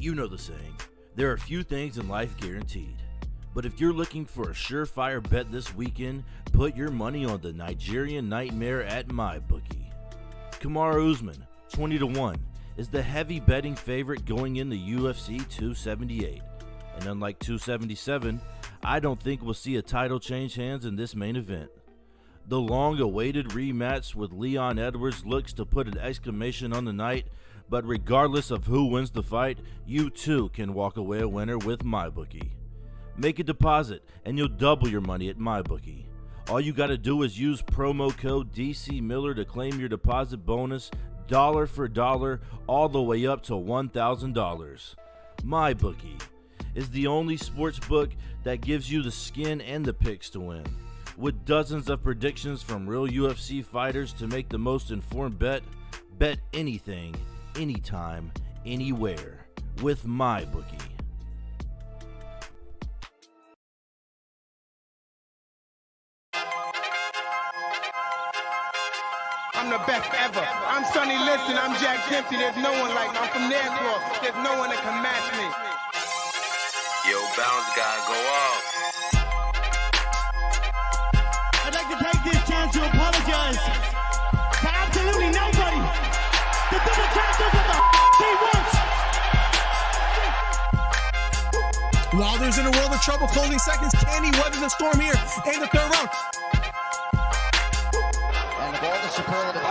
You know the saying, there are few things in life guaranteed. But if you're looking for a surefire bet this weekend, put your money on the Nigerian Nightmare at MyBookie. Kamaru Usman, 20-1, is the heavy betting favorite going into UFC 278. And unlike 277, I don't think we'll see a title change hands in this main event. The long-awaited rematch with Leon Edwards looks to put an exclamation on the night, but regardless of who wins the fight, you too can walk away a winner with MyBookie. Make a deposit and you'll double your money at MyBookie. All you gotta do is use promo code DCMiller to claim your deposit bonus dollar for dollar all the way up to $1,000. MyBookie is the only sports book that gives you the skin and the picks to win. With dozens of predictions from real UFC fighters to make the most informed bet, bet anything, anytime, anywhere with MyBookie. I'm the best ever. I'm Sonny Liston. I'm Jack Dempsey. There's no one like me. I'm from Nairclaw. There's no one that can match me. Yo, bounce guy, go off. I'd like to take this chance to apologize to absolutely nobody. The double champ does what the he wants. Wilder's in a world of trouble, closing seconds. Can he weather the storm here in the third round? And the ball to superlative.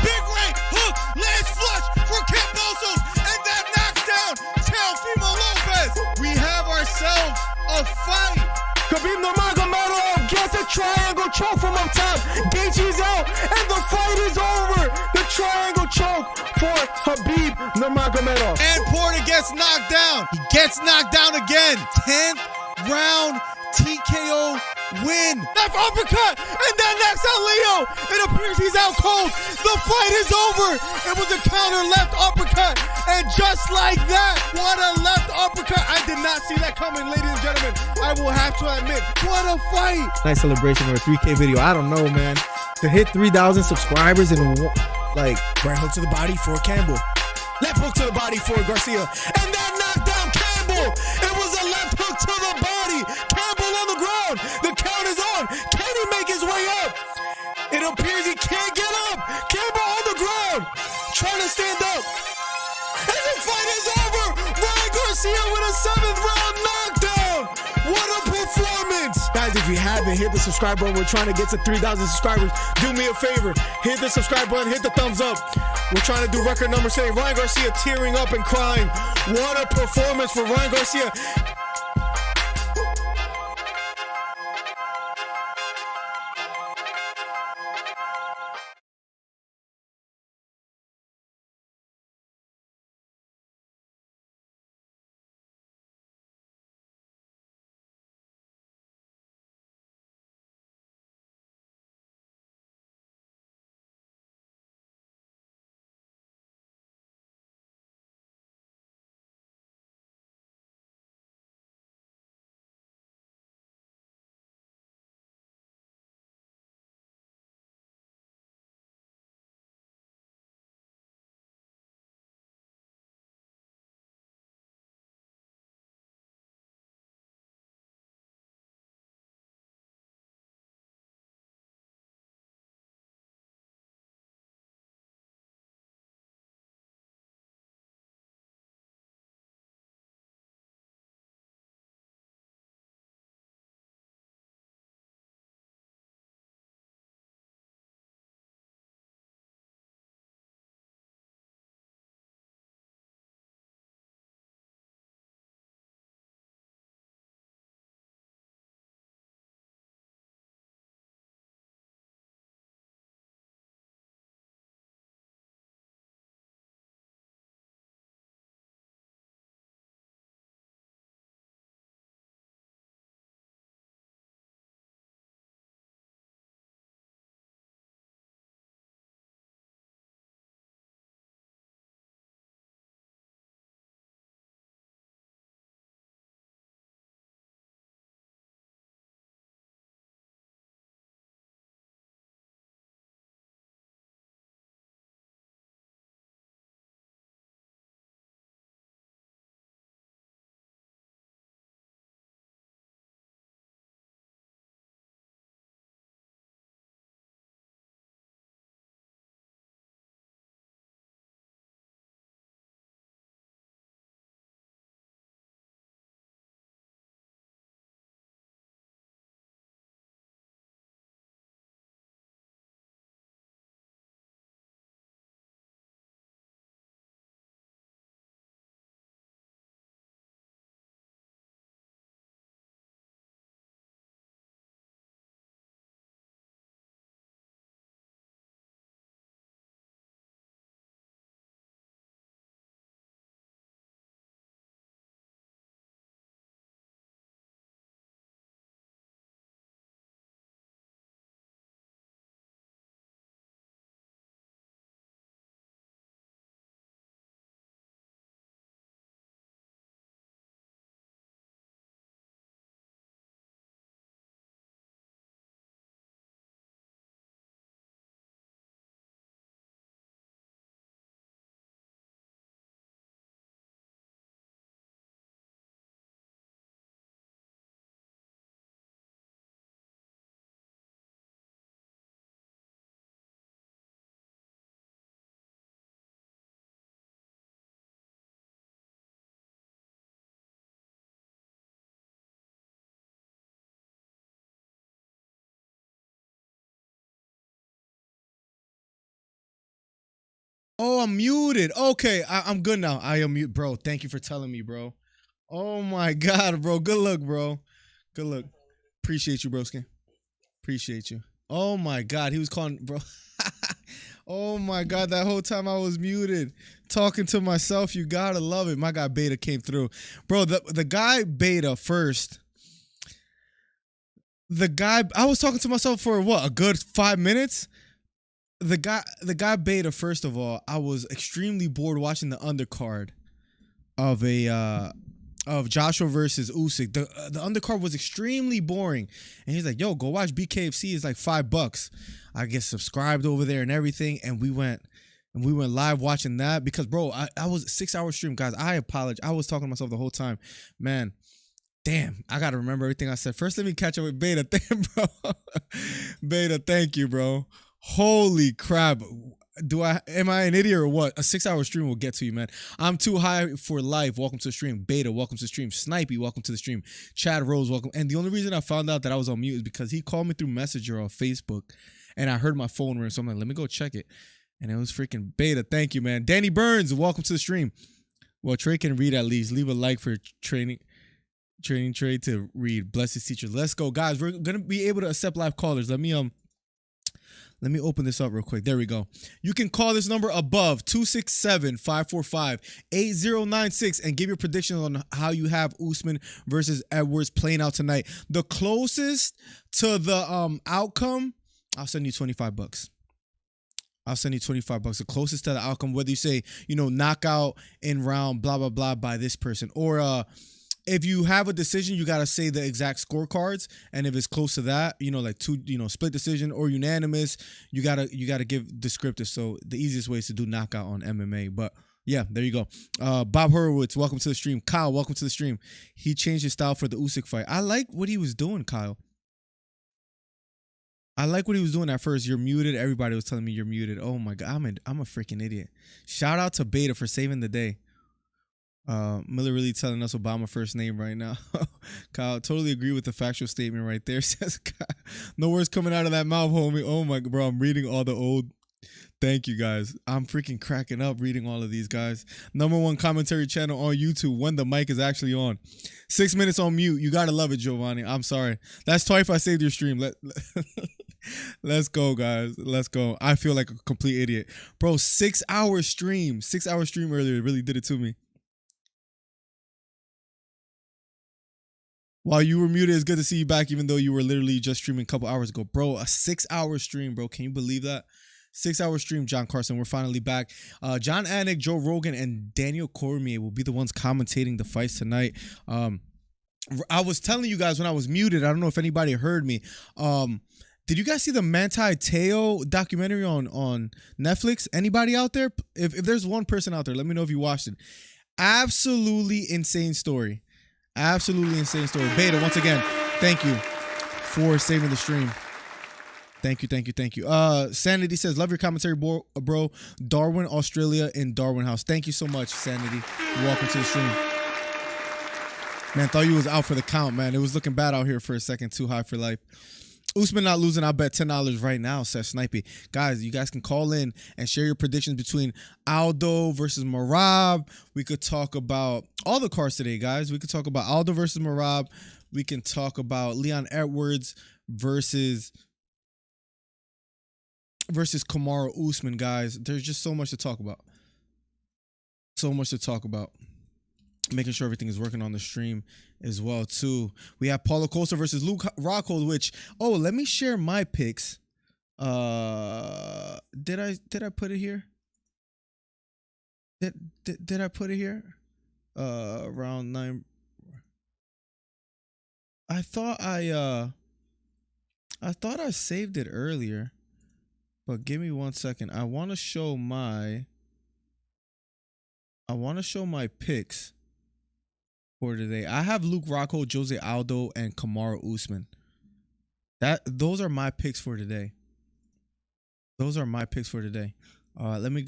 Big right hook, lands flush for Cambosos, and that knocks down Teofimo Lopez. We have ourselves a fight. Khabib Nurmagomedov gets a triangle choke from up top. Gaethje's out, and the fight is over. The triangle choke for Khabib Nurmagomedov. And Porter gets knocked down. He gets knocked down again. 10th round TKO win. Left uppercut, and then knocks out Leo. It appears he's out cold. The fight is over. It was a counter left uppercut, and just like that, what a left uppercut. I did not see that coming, ladies and gentlemen. I will have to admit, what a fight. Nice celebration of a 3K video. I don't know, man. To hit 3,000 subscribers in like Right hook to the body for Campbell. Left hook to the body for Garcia. And that knocked down Campbell. It was a left hook to the body. Campbell on the ground. The count is on. Can he make his way up? It appears he can't get up. Campbell on the ground. Trying to stand up. And the fight is over. Ryan Garcia with a 7th round knockdown. What a performance. Guys, if you haven't, hit the subscribe button. We're trying to get to 3,000 subscribers. Do me a favor. Hit the subscribe button. Hit the thumbs up. We're trying to do record number 7. Ryan Garcia tearing up and crying. What a performance for Ryan Garcia. Oh, I'm muted. Okay, I'm good now. I am mute, bro. Thank you for telling me, bro. Oh my God, bro. Good luck, bro. Good luck. Appreciate you, broski. Appreciate you. Oh my God, he was calling, bro. Oh my God, that whole time I was muted, talking to myself. You gotta love it. My guy Beta came through, bro. The guy Beta first. The guy, I was talking to myself for what, a good 5 minutes. The guy Beta, first of all, I was extremely bored watching the undercard of Joshua versus Usyk. The undercard was extremely boring, and he's like, "Yo, go watch BKFC. It's like $5." I get subscribed over there and everything, and we went live watching that because, bro, I was 6-hour stream, guys. I apologize. I was talking to myself the whole time, man. Damn, I gotta remember everything I said. First, let me catch up with Beta. Damn, bro. Beta, thank you, bro. Holy crap. Am I an idiot or what? A 6-hour stream will get to you, man. I'm too high for life. Welcome to the stream. Beta, welcome to the stream. Snipey, welcome to the stream. Chad Rose, welcome. And the only reason I found out that I was on mute is because he called me through Messenger on Facebook, and I heard my phone ring. So I'm like, let me go check it. And it was freaking Beta. Thank you, man. Danny Burns, welcome to the stream. Well, Trey can read at least. Leave a like for training Trey to read. Bless his teachers. Let's go, guys. We're gonna be able to accept live callers. Let me open this up real quick. There we go. You can call this number above 267-545-8096 and give your predictions on how you have Usman versus Edwards playing out tonight. The closest to the outcome, I'll send you $25. I'll send you $25. The closest to the outcome, whether you say, knockout in round, blah, blah, blah by this person, or if you have a decision, you got to say the exact scorecards. And if it's close to that, like two, split decision or unanimous, you gotta give descriptive. So the easiest way is to do knockout on MMA. But yeah, there you go. Bob Horowitz, welcome to the stream. Kyle, welcome to the stream. He changed his style for the Usyk fight. I like what he was doing, Kyle. I like what he was doing at first. You're muted. Everybody was telling me you're muted. Oh my God, I'm a freaking idiot. Shout out to Beta for saving the day. Miller really telling us Obama first name right now. Kyle, totally agree with the factual statement right there. Says Kyle. No words coming out of that mouth, homie. Oh my, bro, I'm reading all the old. Thank you, guys. I'm freaking cracking up reading all of these, guys. #1 commentary channel on YouTube when the mic is actually on. 6 minutes on mute. You gotta love it, Giovanni. I'm sorry. That's twice I saved your stream. Let's go, guys. Let's go. I feel like a complete idiot, bro. 6-hour stream. 6-hour stream earlier really did it to me. While you were muted, it's good to see you back, even though you were literally just streaming a couple hours ago. Bro, a 6-hour stream, bro. Can you believe that? 6-hour stream, John Carson. We're finally back. John Anik, Joe Rogan, and Daniel Cormier will be the ones commentating the fights tonight. I was telling you guys when I was muted, I don't know if anybody heard me. Did you guys see the Manti Te'o documentary on Netflix? Anybody out there? If there's one person out there, let me know if you watched it. Absolutely insane story. Absolutely insane story. Beta, once again, thank you for saving the stream. Thank you. Sanity says, love your commentary, bro. Darwin, Australia in Darwin House. Thank you so much, Sanity. Welcome to the stream. Man, thought you was out for the count, man. It was looking bad out here for a second. Too high for life. Usman not losing, I'll bet $10 right now, says Snipey. Guys, you guys can call in and share your predictions between Aldo versus Merab. We could talk about all the cards today, guys. We could talk about Aldo versus Merab. We can talk about Leon Edwards versus Kamaru Usman, guys. There's just so much to talk about. So much to talk about. Making sure everything is working on the stream as well too. We have Paulo Costa versus Luke Rockhold, which let me share my picks. Did I put it here? Did I put it here? Round 9. I thought I saved it earlier. But give me 1 second. I want to show my picks for today. I have Luke Rockhold, Jose Aldo, and Kamaru Usman. Those are my picks for today. Let me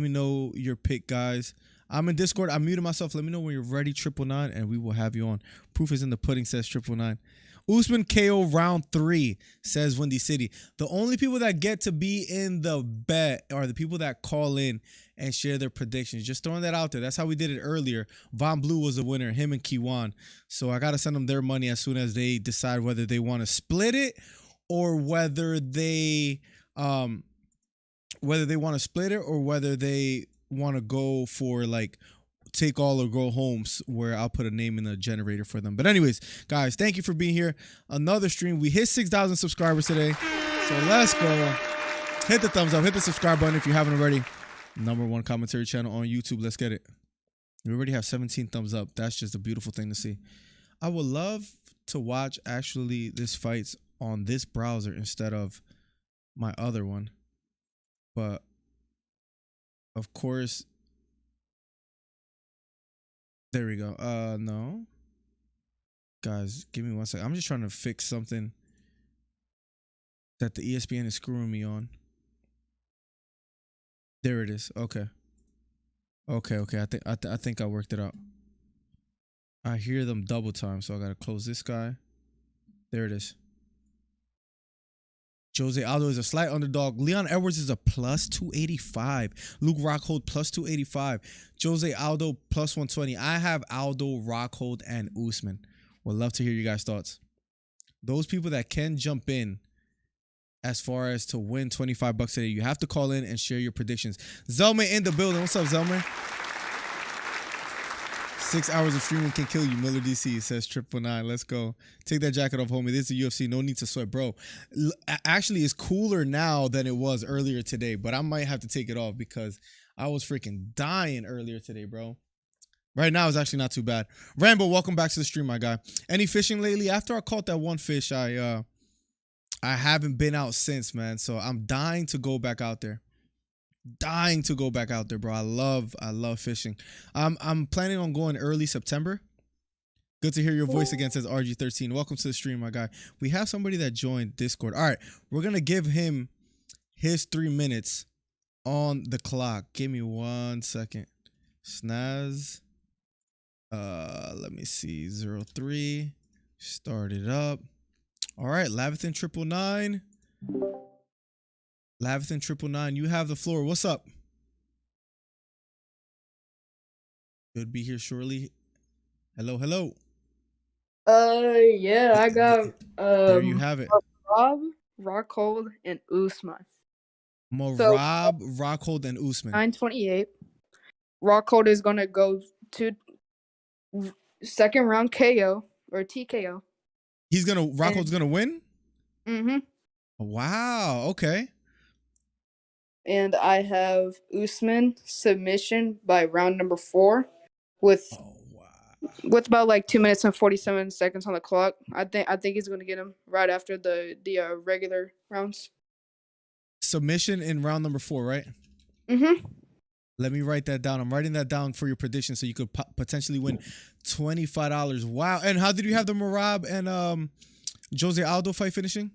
know your pick, guys. I'm in Discord. I muted myself. Let me know when you're ready, 999, and we will have you on. Proof is in the pudding, says 999. Usman KO round 3, says Windy City. The only people that get to be in the bet are the people that call in and share their predictions. Just throwing that out there. That's how we did it earlier. Von Blue was the winner, him and Kiwan. So I got to send them their money as soon as they decide whether they want to split it or whether they want to split it or whether they want to go for like take all or go homes, where I'll put a name in the generator for them. But anyways, guys, thank you for being here. Another stream. We hit 6,000 subscribers today. So let's go. Hit the thumbs up. Hit the subscribe button if you haven't already. #1 commentary channel on YouTube. Let's get it. We already have 17 thumbs up. That's just a beautiful thing to see. I would love to watch actually this fights on this browser instead of my other one. But of course, there we go. No. Guys, give me 1 second. I'm just trying to fix something that the ESPN is screwing me on. There it is. Okay. I think I worked it out. I hear them double time, so I gotta close this guy. There it is. Jose Aldo is a slight underdog. Leon Edwards is a plus 285. Luke Rockhold plus 285. Jose Aldo plus 120. I have Aldo, Rockhold, and Usman. Would love to hear you guys' thoughts. Those people that can jump in as far as to win $25 today, you have to call in and share your predictions. Zelman in the building. What's up, Zelman? 6 hours of streaming can kill you. MillerDC says 999. Let's go. Take that jacket off, homie. This is the UFC. No need to sweat, bro. Actually, it's cooler now than it was earlier today, but I might have to take it off because I was freaking dying earlier today, bro. Right now, it's actually not too bad. Rambo, welcome back to the stream, my guy. Any fishing lately? After I caught that one fish, I haven't been out since, man. So I'm dying to go back out there. Bro. I love fishing. I'm planning on going early September. Good to hear your voice again, says RG13. Welcome to the stream, my guy. We have somebody that joined Discord. All right, we're gonna give him his 3 minutes on the clock. Give me 1 second. Snaz. Let me see. 03. Start it up. All right, Lavithan 999. Lavithan 999, you have the floor. What's up? Should be here shortly. Hello. Yeah, I got there you have it. Merab, Rockhold, and Usman. Merab, Rockhold, and Usman. 928. Rockhold is gonna go to second round KO or TKO. Rockhold's gonna win? Mm-hmm. Wow, okay. And I have Usman submission by round number 4 with about like 2 minutes and 47 seconds on the clock. I think he's gonna get him right after the regular rounds. Submission in round number 4, right? Mm-hmm. Let me write that down. I'm writing that down for your prediction so you could potentially win $25. Wow. And how did you have the Merab and Jose Aldo fight finishing?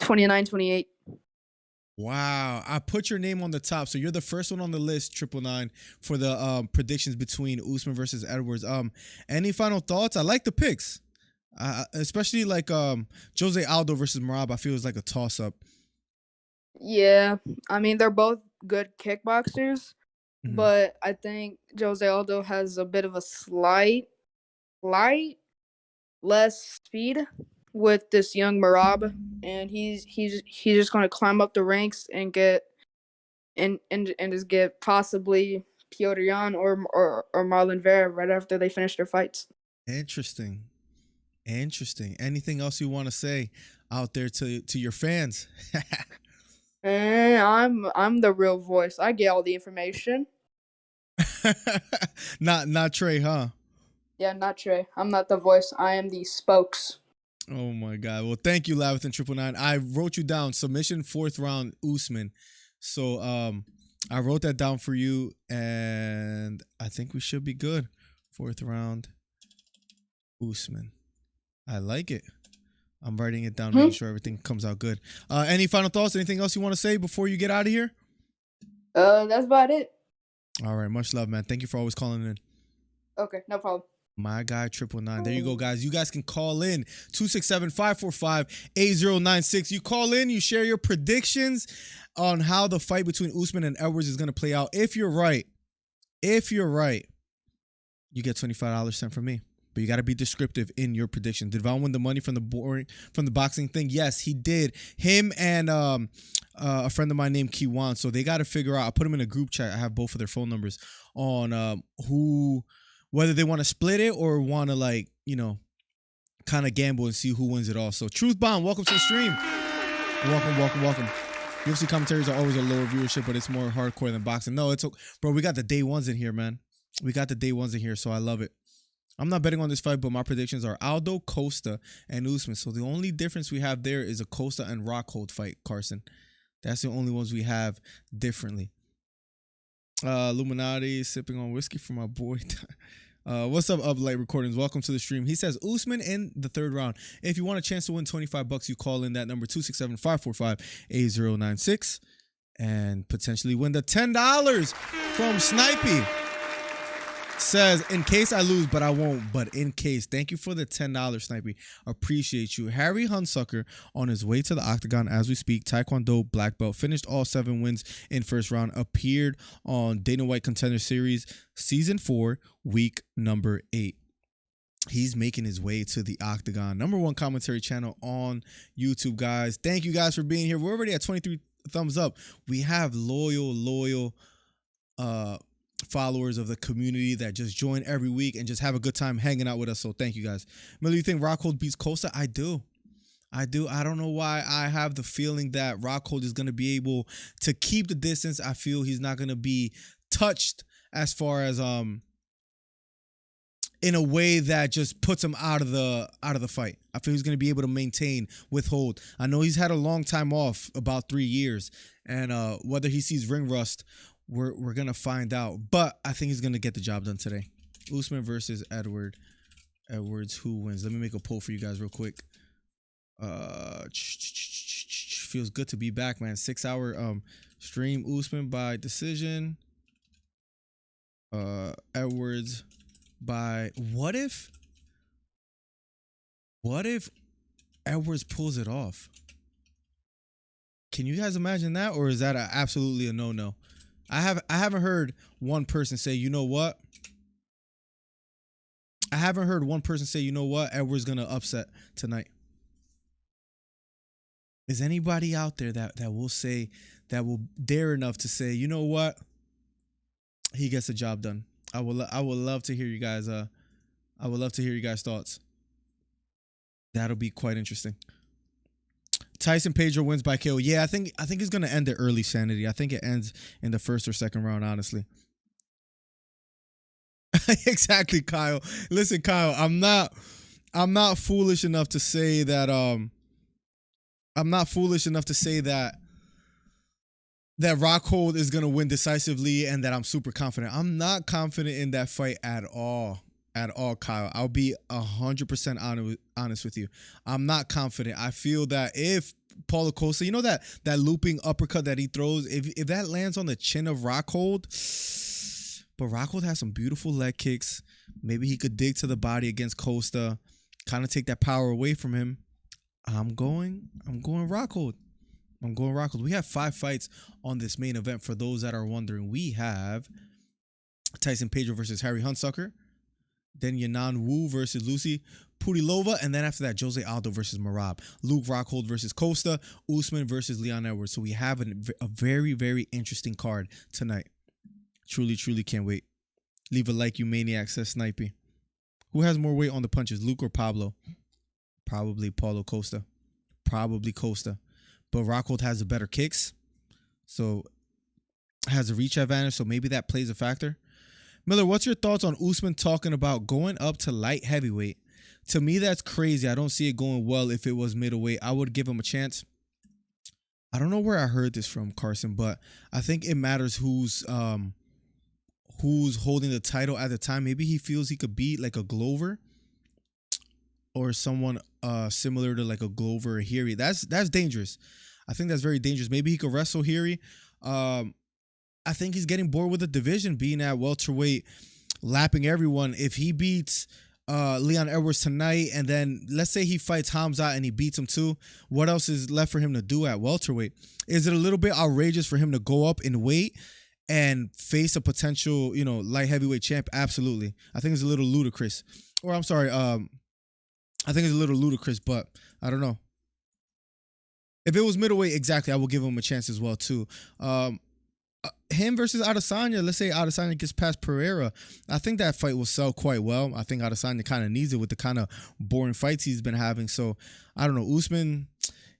29-28. Wow. I put your name on the top. So you're the first one on the list, 999, for the predictions between Usman versus Edwards. Any final thoughts? I like the picks. Especially like Jose Aldo versus Merab. I feel it's like a toss-up. Yeah. I mean, they're both good kickboxers. Mm-hmm. But I think Jose Aldo has a bit of a slight less speed with this young Merab, and he's just going to climb up the ranks and get and just get possibly Piotr Jan or Marlon Vera right after they finish their fights. Interesting. Anything else you want to say out there to your fans? I'm the real voice. I get all the information. Not Trey, huh? Yeah, not Trey. I'm not the voice. I am the spokes. Oh my God. Well, thank you, Lavithan 999. I wrote you down submission 4th round Usman. So I wrote that down for you, and I think we should be good. 4th round Usman. I like it. I'm writing it down, making sure everything comes out good. Any final thoughts? Anything else you want to say before you get out of here? That's about it. All right. Much love, man. Thank you for always calling in. Okay, no problem. My guy, 999. There you go, guys. You guys can call in 267-545-8096. You call in, you share your predictions on how the fight between Usman and Edwards is going to play out. If you're right, you get $25 sent from me. But you got to be descriptive in your prediction. Did Von win the money from the boxing thing? Yes, he did. Him and a friend of mine named Kiwan. So they got to figure out. I put them in a group chat. I have both of their phone numbers on whether they want to split it or want to, like, you know, kind of gamble and see who wins it all. So Truth Bomb, welcome to the stream. Welcome. UFC commentaries are always a lower viewership, but it's more hardcore than boxing. No, it's bro. We got the day ones in here, man. We got the day ones in here, so I love it. I'm not betting on this fight, but my predictions are Aldo, Costa, and Usman. So the only difference we have there is a Costa and Rockhold fight, Carson. That's the only ones we have differently. Illuminati sipping on whiskey for my boy. What's up, Uplight Recordings? Welcome to the stream. He says Usman in the third round. If you want a chance to win $25, you call in that number 267-545-8096 and potentially win the $10 from Snipey. Says, in case I lose, but I won't, but in case. Thank you for the $10, Snipey. Appreciate you. Harry Hunsucker on his way to the octagon as we speak. Taekwondo black belt. Finished all 7 wins in first round. Appeared on Dana White Contender Series Season 4, week number 8. He's making his way to the octagon. #1 commentary channel on YouTube, guys. Thank you guys for being here. We're already at 23 thumbs up. We have loyal followers of the community that just join every week and just have a good time hanging out with us. So thank you guys. Miller, you think Rockhold beats Costa? I do. I don't know why I have the feeling that Rockhold is going to be able to keep the distance. I feel he's not going to be touched as far as in a way that just puts him out of the fight. I feel he's going to be able to maintain, withhold. I know he's had a long time off, about 3 years, and whether he sees ring rust, we're gonna find out, but I think he's gonna get the job done today. Usman versus Edwards, who wins? Let me make a poll for you guys real quick. Feels good to be back, man. 6-hour stream. Usman by decision. Edwards by what if Edwards pulls it off? Can you guys imagine that, or is that absolutely a no? I haven't heard one person say, you know what? Edwards gonna upset tonight. Is anybody out there that will dare enough to say, you know what? He gets the job done. I would love to hear you guys. I would love to hear you guys' thoughts. That'll be quite interesting. Tyson Pedro wins by KO. Yeah, I think he's gonna end it early, Sanity. I think it ends in the first or second round, honestly. Exactly, Kyle. Listen, Kyle, I'm not foolish enough to say that that Rockhold is gonna win decisively and that I'm super confident. I'm not confident in that fight at all. Kyle. I'll be 100% honest with you. I'm not confident. I feel that if Paulo Costa, you know that looping uppercut that he throws, if that lands on the chin of Rockhold, but Rockhold has some beautiful leg kicks. Maybe he could dig to the body against Costa, kind of take that power away from him. I'm going Rockhold. We have 5 fights on this main event. For those that are wondering, we have Tyson Pedro versus Harry Hunsucker. Then Yanan Wu versus Lucy Putilova. And then after that, Jose Aldo versus Merab. Luke Rockhold versus Costa. Usman versus Leon Edwards. So we have a very, very interesting card tonight. Truly can't wait. Leave a like, you maniac, says Snipey. Who has more weight on the punches, Luke or Pablo? Probably Paulo Costa. But Rockhold has the better kicks. So has a reach advantage. So maybe that plays a factor. Miller, what's your thoughts on Usman talking about going up to light heavyweight? To me, that's crazy. I don't see it going well if it was middleweight. I would give him a chance. I don't know where I heard this from, Carson, but I think it matters who's holding the title at the time. Maybe he feels he could beat like a Glover or someone similar to like a Glover or Heary. That's dangerous. I think that's very dangerous. Maybe he could wrestle Heary. I think he's getting bored with the division, being at welterweight, lapping everyone. If he beats Leon Edwards tonight, and then let's say he fights Hamza and he beats him too. What else is left for him to do at welterweight? Is it a little bit outrageous for him to go up in weight and face a potential, light heavyweight champ? Absolutely. I think it's a little ludicrous. Or I'm sorry, I think it's a little ludicrous, but I don't know. If it was middleweight, exactly, I will give him a chance as well too. Him versus Adesanya, let's say Adesanya gets past Pereira, I think that fight will sell quite well. I think Adesanya kind of needs it with the kind of boring fights he's been having. So, I don't know. Usman,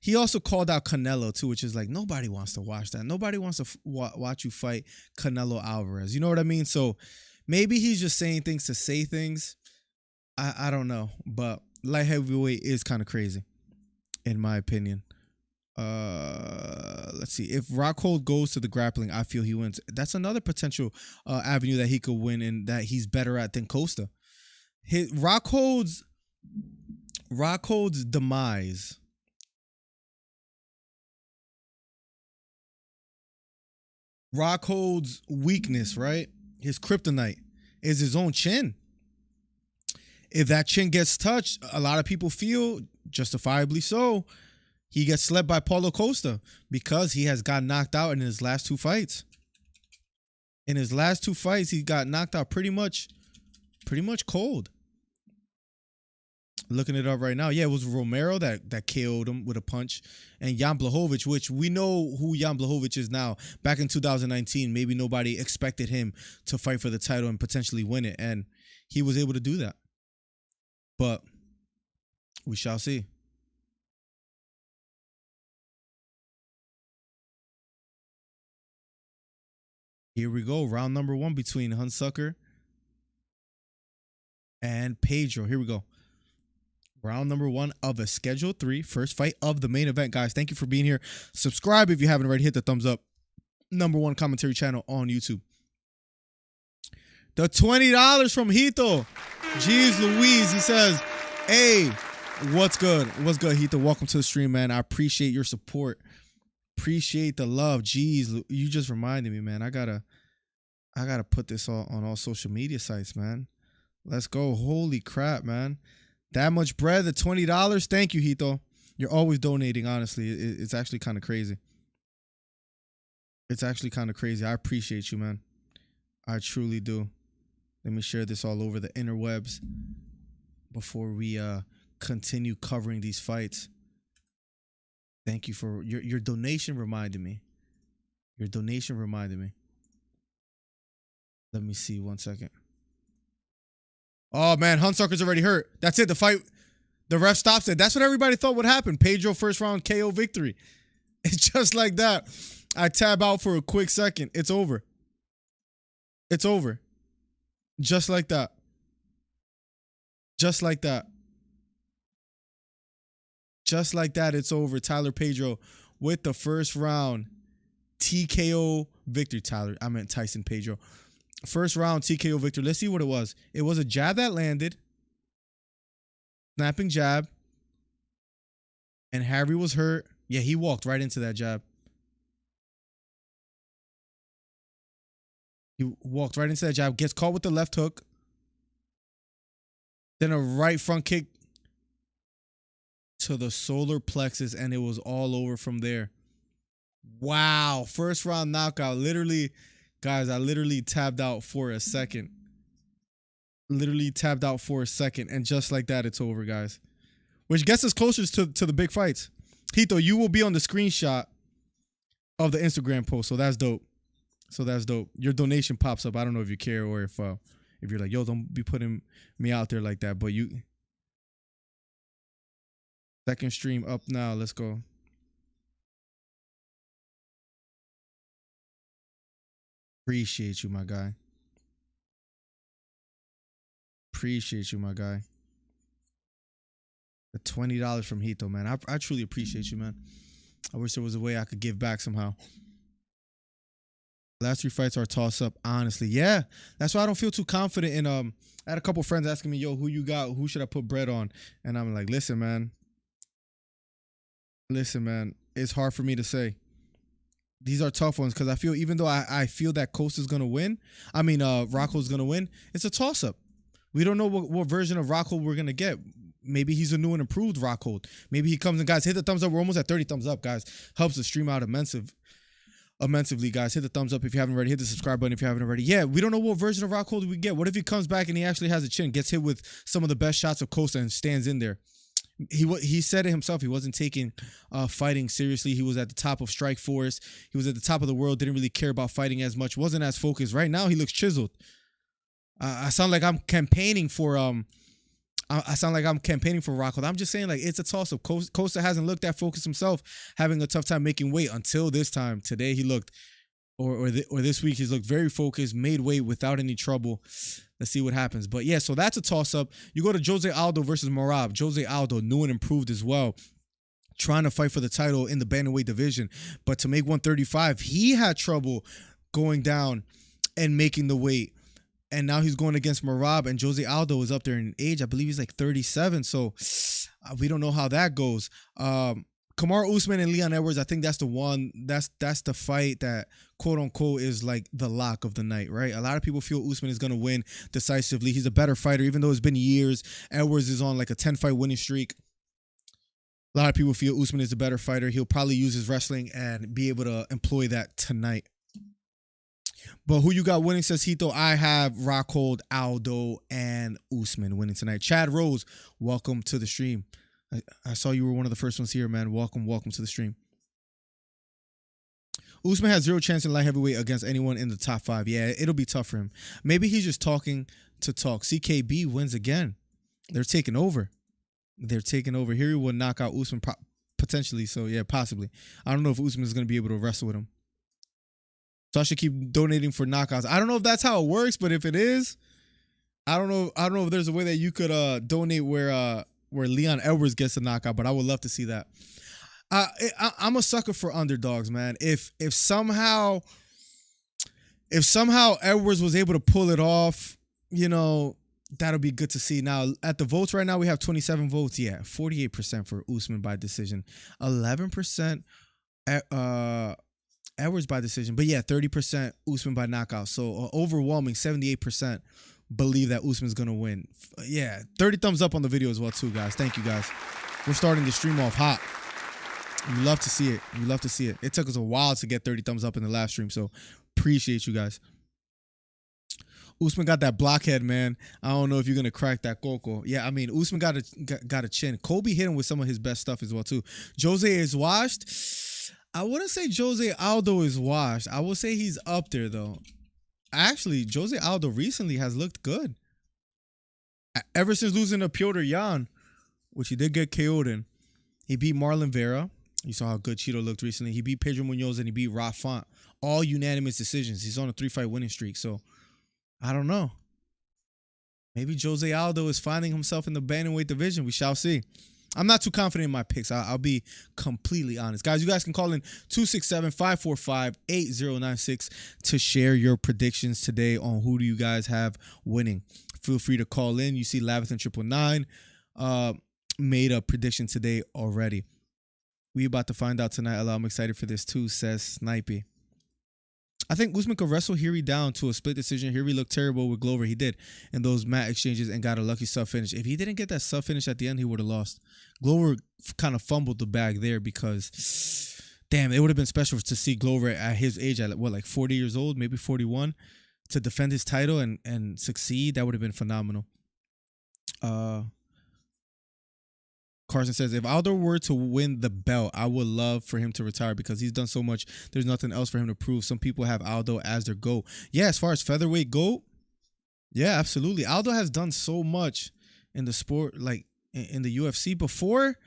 he also called out Canelo too, which is like, nobody wants to watch that. Nobody wants to watch you fight Canelo Alvarez. You know what I mean? So, maybe he's just saying things to say things. I don't know. But light heavyweight is kind of crazy, in my opinion. Let's see. If Rockhold goes to the grappling, I feel he wins. That's another potential avenue that he could win and that he's better at than Costa. Rockhold's demise. Rockhold's weakness, right? His kryptonite is his own chin. If that chin gets touched, a lot of people feel, justifiably so, he gets slept by Paulo Costa because he has got knocked out in his last two fights. In his last two fights, he got knocked out pretty much cold. Looking it up right now. Yeah, it was Romero that KO'd him with a punch. And Jan Blachowicz, which we know who Jan Blachowicz is now. Back in 2019, maybe nobody expected him to fight for the title and potentially win it. And he was able to do that. But we shall see. Here we go. Round number 1 between Hunsucker and Pedro. Here we go. Round number 1 of a Schedule 3. First fight of the main event, guys. Thank you for being here. Subscribe if you haven't already. Hit the thumbs up. #1 commentary channel on YouTube. The $20 from Hito. Jeez Louise. He says, hey, what's good? What's good, Hito? Welcome to the stream, man. I appreciate your support. Appreciate the love. Jeez, you just reminded me, man. I gotta put this on all social media sites, man. Let's go. Holy crap, man. That much bread, the $20. Thank you, Hito. You're always donating, honestly. It's actually kind of crazy. It's actually kind of crazy. I appreciate you, man. I truly do. Let me share this all over the interwebs before we continue covering these fights. Thank you for your donation. Reminded me. Your donation reminded me. Let me see 1 second. Oh man, Hunsucker's already hurt. That's it. The fight. The ref stops it. That's what everybody thought would happen. Pedro first round KO victory. It's just like that. I tab out for a quick second. It's over. It's over. Just like that. Just like that. Just like that, it's over. Tyler Pedro with the first round TKO victory. I meant Tyson Pedro. First round TKO victory. Let's see what it was. It was a jab that landed. Snapping jab. And Harry was hurt. Yeah, he walked right into that jab. He walked right into that jab. Gets caught with the left hook. Then a right front kick to the solar plexus, and it was all over from there. Wow. First round knockout. Literally, guys, I literally tabbed out for a second. Literally tabbed out for a second, and just like that, it's over, guys. Which gets us closer to the big fights. Hito, you will be on the screenshot of the Instagram post, so that's dope. Your donation pops up. I don't know if you care or if you're like, yo, don't be putting me out there like that, but you... Second stream up now. Let's go. Appreciate you, my guy. Appreciate you, my guy. The $20 from Hito, man. I truly appreciate you, man. I wish there was a way I could give back somehow. Last 3 fights are a toss-up, honestly. Yeah, that's why I don't feel too confident in... I had a couple friends asking me, yo, who you got? Who should I put bread on? And I'm like, listen, man. It's hard for me to say. These are tough ones because I feel, even though I feel that Costa's going to win, Rockhold's going to win, it's a toss-up. We don't know what version of Rockhold we're going to get. Maybe he's a new and improved Rockhold. Maybe he comes and, guys, hit the thumbs up. We're almost at 30 thumbs up, guys. Helps the stream out immensely, guys. Hit the thumbs up if you haven't already. Hit the subscribe button if you haven't already. Yeah, we don't know what version of Rockhold we get. What if he comes back and he actually has a chin, gets hit with some of the best shots of Costa and stands in there? He said it himself. He wasn't taking fighting seriously. He was at the top of Strike Force. He was at the top of the world. Didn't really care about fighting as much. Wasn't as focused. Right now, he looks chiseled. I sound like I'm campaigning for Rockhold. I'm just saying, like, it's a toss-up. Costa hasn't looked that focused himself, having a tough time making weight until this time. Today he looked, or this week he's looked very focused, made weight without any trouble. Let's see what happens. But yeah, so that's a toss-up. You go to Jose Aldo versus Merab. Jose Aldo, new and improved as well, trying to fight for the title in the bantamweight division. But to make 135, he had trouble going down and making the weight. And now he's going against Merab, and Jose Aldo is up there in age. I believe he's like 37. So we don't know how that goes. Kamaru Usman and Leon Edwards, I think that's the one. That's the fight that, quote unquote, is like the lock of the night, right? A lot of people feel Usman is going to win decisively. He's a better fighter, even though it's been years. Edwards is on like a 10-fight winning streak. A lot of people feel Usman is a better fighter. He'll probably use his wrestling and be able to employ that tonight. But who you got winning, says Hito? I have Rockhold, Aldo, and Usman winning tonight. Chad Rose, welcome to the stream. I saw you were one of the first ones here, man. Welcome to the stream. Usman has zero chance in light heavyweight against anyone in the top 5. Yeah, it'll be tough for him. Maybe he's just talking to talk. CKB wins again. They're taking over. Here he will knock out Usman potentially. So, yeah, possibly. I don't know if Usman is going to be able to wrestle with him. So I should keep donating for knockouts. I don't know if that's how it works, but if it is, I don't know if there's a way that you could donate where Leon Edwards gets a knockout, but I would love to see that. I'm a sucker for underdogs, man. If somehow Edwards was able to pull it off, you know, that'll be good to see. Now, at the votes right now, we have 27 votes. Yeah, 48% for Usman by decision, 11% Edwards by decision. But yeah, 30% Usman by knockout. So overwhelming 78% believe that Usman's going to win. Yeah, 30 thumbs up on the video as well too, guys. Thank you, guys. We're starting the stream off hot. We love to see it. It took us a while to get 30 thumbs up in the live stream, so appreciate you guys. Usman got that blockhead, man. I don't know if you're going to crack that coco. Yeah, I mean, Usman got a chin. Kobe hit him with some of his best stuff as well too. Jose is washed. I wouldn't say Jose Aldo is washed. I would say he's up there, though. Actually, Jose Aldo recently has looked good. Ever since losing to Piotr Jan, which he did get KO'd in, he beat Marlon Vera. You saw how good Cheeto looked recently. He beat Pedro Munoz and he beat Rob Font. All unanimous decisions. He's on a 3-fight winning streak. So, I don't know. Maybe Jose Aldo is finding himself in the bantamweight division. We shall see. I'm not too confident in my picks. I'll be completely honest. Guys, you guys can call in 267-545-8096 to share your predictions today on who do you guys have winning. Feel free to call in. You see Lavithan 999 made a prediction today already. We about to find out tonight. I'm excited for this too, says Snipey. I think Usman could wrestle Hiri down to a split decision. Hiri looked terrible with Glover. He did in those mat exchanges and got a lucky sub finish. If he didn't get that sub finish at the end, he would have lost. Glover kind of fumbled the bag there because, damn, it would have been special to see Glover at his age, at what, like 40 years old, maybe 41, to defend his title and succeed. That would have been phenomenal. Carson says, if Aldo were to win the belt, I would love for him to retire because he's done so much. There's nothing else for him to prove. Some people have Aldo as their GOAT. Yeah, as far as featherweight GOAT, yeah, absolutely. Aldo has done so much in the sport, like in the UFC. Before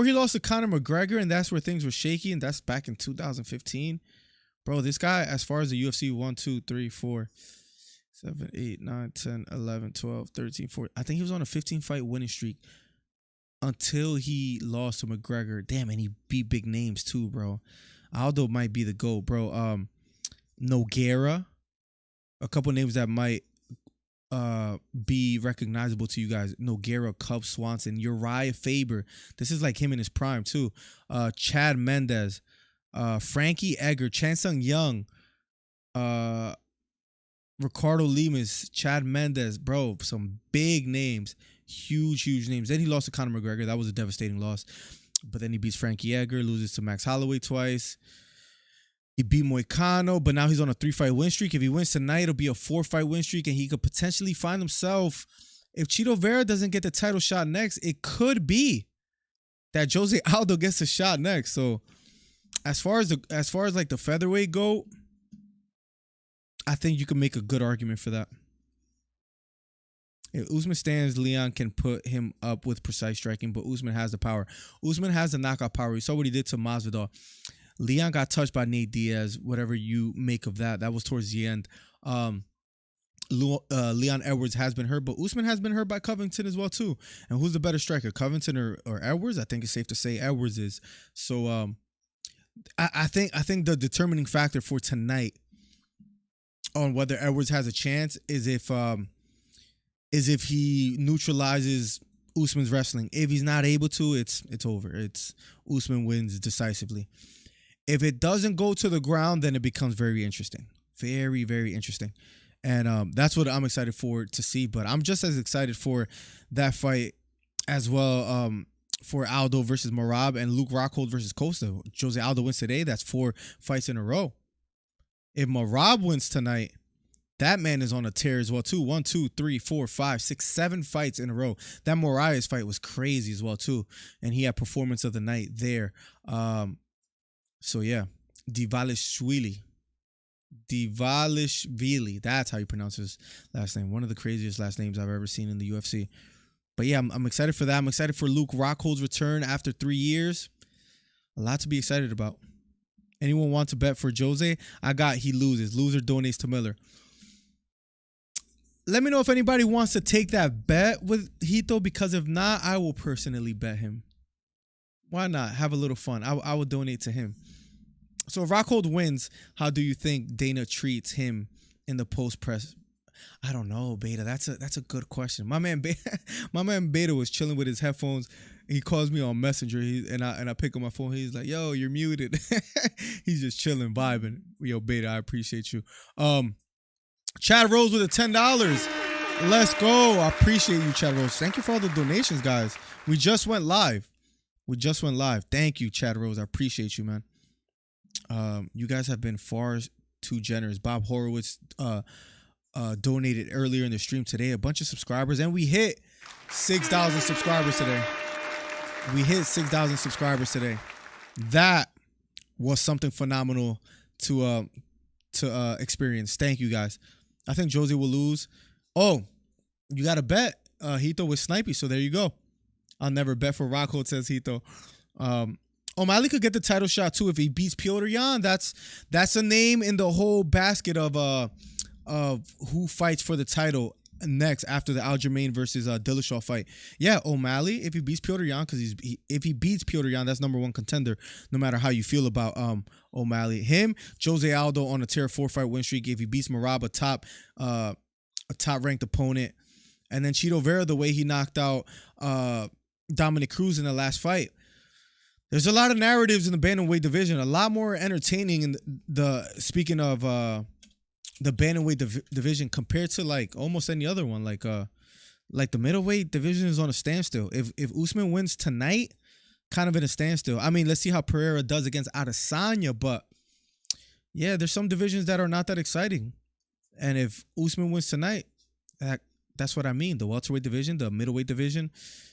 he lost to Conor McGregor, and that's where things were shaky, and that's back in 2015. Bro, this guy, as far as the UFC, 1, 2, 3, 4, 7, 8, 9, 10, 11, 12, 13, 14. I think he was on a 15-fight winning streak until he lost to McGregor. Damn, and he beat big names too, bro. Aldo might be the GOAT, bro. Nogueira. A couple names that might be recognizable to you guys. Nogueira, Cub Swanson, Uriah Faber. This is like him in his prime too. Chad Mendez. Frankie Edgar. Chan Sung Young. Ricardo Lemus, Chad Mendes, bro, some big names, huge names. Then he lost to Conor McGregor. That was a devastating loss. But then he beats Frankie Edgar, loses to Max Holloway twice. He beat Moicano, but now he's on a 3-fight win streak. If he wins tonight, it'll be a 4-fight win streak, and he could potentially find himself, if Chito Vera doesn't get the title shot next, it could be that Jose Aldo gets a shot next. So as far as like the featherweight go, I think you can make a good argument for that. If Usman stands, Leon can put him up with precise striking, but Usman has the power. Usman has the knockout power. You saw what he did to Masvidal. Leon got touched by Nate Diaz, whatever you make of that. That was towards the end. Leon Edwards has been hurt, but Usman has been hurt by Covington as well too. And who's the better striker, Covington or Edwards? I think it's safe to say Edwards is. So I think the determining factor for tonight on whether Edwards has a chance is if he neutralizes Usman's wrestling. If he's not able to, it's over. It's Usman wins decisively. If it doesn't go to the ground, then it becomes very interesting. Very, very interesting. And that's what I'm excited for to see. But I'm just as excited for that fight as well, for Aldo versus Merab and Luke Rockhold versus Costa. Jose Aldo wins today. That's 4 fights in a row. If Merab wins tonight, that man is on a tear as well too. 1, 2, 3, 4, 5, 6, 7 fights in a row. That Moraes fight was crazy as well too. And he had performance of the night there. So yeah, Divalishvili, that's how you pronounce his last name. One of the craziest last names I've ever seen in the UFC. But yeah, I'm excited for that. I'm excited for Luke Rockhold's return after 3 years. A lot to be excited about. Anyone want to bet for Jose? I got he loses. Loser donates to Miller. Let me know if anybody wants to take that bet with Hito, because if not, I will personally bet him. Why not? Have a little fun. I will donate to him. So if Rockhold wins, how do you think Dana treats him in the post-press? I don't know, Beta. That's a good question. My man Beta was chilling with his headphones. He calls me on Messenger, and I pick up my phone. He's like, "Yo, you're muted." He's just chilling, vibing. Yo, Beta, I appreciate you. Chad Rose with $10. Let's go. I appreciate you, Chad Rose. Thank you for all the donations, guys. We just went live. Thank you, Chad Rose. I appreciate you, man. You guys have been far too generous. Bob Horowitz donated earlier in the stream today. A bunch of subscribers, and we hit 6,000 subscribers today. That was something phenomenal to experience. Thank you, guys. I think Josie will lose. Oh, you got to bet Hito with Snipey, so there you go. I'll never bet for Rockhold, says Hito. O'Malley could get the title shot too if he beats Piotr Jan. That's a name in the whole basket of who fights for the title next after the Aljamain versus Dillashaw fight. Yeah, O'Malley, if he beats Piotr Jan, because if he beats Piotr Jan, that's #1 contender, no matter how you feel about O'Malley. Him, Jose Aldo on a tier 4-fight win streak. If he beats Merab, a top ranked opponent, and then Chito Vera, the way he knocked out Dominic Cruz in the last fight. There's a lot of narratives in the bantamweight division, a lot more entertaining in speaking of the bantamweight division compared to like almost any other one. Like the middleweight division is on a standstill. If Usman wins tonight, kind of in a standstill. I mean, let's see how Pereira does against Adesanya, but yeah, there's some divisions that are not that exciting. And if Usman wins tonight, that's what I mean. The welterweight division, the middleweight division,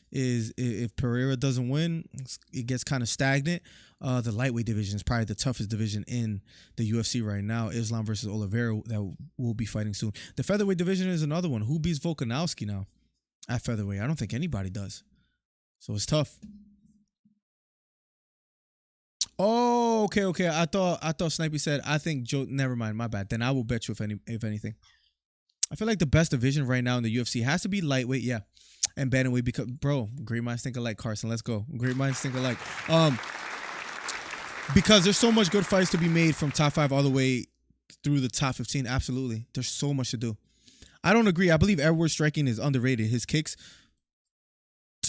is if Pereira doesn't win, it gets kind of stagnant. The lightweight division is probably the toughest division in the UFC right now. Islam versus Oliveira, that will be fighting soon. The featherweight division is another one. Who beats Volkanovski now at featherweight? I don't think anybody does. So it's tough. Oh, okay. I thought Snipey said, I think Joe. Never mind, my bad. Then I will bet you if anything. I feel like the best division right now in the UFC has to be lightweight, yeah, and bantamweight, because, bro, great minds think alike, Carson. Let's go. Great minds think alike. Because there's so much good fights to be made from top 5 all the way through the top 15. Absolutely. There's so much to do. I don't agree. I believe Edwards' striking is underrated. His kicks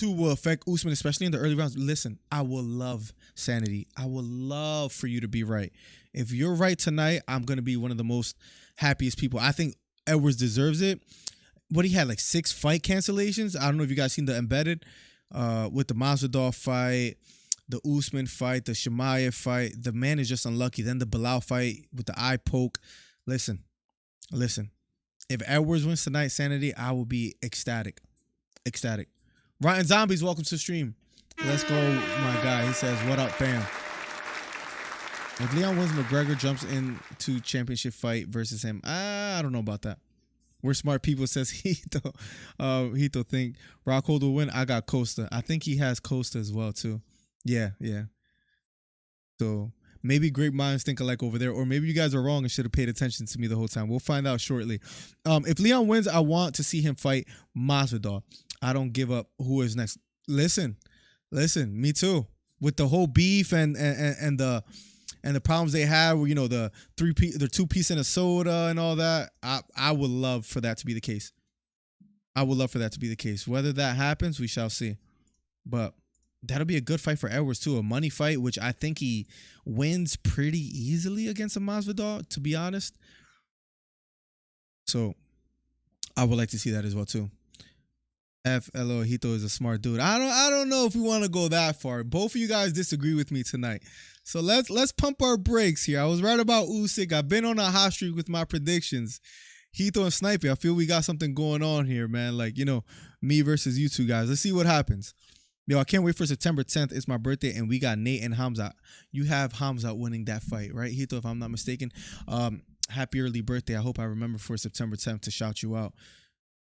will affect Usman, especially in the early rounds. Listen, I will love sanity. I will love for you to be right. If you're right tonight, I'm going to be one of the most happiest people. I think Edwards deserves it. What he had, like 6 fight cancellations. I don't know if you guys seen the embedded with the Masvidal fight, the Usman fight, the Chimaev fight. The man is just unlucky. Then the Bilal fight with the eye poke. Listen. If Edwards wins tonight, Sanity, I will be ecstatic. Ryan Zombies, welcome to the stream. Let's go, my guy. He says, what up, fam? If Leon wins, McGregor jumps into championship fight versus him. I don't know about that. We're smart people, says Hito. Hito think Rockhold will win. I got Costa. I think he has Costa as well, too. Yeah. So maybe great minds think alike over there, or maybe you guys are wrong and should have paid attention to me the whole time. We'll find out shortly. If Leon wins, I want to see him fight Masvidal. I don't give up who is next. Listen, me too. With the whole beef and the problems they have, you know, the 2-piece and a soda and all that, I would love for that to be the case. Whether that happens, we shall see. But that'll be a good fight for Edwards too. A money fight, which I think he wins pretty easily against a Masvidal, to be honest. So I would like to see that as well too. FLO Hito is a smart dude. I don't know if we want to go that far. Both of you guys disagree with me tonight. So let's pump our brakes here. I was right about Usyk. I've been on a hot streak with my predictions. Hito and Snipey, I feel we got something going on here, man. Like, you know, me versus you two guys. Let's see what happens. Yo, I can't wait for September 10th. It's my birthday, and we got Nate and Hamza. You have Hamza winning that fight, right, Hito, if I'm not mistaken? Happy early birthday. I hope I remember for September 10th to shout you out.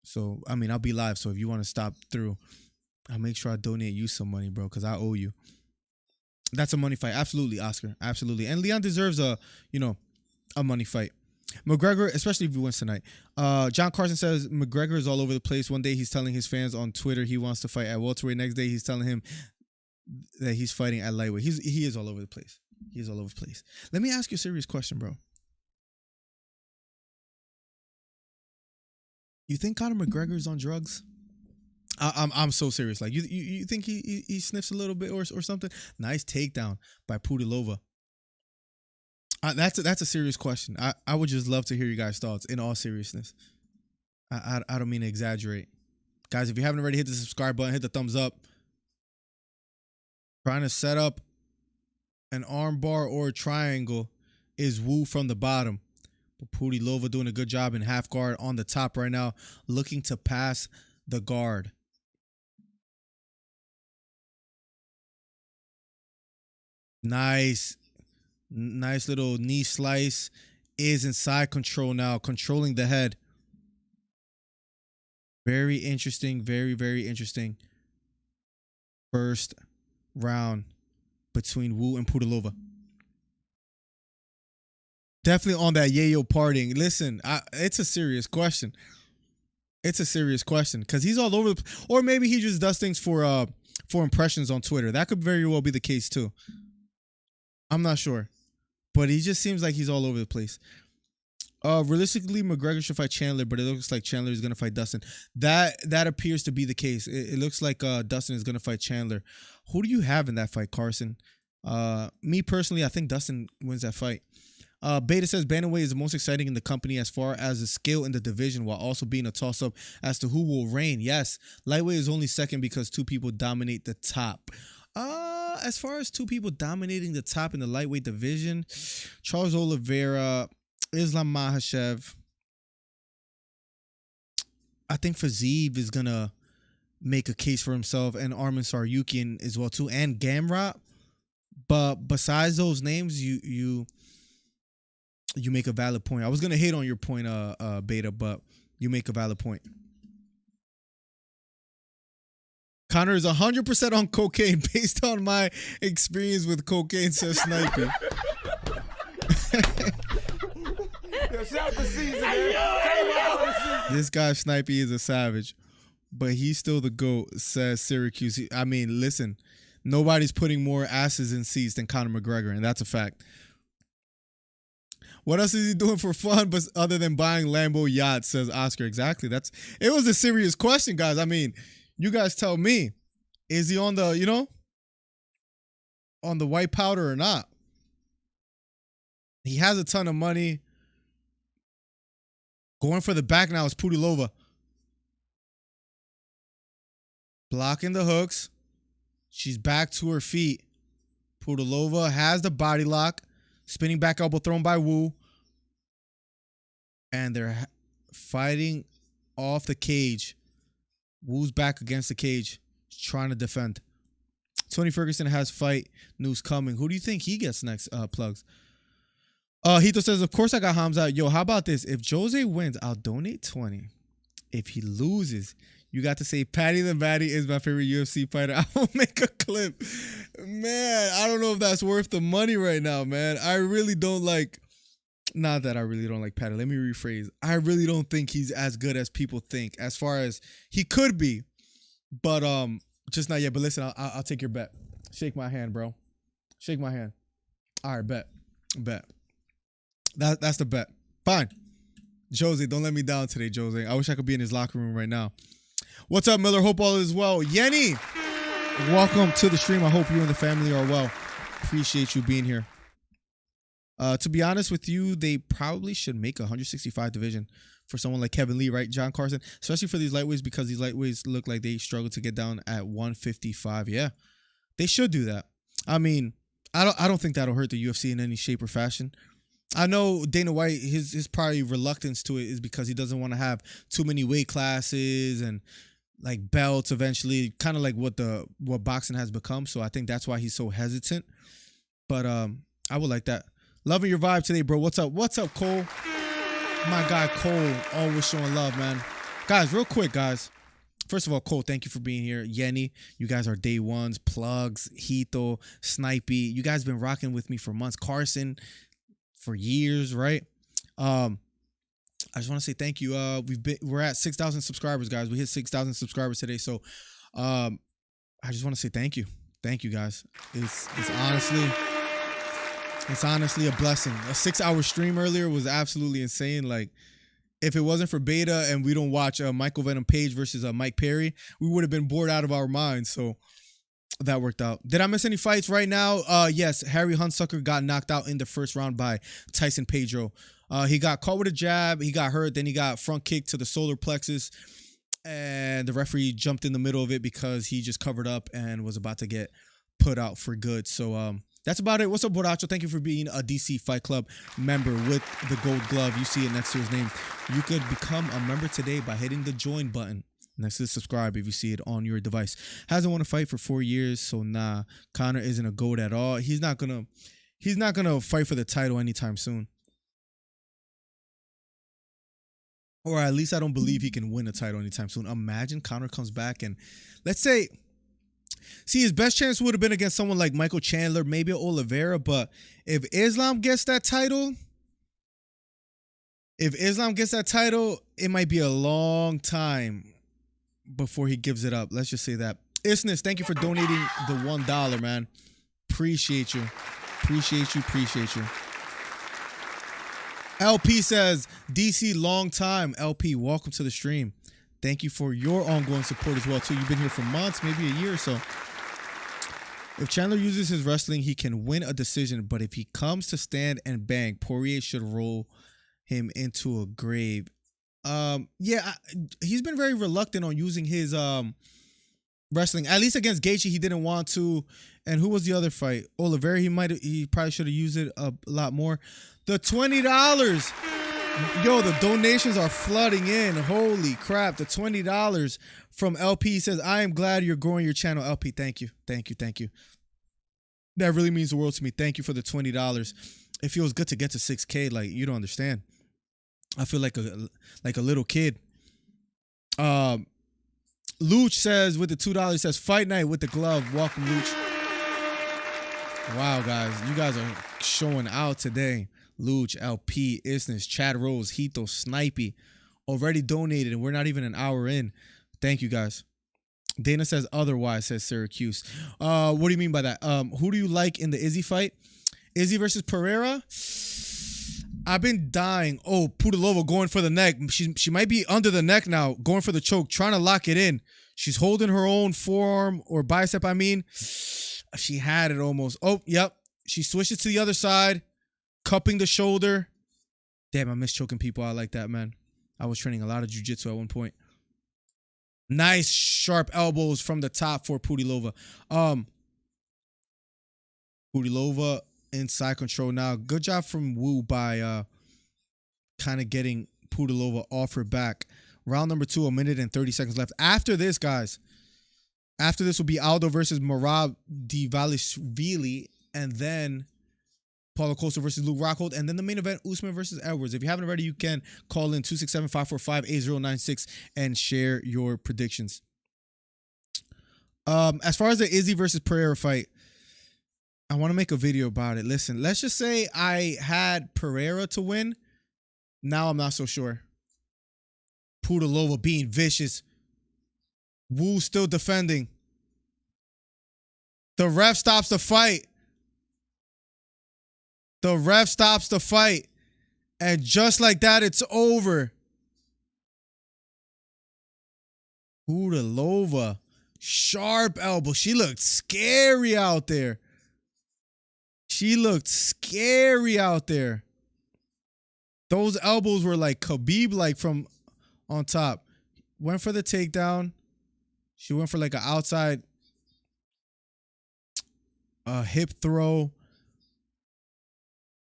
So, I mean, I'll be live, so if you want to stop through, I'll make sure I donate you some money, bro, because I owe you. That's a money fight. Absolutely, Oscar. Absolutely. And Leon deserves a money fight. McGregor, especially if he wins tonight. John Carson says McGregor is all over the place. One day he's telling his fans on Twitter he wants to fight at welterweight. Next day he's telling him that he's fighting at lightweight. He is all over the place. Let me ask you a serious question, bro. You think Conor McGregor is on drugs? I'm so serious. Like you think he sniffs a little bit or something? Nice takedown by Putilova. That's a serious question. I would just love to hear you guys' thoughts in all seriousness. I don't mean to exaggerate. Guys, if you haven't already hit the subscribe button, hit the thumbs up. Trying to set up an arm bar or a triangle is Wu from the bottom. But Putilova doing a good job in half guard on the top right now, looking to pass the guard. Nice little knee slice. Is inside control now, controlling the head. Very interesting, very, very interesting first round between Wu and Putilova. Definitely on that yayo partying. Listen, it's a serious question. Because he's all over or maybe he just does things for impressions on Twitter. That could very well be the case too. I'm not sure. But he just seems like he's all over the place. Realistically, McGregor should fight Chandler, but it looks like Chandler is going to fight Dustin. That appears to be the case. It looks like Dustin is going to fight Chandler. Who do you have in that fight, Carson? Me personally, I think Dustin wins that fight. Beta says Bantamweight is the most exciting in the company as far as the skill in the division, while also being a toss-up as to who will reign. Yes, lightweight is only second because 2 people dominate the top. As far as 2 people dominating the top in the lightweight division, Charles Oliveira, Islam Makhachev. I think Fiziev is gonna make a case for himself, and Arman Saryukian as well too, and Gamrot. But besides those names, you make a valid point. I was gonna hate on your point, Beta, but you make a valid point. Connor is 100% on cocaine based on my experience with cocaine, says Sniper. This guy Snipey is a savage, but he's still the GOAT, says Syracuse. I mean, listen, nobody's putting more asses in seats than Conor McGregor, and that's a fact. What else is he doing for fun but other than buying Lambo yachts, says Oscar. Exactly. It was a serious question, guys. I mean, you guys tell me, is he on the, on the white powder or not? He has a ton of money. Going for the back now is Putilova. Blocking the hooks. She's back to her feet. Putilova has the body lock. Spinning back elbow thrown by Wu. And they're fighting off the cage. Wu's back against the cage. Trying to defend. Tony Ferguson has fight news coming. Who do you think he gets next, Plugs? Hito says, of course I got Hamza. Yo, how about this? If Jose wins, I'll donate 20. If he loses, you got to say Patty the Batty is my favorite UFC fighter. I will make a clip. Man, I don't know if that's worth the money right now, man. I really don't like... Not that I really don't like Patty. Let me rephrase. I really don't think he's as good as people think. As far as he could be. But just not yet. But listen, I'll take your bet. Shake my hand, bro. Shake my hand. All right, bet. That's the bet. Fine. Jose, don't let me down today, Jose. I wish I could be in his locker room right now. What's up, Miller? Hope all is well. Yenny, welcome to the stream. I hope you and the family are well. Appreciate you being here. To be honest with you, they probably should make a 165 division for someone like Kevin Lee, right? John Carson, especially for these lightweights, because these lightweights look like they struggle to get down at 155. Yeah, they should do that. I mean, I don't think that'll hurt the UFC in any shape or fashion. I know Dana White, his probably reluctance to it is because he doesn't want to have too many weight classes and like belts eventually, kind of like what boxing has become. So I think that's why he's so hesitant. But I would like that. Loving your vibe today, bro. What's up? What's up, Cole? My guy Cole, always showing love, man. Guys, real quick, guys. First of all, Cole, thank you for being here. Yenny, you guys are day ones. Plugs, Hito, Snipey. You guys been rocking with me for months. Carson, for years, right? I just want to say thank you. We're at 6,000 subscribers, guys. We hit 6,000 subscribers today, so I just want to say thank you. Thank you, guys. It's honestly a blessing. A 6-hour stream earlier was absolutely insane. Like, if it wasn't for Beta and we don't watch Michael Venom Page versus Mike Perry, we would have been bored out of our minds. So that worked out. Did I miss any fights right now? Yes, Harry Hunsucker got knocked out in the first round by Tyson Pedro. He got caught with a jab. He got hurt. Then he got front kick to the solar plexus. And the referee jumped in the middle of it because he just covered up and was about to get put out for good. So that's about it. What's up, Boracho? Thank you for being a DC Fight Club member with the gold glove. You see it next to his name. You could become a member today by hitting the join button next to the subscribe if you see it on your device. Hasn't won a fight for 4 years, so nah. Conor isn't a GOAT at all. He's not gonna fight for the title anytime soon. Or at least I don't believe he can win a title anytime soon. Imagine Conor comes back and let's say, see, his best chance would have been against someone like Michael Chandler, maybe Oliveira. But if Islam gets that title, it might be a long time before he gives it up. Let's just say that. Isness, thank you for donating the $1, man. Appreciate you. Appreciate you. LP says, DC, long time. LP, welcome to the stream. Thank you for your ongoing support as well, too. You've been here for months, maybe a year or so. If Chandler uses his wrestling, he can win a decision. But if he comes to stand and bang, Poirier should roll him into a grave. He's been very reluctant on using his wrestling. At least against Gaethje, he didn't want to. And who was the other fight? Oliveira, he probably should have used it a lot more. The $20. Yo, the donations are flooding in. Holy crap. The $20 from LP says, I am glad you're growing your channel. LP, thank you. That really means the world to me. Thank you for the $20. It feels good to get to 6K. Like, you don't understand. I feel like a little kid. Luch says with the $2, says fight night with the glove. Welcome, Luch. Wow, guys. You guys are showing out today. Luch, LP, Isness, Chad Rose, Hito, Snipey already donated, and we're not even an hour in. Thank you, guys. Dana says otherwise, says Syracuse. What do you mean by that? Who do you like in the Izzy fight? Izzy versus Pereira? I've been dying. Oh, Putilova going for the neck. She might be under the neck now, going for the choke, trying to lock it in. She's holding her own forearm or bicep, I mean. She had it almost. Oh, yep. She switches to the other side. Cupping the shoulder. Damn, I miss choking people out like that, man. I was training a lot of jiu-jitsu at one point. Nice sharp elbows from the top for Putilova. Putilova in side control now. Good job from Wu by kind of getting Putilova off her back. Round number 2, 1 minute and 30 seconds left. After this, guys, after this will be Aldo versus Merab Dvalishvili, and then Paulo Costa versus Luke Rockhold, and then the main event, Usman versus Edwards. If you haven't already, you can call in 267-545-8096 and share your predictions. As far as the Izzy versus Pereira fight, I want to make a video about it. Listen, let's just say I had Pereira to win. Now I'm not so sure. Putilova being vicious. Wu still defending. The ref stops the fight. The ref stops the fight. And just like that, it's over. Putilova. Sharp elbow. She looked scary out there. She looked scary out there. Those elbows were like Khabib-like from on top. Went for the takedown. She went for like an outside hip throw.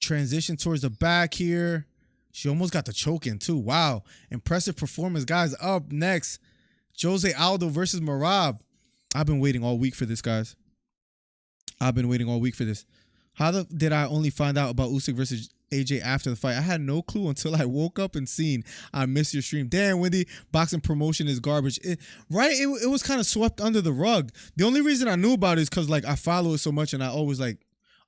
Transition towards the back here. She almost got the choke in too. Wow. Impressive performance, guys. Up next, Jose Aldo versus Merab. I've been waiting all week for this, guys. I've been waiting all week for this. How did I only find out about Usyk versus AJ after the fight? I had no clue until I woke up and seen I missed your stream. Damn, Wendy, boxing promotion is garbage. It was kind of swept under the rug. The only reason I knew about it is because like I follow it so much and I always like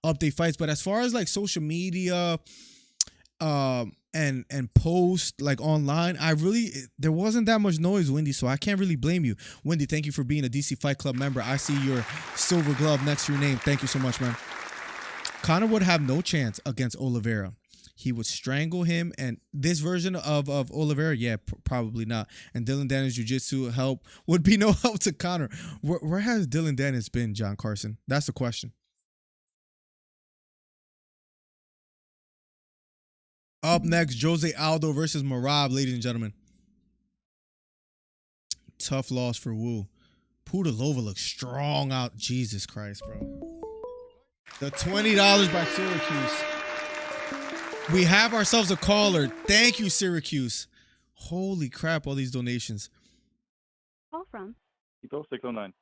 update fights. But as far as like social media and post like online, there wasn't that much noise, Wendy, so I can't really blame you. Wendy, thank you for being a DC Fight Club member. I see your silver glove next to your name. Thank you so much, man. Conor would have no chance against Oliveira. He would strangle him, and this version of Oliveira, yeah, probably not. And Dylan Dennis jiu-jitsu help would be no help to Conor. Where has Dylan Dennis been, John Carson? That's the question. Up next, Jose Aldo versus Merab, ladies and gentlemen. Tough loss for Wu. Putilova looks strong out. Jesus Christ, bro. The $20 by Syracuse. We have ourselves a caller. Thank you, Syracuse. Holy crap, all these donations. Call from Hito 609.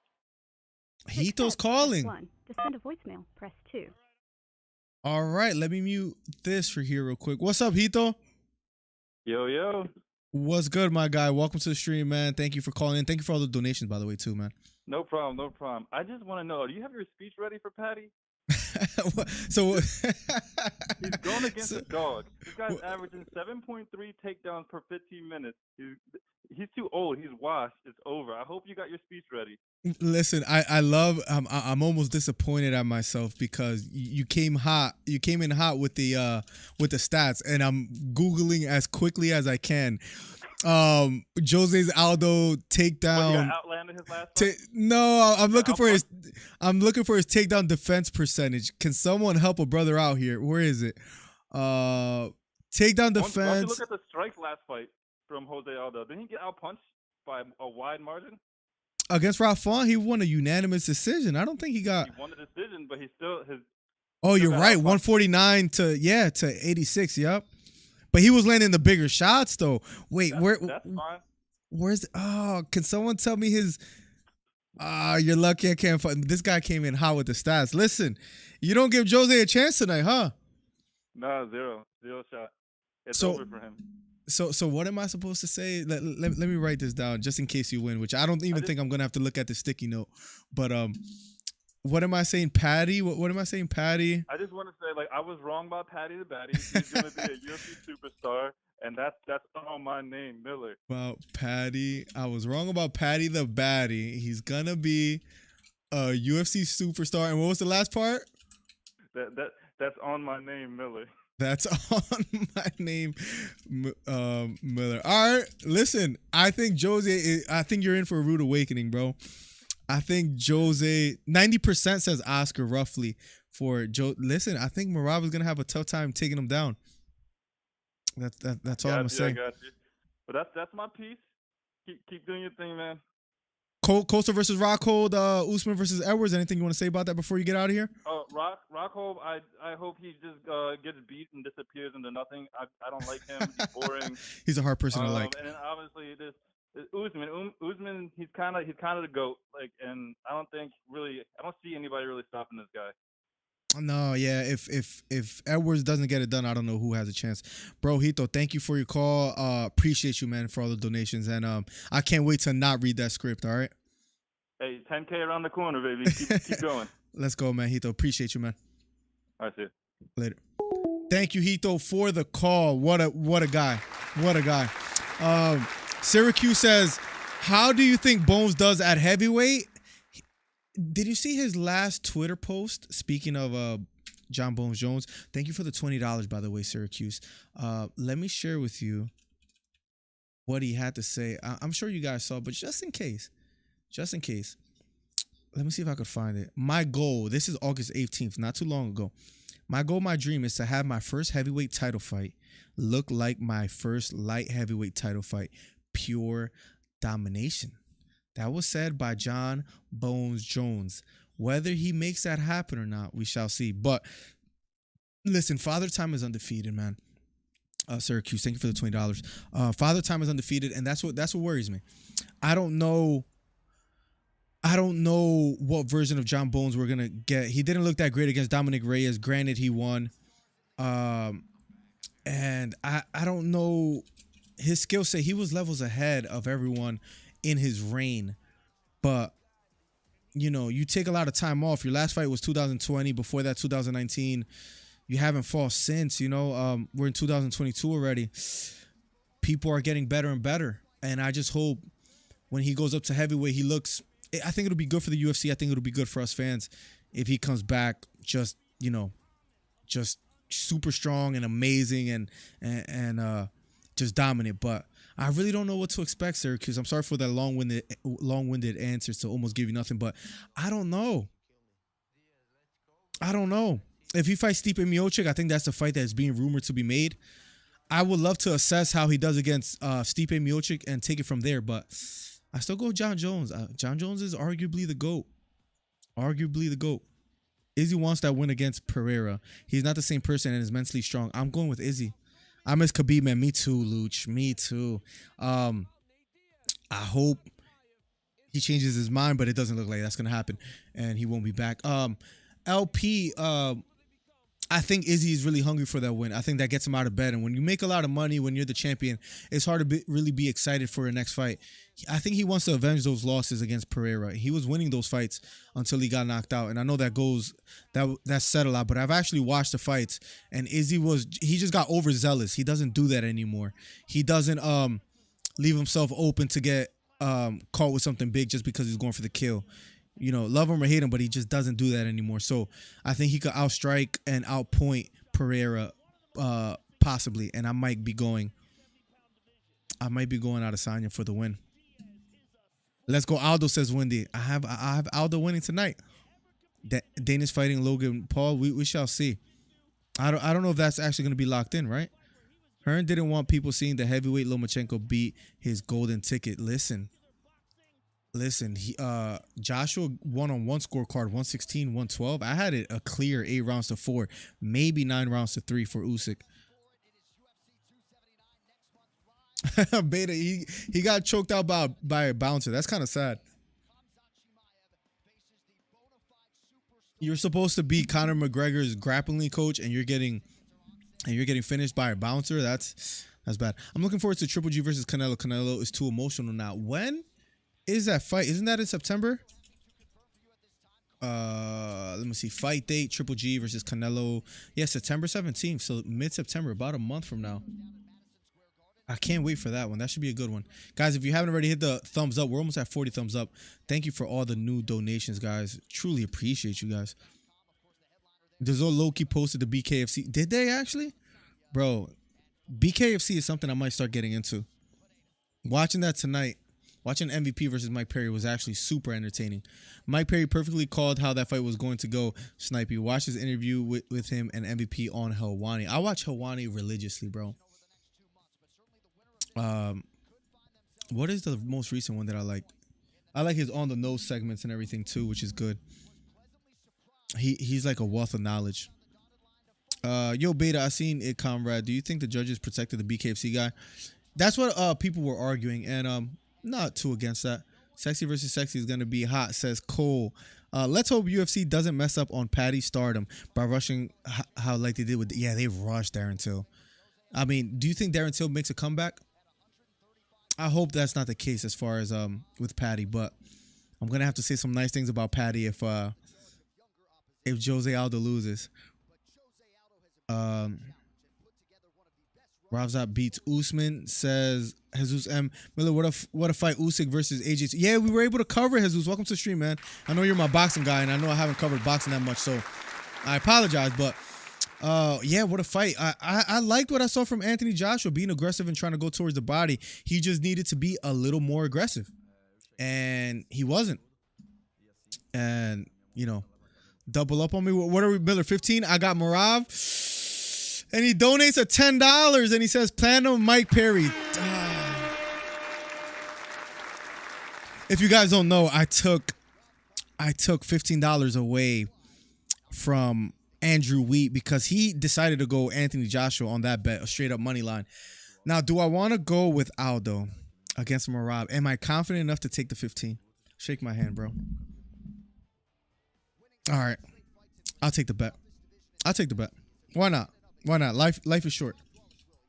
Hito's calling. 1. To send a voicemail, press 2. All right, let me mute this for here real quick. What's up, Hito? Yo. What's good, my guy? Welcome to the stream, man. Thank you for calling in. Thank you for all the donations, by the way, too, man. No problem. I just want to know, do you have your speech ready for Patty? So he's going against a dog. This guy's averaging 7.3 takedowns per 15 minutes. He's too old. He's washed. It's over. I hope you got your speech ready. Listen, I'm almost disappointed at myself because you came in hot with the stats, and I'm Googling as quickly as I can. Jose's Aldo takedown. What, you got outlanded his last fight? No, I'm looking for his takedown defense percentage. Can someone help a brother out here? Where is it? Takedown defense. Why don't you look at the strikes last fight from Jose Aldo? Didn't he get outpunched by a wide margin? Against Rafa, he won a unanimous decision. I don't think he got. He won the decision, but he still his. Oh, you're right. 149 to 86. Yep. But he was landing the bigger shots, though. Wait, that's fine. Where's? Can someone tell me his? You're lucky I can't find. This guy came in hot with the stats. Listen, you don't give Jose a chance tonight, huh? No, zero shot. It's over for him. So what am I supposed to say? Let me write this down just in case you win, which I don't even think I'm gonna have to look at the sticky note. But what am I saying, Patty? What am I saying, Patty? I just want to say, like, I was wrong about Patty the Batty. He's gonna be a UFC superstar, and that's on my name, Miller. Well, Patty, I was wrong about Patty the Batty. He's gonna be a UFC superstar. And what was the last part? That's on my name, Miller. That's on my name, Miller. All right, listen. I think you're in for a rude awakening, bro. I think Jose 90% says Oscar roughly for Joe. Listen, I think Merab is gonna have a tough time taking him down. That's all I'm gonna say. I got you. But that's my piece. Keep doing your thing, man. Costa versus Rockhold, Usman versus Edwards. Anything you want to say about that before you get out of here? Rockhold, I hope he just gets beat and disappears into nothing. I don't like him. He's boring. He's a hard person to like. And then obviously this Usman, he's kind of the GOAT. Like, and I don't see anybody really stopping this guy. No, yeah. If Edwards doesn't get it done, I don't know who has a chance. Bro, Hito, thank you for your call. Appreciate you, man, for all the donations, and I can't wait to not read that script. All right. Hey, 10K around the corner, baby. Keep going. Let's go, man. Hito, appreciate you, man. All right, see you. Later. Thank you, Hito, for the call. What a guy. What a guy. Syracuse says, how do you think Bones does at heavyweight? Did you see his last Twitter post? Speaking of John Bones Jones, thank you for the $20, by the way, Syracuse. Let me share with you what he had to say. I'm sure you guys saw, but just in case, let me see if I could find it. My goal, this is August 18th, not too long ago. My goal, my dream is to have my first heavyweight title fight look like my first light heavyweight title fight. Pure domination. That was said by John Bones Jones. Whether he makes that happen or not, we shall see. But listen, Father Time is undefeated, man. Syracuse, thank you for the $20. Father Time is undefeated, and that's what worries me. I don't know what version of John Bones we're gonna get. He didn't look that great against Dominic Reyes. Granted, he won. And I don't know his skill set. He was levels ahead of everyone in his reign, but you know, you take a lot of time off. Your last fight was 2020. Before that, 2019. You haven't fought since. You know, we're in 2022 already. People are getting better and better, and I just hope when he goes up to heavyweight, he looks. I think it'll be good for the UFC. I think it'll be good for us fans if he comes back just super strong and amazing and just dominant. But I really don't know what to expect, Syracuse. I'm sorry for that long-winded answers to almost give you nothing, but I don't know. If he fights Stipe Miocic, I think that's the fight that's being rumored to be made. I would love to assess how he does against Stipe Miocic and take it from there, but I still go John Jones. John Jones is arguably the GOAT. Izzy wants that win against Pereira. He's not the same person and is mentally strong. I'm going with Izzy. I miss Khabib, man. Me too, Luch. Me too. I hope he changes his mind, but it doesn't look like that's going to happen, and he won't be back. LP, I think Izzy is really hungry for that win. I think that gets him out of bed. And when you make a lot of money, when you're the champion, it's hard to really be excited for your next fight. I think he wants to avenge those losses against Pereira. He was winning those fights until he got knocked out. And I know that's said a lot, but I've actually watched the fights, and Izzy he just got overzealous. He doesn't do that anymore. He doesn't leave himself open to get caught with something big just because he's going for the kill. You know, love him or hate him, but he just doesn't do that anymore. So I think he could outstrike and outpoint Pereira, possibly. And I might be going out of Sanya for the win. Let's go. Aldo says Wendy. I have Aldo winning tonight. Dana's fighting Logan Paul. We shall see. I don't know if that's actually going to be locked in, right? Hearn didn't want people seeing the heavyweight Lomachenko beat his golden ticket. Listen, Joshua won on one scorecard, 116-112. I had it a clear 8 rounds to 4, maybe 9 rounds to 3 for Usyk. Beta, he got choked out by a bouncer. That's kind of sad. You're supposed to be Conor McGregor's grappling coach, and you're getting finished by a bouncer. That's bad. I'm looking forward to Triple G versus Canelo. Canelo is too emotional now. When is that fight? Isn't that in September? Let me see. Fight date, Triple G versus Canelo. Yeah, September 17th. So mid-September, about a month from now. I can't wait for that one. That should be a good one. Guys, if you haven't already hit the thumbs up, we're almost at 40 thumbs up. Thank you for all the new donations, guys. Truly appreciate you guys. Dezo Loki posted the BKFC. Did they actually? Bro, BKFC is something I might start getting into. Watching that tonight. Watching MVP versus Mike Perry was actually super entertaining. Mike Perry perfectly called how that fight was going to go. Snipey, watch his interview with him and MVP on Helwani. I watch Helwani religiously, bro. What is the most recent one that I like? I like his on the nose segments and everything too, which is good. He's like a wealth of knowledge. Yo, Beta, I seen it, comrade. Do you think the judges protected the BKFC guy? That's what people were arguing, and not too against that. Sexy versus sexy is gonna be hot, says Cole. Let's hope UFC doesn't mess up on Patty's stardom by rushing how like they did with they rushed Darren Till. I mean, do you think Darren Till makes a comeback? I hope that's not the case as far as with Patty, but I'm gonna have to say some nice things about Patty if Jose Aldo loses. Ravzat beats Usman, says Jesus M. Miller, what a fight, Usyk versus AJ. Yeah, we were able to cover Jesus. Welcome to the stream, man. I know you're my boxing guy, and I know I haven't covered boxing that much, so I apologize, but yeah, what a fight. I liked what I saw from Anthony Joshua, being aggressive and trying to go towards the body. He just needed to be a little more aggressive, and he wasn't. And, you know, double up on me. What are we, Miller? 15? I got Merab. And he donates a $10 and he says, Platinum Mike Perry. If you guys don't know, I took $15 away from Andrew Wheat because he decided to go Anthony Joshua on that bet, a straight up money line. Now, do I want to go with Aldo against Merab? Am I confident enough to take the 15? Shake my hand, bro. All right. I'll take the bet. Why not? Why not? Life is short.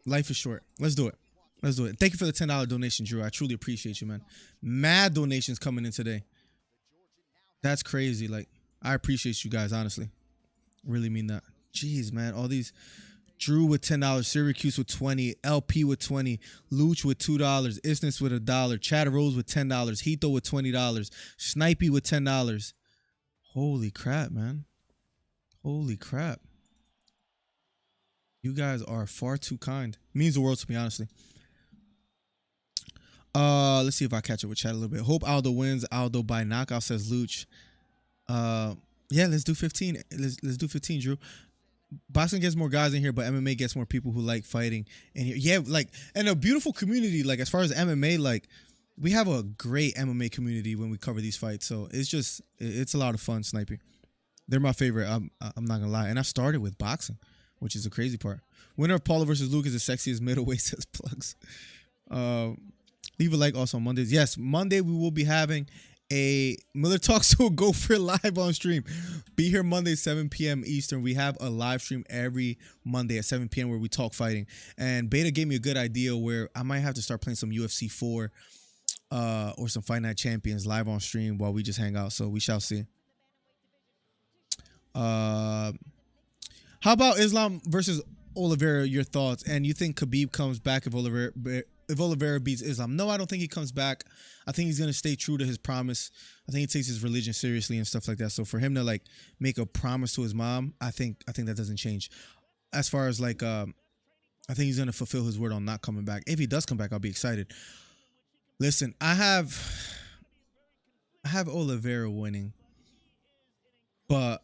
Life is short. Let's do it. Thank you for the $10 donation, Drew. I truly appreciate you, man. Mad donations coming in today. That's crazy. Like, I appreciate you guys, honestly. Really mean that. Jeez, man. All these. Drew with $10, Syracuse with $20, LP with $20, Luch with $2, Isness with $1, Chad Rose with $10, Hito with $20, Snipey with $10. Holy crap, man. Holy crap. You guys are far too kind. Means the world to me, honestly. Let's see if I catch up with chat a little bit. Hope Aldo wins. Aldo by knockout, says Luch. Yeah, let's do 15. Let's do 15, Drew. Boxing gets more guys in here, but MMA gets more people who like fighting. And yeah, like, and a beautiful community. Like, as far as MMA, like, we have a great MMA community when we cover these fights. So it's a lot of fun, Snipey. They're my favorite. I'm not gonna lie. And I started with boxing, which is the crazy part. Winner of Paula versus Luke is the sexiest middleweight, says Plugs. Leave a like also on Mondays. Yes, Monday we will be having a Miller Talks to a Gopher live on stream. Be here Monday, 7 p.m. Eastern. We have a live stream every Monday at 7 p.m. where we talk fighting. And Beta gave me a good idea where I might have to start playing some UFC 4 or some Fight Night Champions live on stream while we just hang out. So we shall see. How about Islam versus Oliveira? Your thoughts? And you think Khabib comes back if Oliveira beats Islam? No, I don't think he comes back. I think he's gonna stay true to his promise. I think he takes his religion seriously and stuff like that. So for him to like make a promise to his mom, I think that doesn't change. As far as like, I think he's gonna fulfill his word on not coming back. If he does come back, I'll be excited. Listen, I have Oliveira winning, but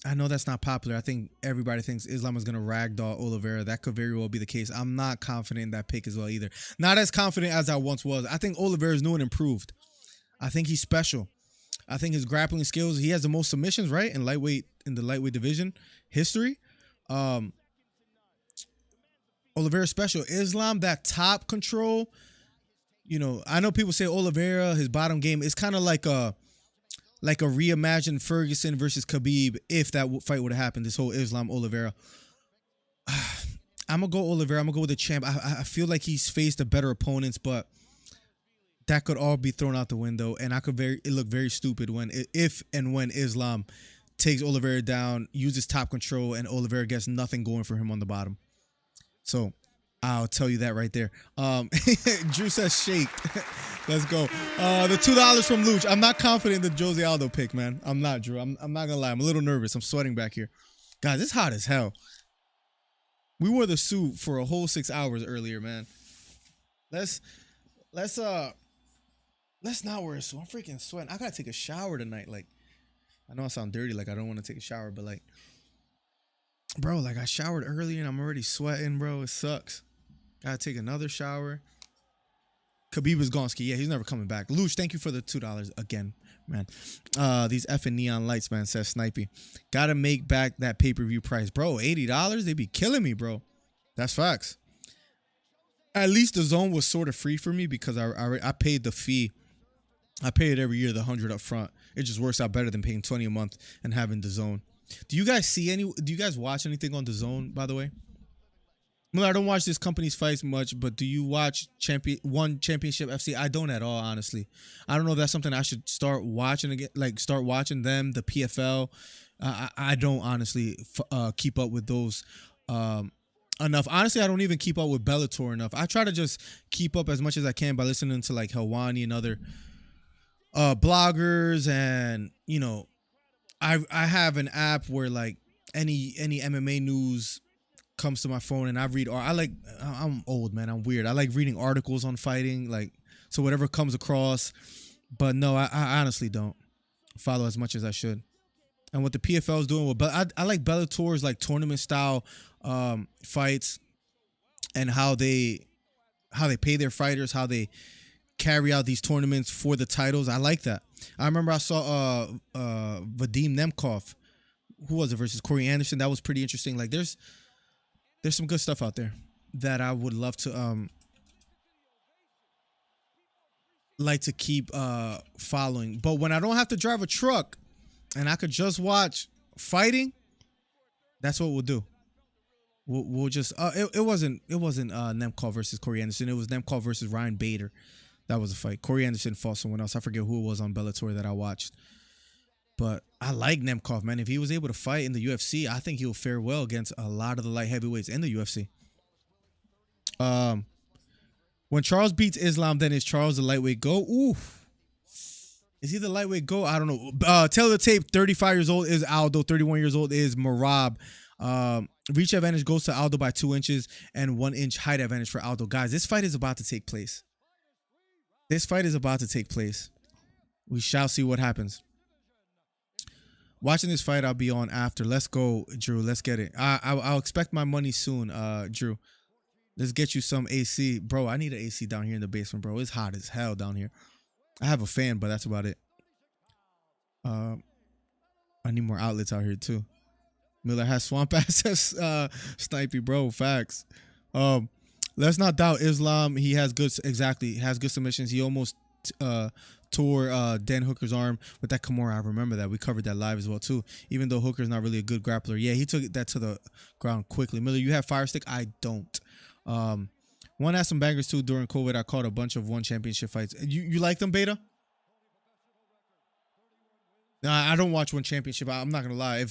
I know that's not popular. I think everybody thinks Islam is going to ragdoll Oliveira. That could very well be the case. I'm not confident in that pick as well either. Not as confident as I once was. I think Oliveira is new and improved. I think he's special. I think his grappling skills, he has the most submissions, right? In the lightweight division history. Oliveira special. Islam, that top control. You know, I know people say Oliveira, his bottom game is kind of like a reimagined Ferguson versus Khabib if that fight would have happened, this whole Islam Oliveira. I'm going to go Oliveira. I'm going to go with the champ. I feel like he's faced the better opponents, but that could all be thrown out the window, and it look very stupid if and when Islam takes Oliveira down, uses top control, and Oliveira gets nothing going for him on the bottom. So I'll tell you that right there. Drew says shake. Let's go. The $2 from Luch. I'm not confident in the Jose Aldo pick, man. I'm not, Drew. I'm not gonna lie. I'm a little nervous. I'm sweating back here. Guys, it's hot as hell. We wore the suit for a whole 6 hours earlier, man. Let's not wear a suit. I'm freaking sweating. I gotta take a shower tonight. Like, I know I sound dirty, like I don't want to take a shower, but like, bro, like I showered earlier and I'm already sweating, bro. It sucks. Gotta take another shower. Khabib is Gonski. Yeah, he's never coming back. Luch, thank you for the $2 again, man. These effing neon lights, man, says Snipey. Gotta make back that pay-per-view price. Bro, $80? They be killing me, bro. That's facts. At least the zone was sort of free for me because I paid the fee. I pay it every year, the $100 up front. It just works out better than paying $20 a month and having the zone. Do you guys watch anything on the zone, by the way? Well, I don't watch this company's fights much, but do you watch One Championship FC? I don't at all, honestly. I don't know if that's something I should start watching again, like start watching them, the PFL. I don't honestly keep up with those enough. Honestly, I don't even keep up with Bellator enough. I try to just keep up as much as I can by listening to like Helwani and other bloggers, and you know, I have an app where like any MMA news comes to my phone and I read, or I'm old, man, I'm weird. I like reading articles on fighting, like, so whatever comes across. But no, I honestly don't follow as much as I should. And what the PFL is doing, I like Bellator's like tournament style fights, and how they pay their fighters, how they carry out these tournaments for the titles. I like that. I remember I saw Vadim Nemkov, who was it, versus Corey Anderson. That was pretty interesting. Like there's some good stuff out there that I would love to like to keep following. But when I don't have to drive a truck and I could just watch fighting, that's what we'll do. We'll just it wasn't Nemkov versus Corey Anderson. It was Nemkov versus Ryan Bader. That was a fight. Corey Anderson fought someone else. I forget who it was on Bellator that I watched. But I like Nemkov, man. If he was able to fight in the UFC, I think he'll fare well against a lot of the light heavyweights in the UFC. When Charles beats Islam, then is Charles the lightweight GOAT? Ooh. Is he the lightweight GOAT? I don't know. Tell the tape, 35 years old is Aldo. 31 years old is Merab. Reach advantage goes to Aldo by 2 inches and 1 inch height advantage for Aldo. Guys, this fight is about to take place. This fight is about to take place. We shall see what happens. Watching this fight, I'll be on after. Let's go, Drew. Let's get it. I'll expect my money soon, Drew. Let's get you some AC. Bro, I need an AC down here in the basement, bro. It's hot as hell down here. I have a fan, but that's about it. I need more outlets out here, too. Miller has swamp access. Snipey, bro. Facts. Let's not doubt Islam. He has good submissions. He almost tore Dan Hooker's arm with that Kimura. I remember that. We covered that live as well too. Even though Hooker's not really a good grappler. Yeah, he took that to the ground quickly. Miller, you have Fire Stick? I don't. One had some bangers too during COVID. I caught a bunch of One Championship fights. You like them, Beta? Nah, I don't watch One Championship. I'm not gonna lie.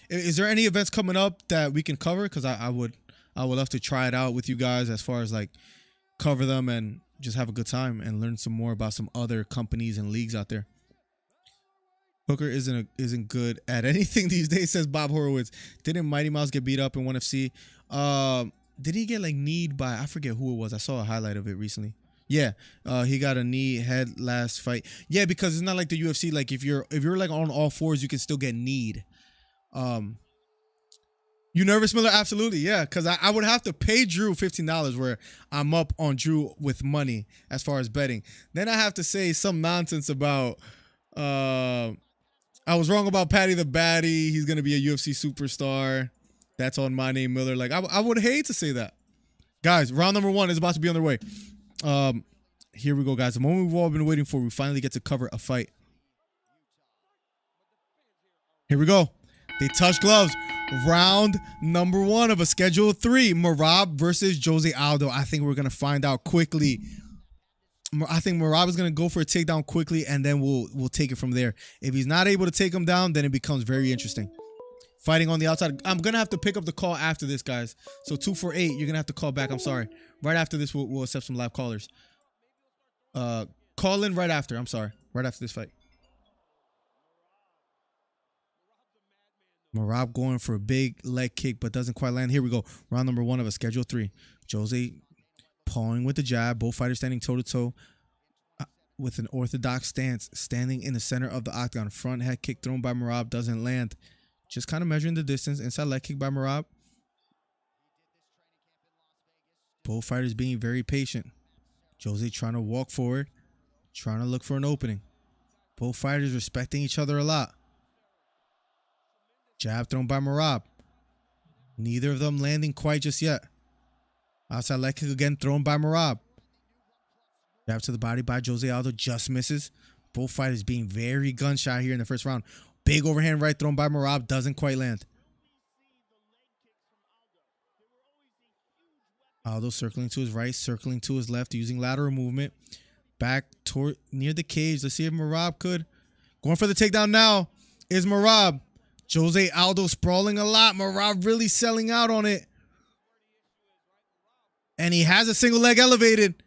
Is there any events coming up that we can cover? Because I would love to try it out with you guys, as far as like cover them and just have a good time and learn some more about some other companies and leagues out there. Hooker isn't good at anything these days, says Bob Horowitz. Didn't Mighty Mouse get beat up in ONE FC? Did he get like kneed by, I forget who it was. I saw a highlight of it recently. Yeah, he got a knee head last fight. Yeah, because it's not like the UFC. Like if you're like on all fours, you can still get kneed. You nervous, Miller? Absolutely, yeah. Because I would have to pay Drew $15 where I'm up on Drew with money as far as betting. Then I have to say some nonsense about I was wrong about Patty the Batty. He's gonna be a UFC superstar. That's on my name, Miller. Like I would hate to say that. Guys, round number 1 is about to be on their way. Here we go, guys. The moment we've all been waiting for. We finally get to cover a fight. Here we go. They touch gloves. Round number 1 of a schedule 3. Merab versus Jose Aldo. I think we're going to find out quickly. I think Merab is going to go for a takedown quickly, and then we'll take it from there. If he's not able to take him down, then it becomes very interesting. Fighting on the outside. I'm going to have to pick up the call after this, guys. So 248, you're going to have to call back. I'm sorry. Right after this, we'll accept some live callers. Call in right after. I'm sorry. Right after this fight. Merab going for a big leg kick, but doesn't quite land. Here we go. Round number 1 of a schedule 3. Jose pawing with the jab. Both fighters standing toe-to-toe with an orthodox stance. Standing in the center of the octagon. Front head kick thrown by Merab. Doesn't land. Just kind of measuring the distance. Inside leg kick by Merab. Both fighters being very patient. Jose trying to walk forward, trying to look for an opening. Both fighters respecting each other a lot. Jab thrown by Merab. Neither of them landing quite just yet. Outside leg kick again thrown by Merab. Jab to the body by Jose Aldo, just misses. Both fighters being very gun-shy here in the first round. Big overhand right thrown by Merab, doesn't quite land. Aldo circling to his right, circling to his left, using lateral movement. Back toward near the cage. Let's see if Merab could. Going for the takedown now is Merab. Jose Aldo sprawling a lot. Merab really selling out on it. And he has a single leg elevated.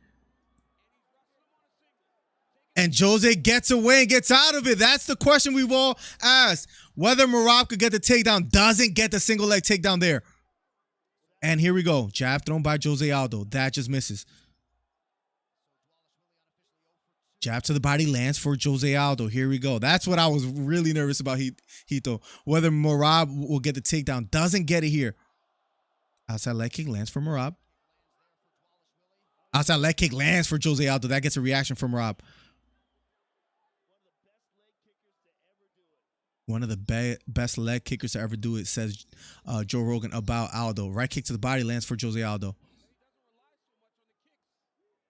And Jose gets away and gets out of it. That's the question we've all asked. Whether Merab could get the takedown. Doesn't get the single leg takedown there. And here we go. Jab thrown by Jose Aldo. That just misses. Jab to the body lands for Jose Aldo. Here we go. That's what I was really nervous about, Hito. Whether Merab will get the takedown. Doesn't get it here. Outside leg kick lands for Merab. Outside leg kick lands for Jose Aldo. That gets a reaction from Merab. One of the best leg kickers to ever do it, says Joe Rogan about Aldo. Right kick to the body lands for Jose Aldo.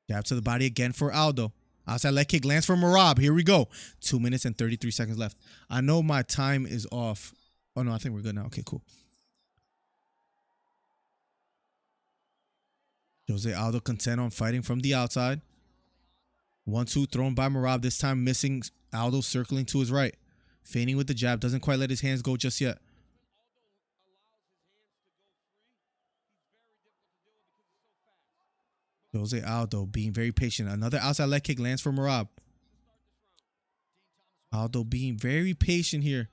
Jab to the body again for Aldo. Outside leg kick lands for Merab. Here we go. 2 minutes and 33 seconds left. I know my time is off. Oh, no, I think we're good now. Okay, cool. Jose Aldo content on fighting from the outside. 1-2 thrown by Merab. This time missing. Aldo circling to his right. Feigning with the jab. Doesn't quite let his hands go just yet. Jose Aldo being very patient. Another outside leg kick lands for Merab. Aldo being very patient here.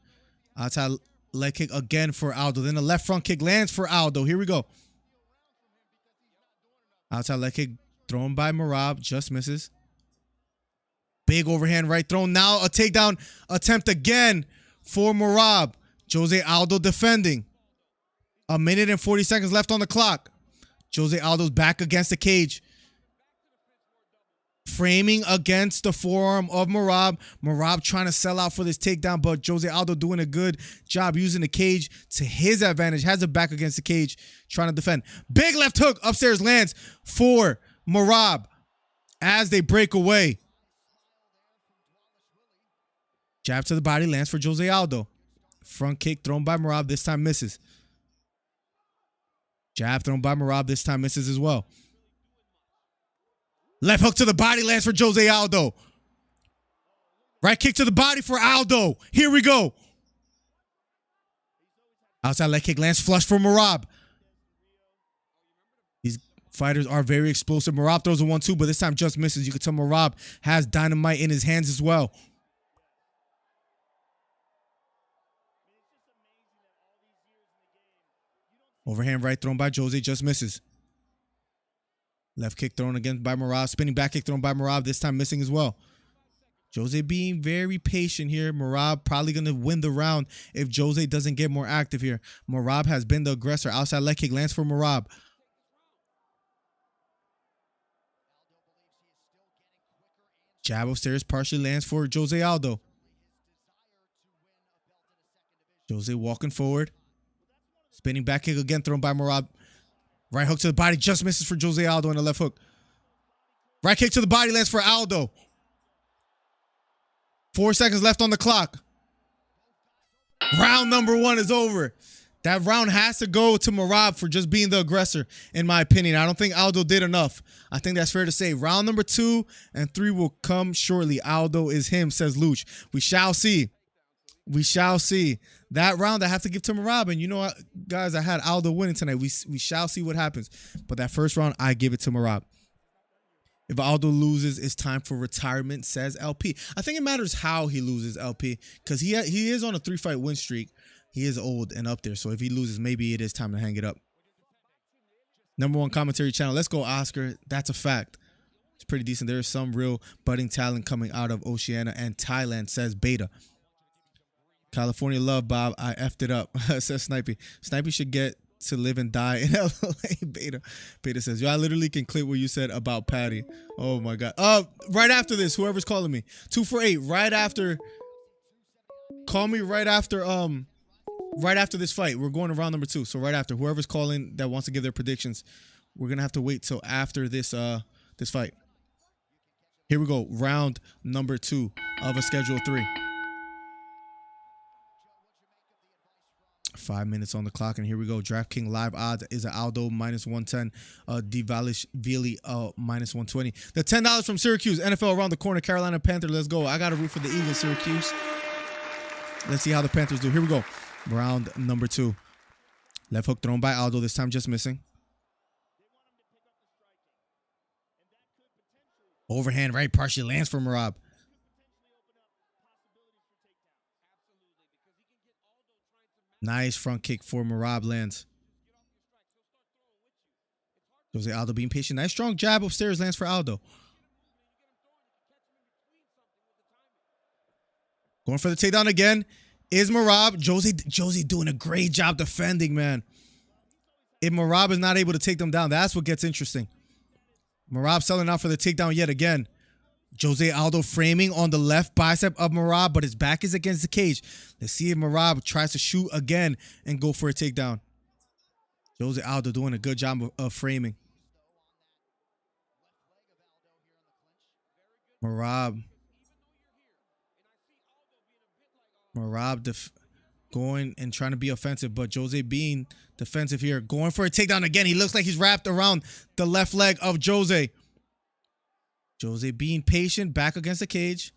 Outside leg kick again for Aldo. Then a left front kick lands for Aldo. Here we go. Outside leg kick thrown by Merab. Just misses. Big overhand right thrown. Now a takedown attempt again for Merab. Jose Aldo defending. 1 minute and 40 seconds left on the clock. Jose Aldo's back against the cage. Framing against the forearm of Merab. Merab trying to sell out for this takedown, but Jose Aldo doing a good job using the cage to his advantage. Has it back against the cage, trying to defend. Big left hook upstairs lands for Merab as they break away. Jab to the body lands for Jose Aldo. Front kick thrown by Merab. This time misses. Jab thrown by Merab. This time misses as well. Left hook to the body lands for Jose Aldo. Right kick to the body for Aldo. Here we go. Outside leg kick lands flush for Merab. These fighters are very explosive. Merab throws a 1-2, but this time just misses. You can tell Merab has dynamite in his hands as well. Overhand right thrown by Jose, just misses. Left kick thrown again by Merab. Spinning back kick thrown by Merab, this time missing as well. Jose being very patient here. Merab probably going to win the round if Jose doesn't get more active here. Merab has been the aggressor. Outside leg kick lands for Merab. Jab upstairs partially lands for Jose Aldo. Jose walking forward. Spinning back kick again thrown by Merab. Right hook to the body just misses for Jose Aldo and a left hook. Right kick to the body lands for Aldo. 4 seconds left on the clock. Round number 1 is over. That round has to go to Merab for just being the aggressor, in my opinion. I don't think Aldo did enough. I think that's fair to say. Round number 2 and 3 will come shortly. Aldo is him, says Luch. We shall see. We shall see. That round I have to give to Merab. And you know what, guys, I had Aldo winning tonight. We shall see what happens. But that first round, I give it to Merab. If Aldo loses, it's time for retirement, says LP. I think it matters how he loses, LP, because he is on a 3-fight win streak. He is old and up there. So if he loses, maybe it is time to hang it up. #1 commentary channel. Let's go, Oscar. That's a fact. It's pretty decent. There is some real budding talent coming out of Oceania and Thailand, says Beta. California love, Bob. I effed it up, says Snipey. Snipey should get to live and die in LA. Beta says, yo, I literally can clip what you said about Patty. Oh my God. Right after this, whoever's calling me. 248, right after. Call me right after this fight. We're going to round number 2. So right after, whoever's calling that wants to give their predictions, we're gonna have to wait till after this this fight. Here we go. Round number 2 of a schedule 3. 5 minutes on the clock, and here we go. DraftKings live odds is an Aldo -110, Divalishvili -120. The $10 from Syracuse, NFL around the corner, Carolina Panther. Let's go. I got to root for the Eagles, Syracuse. Let's see how the Panthers do. Here we go. Round number 2. Left hook thrown by Aldo. This time just missing. Overhand right partially lands for Merab. Nice front kick for Merab lands. Jose Aldo being patient. Nice strong jab upstairs lands for Aldo. Going for the takedown again is Merab. Jose doing a great job defending, man. If Merab is not able to take them down, that's what gets interesting. Merab selling out for the takedown yet again. Jose Aldo framing on the left bicep of Merab, but his back is against the cage. Let's see if Merab tries to shoot again and go for a takedown. Jose Aldo doing a good job of framing. Merab going and trying to be offensive, but Jose being defensive here. Going for a takedown again. He looks like he's wrapped around the left leg of Jose. Jose being patient, back against the cage.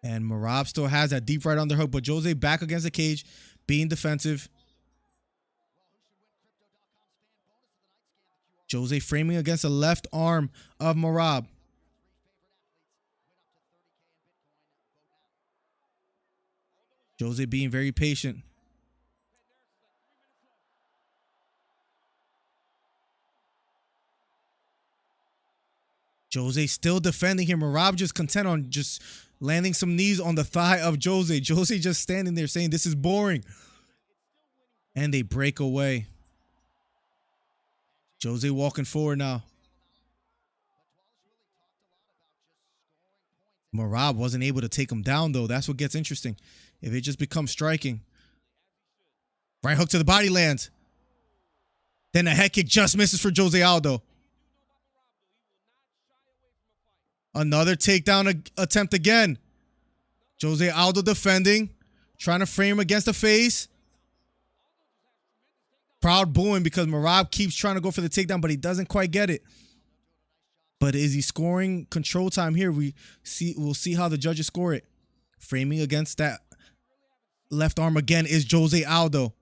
And Merab still has that deep right underhook, but Jose back against the cage, being defensive. Jose framing against the left arm of Merab. Jose being very patient. Jose still defending him. Merab just content on just landing some knees on the thigh of Jose. Jose just standing there saying, this is boring. And they break away. Jose walking forward now. Merab wasn't able to take him down, though. That's what gets interesting. If it just becomes striking. Right hook to the body lands. Then a head kick just misses for Jose Aldo. Another takedown attempt again. Jose Aldo defending. Trying to frame against the face. Crowd booing because Merab keeps trying to go for the takedown, but he doesn't quite get it. But is he scoring control time here? We'll see how the judges score it. Framing against that left arm again is Jose Aldo.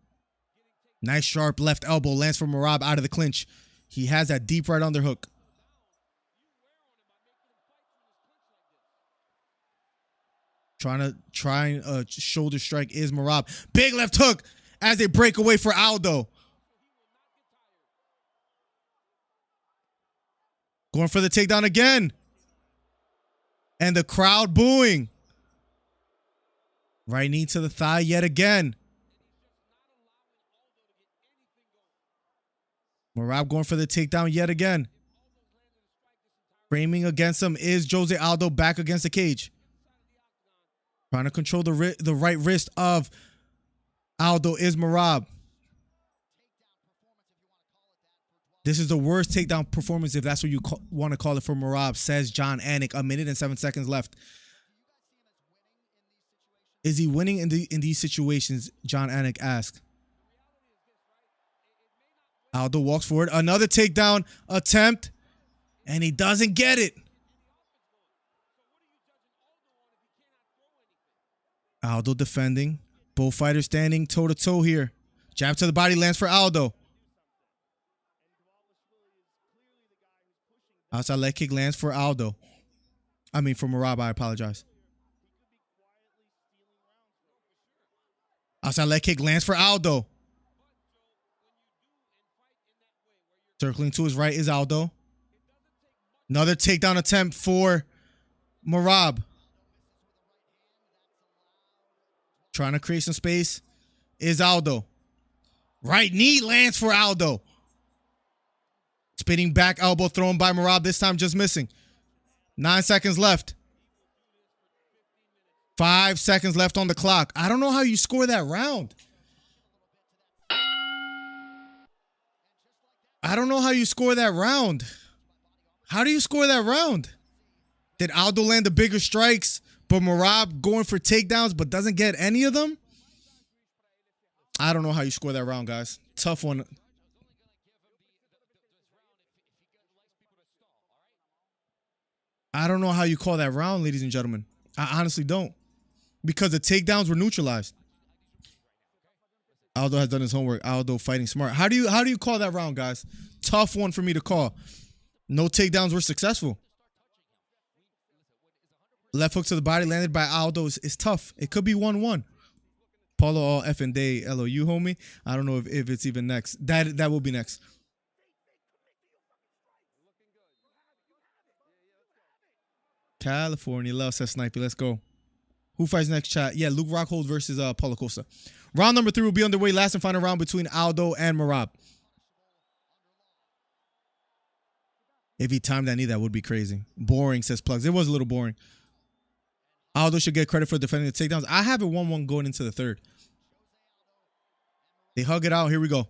Nice sharp left elbow lands for Merab out of the clinch. He has that deep right underhook. Trying a shoulder strike is Merab. Big left hook as they break away for Aldo. Going for the takedown again. And the crowd booing. Right knee to the thigh yet again. Merab going for the takedown yet again. Framing against him is Jose Aldo back against the cage. Trying to control the right wrist of Aldo is Merab. This is the worst takedown performance, if that's what you want to call it, for Merab, says John Anik. 1 minute and 7 seconds left. Is he winning in these situations? John Anik asked. Aldo walks forward. Another takedown attempt. And he doesn't get it. Aldo defending. Both fighters standing toe-to-toe here. Jab to the body lands for Aldo. Outside leg kick lands for Aldo. I mean, for Merab, I apologize. Outside leg kick lands for Aldo. Circling to his right is Aldo. Another takedown attempt for Merab. Trying to create some space is Aldo. Right knee lands for Aldo. Spinning back elbow thrown by Merab, this time just missing. 9 seconds left. 5 seconds left on the clock. I don't know how you score that round. I don't know how you score that round. How do you score that round? Did Aldo land the bigger strikes, but Merab going for takedowns but doesn't get any of them? I don't know how you score that round, guys. Tough one. I don't know how you call that round, ladies and gentlemen. I honestly don't. Because the takedowns were neutralized. Aldo has done his homework. Aldo fighting smart. How do you call that round, guys? Tough one for me to call. No takedowns were successful. Left hook to the body landed by Aldo is tough. It could be 1-1. Paulo all effing day LOU, homie. I don't know if it's even next. That will be next. California love, says Snipey. Let's go. Who fights next, chat? Yeah, Luke Rockhold versus Paulo Costa. Round number 3 will be underway. Last and final round between Aldo and Merab. If he timed that knee, that would be crazy. Boring, says Plugs. It was a little boring. Aldo should get credit for defending the takedowns. I have it 1-1 going into the third. They hug it out. Here we go.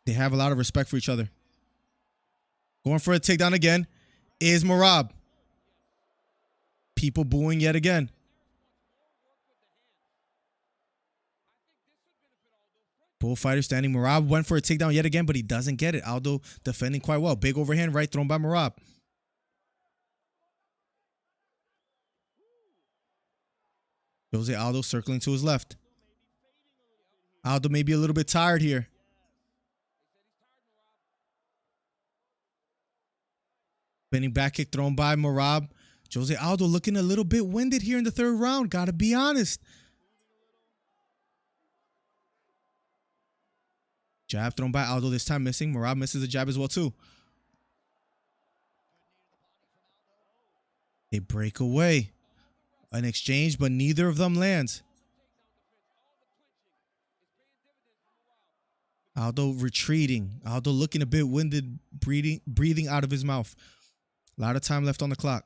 They have a lot of respect for each other. Going for a takedown again is Merab. People booing yet again. Bullfighter standing. Merab went for a takedown yet again, but he doesn't get it. Aldo defending quite well. Big overhand right thrown by Merab. Jose Aldo circling to his left. Aldo may be a little bit tired here. Spinning back kick thrown by Merab. Jose Aldo looking a little bit winded here in the third round. Gotta be honest. Jab thrown by Aldo, this time missing. Merab misses a jab as well too. They break away. An exchange, but neither of them lands. Aldo retreating. Aldo looking a bit winded, breathing out of his mouth. A lot of time left on the clock.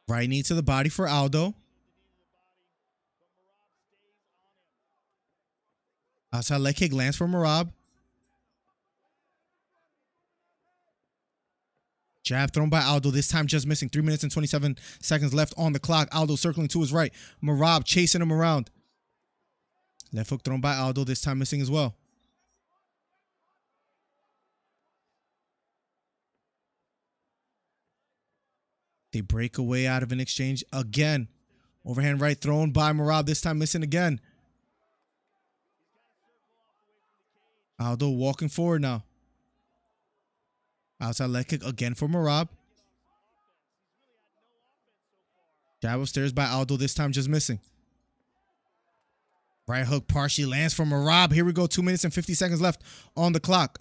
Right knee to the body for Aldo. Outside leg kick lands for Merab. Jab thrown by Aldo, this time just missing. 3 minutes and 27 seconds left on the clock. Aldo circling to his right. Merab chasing him around. Left hook thrown by Aldo, this time missing as well. They break away out of an exchange again. Overhand right thrown by Merab, this time missing again. Aldo walking forward now. Outside leg kick again for Merab. Jab upstairs by Aldo, this time just missing. Right hook partially lands for Merab. Here we go, 2 minutes and 50 seconds left on the clock.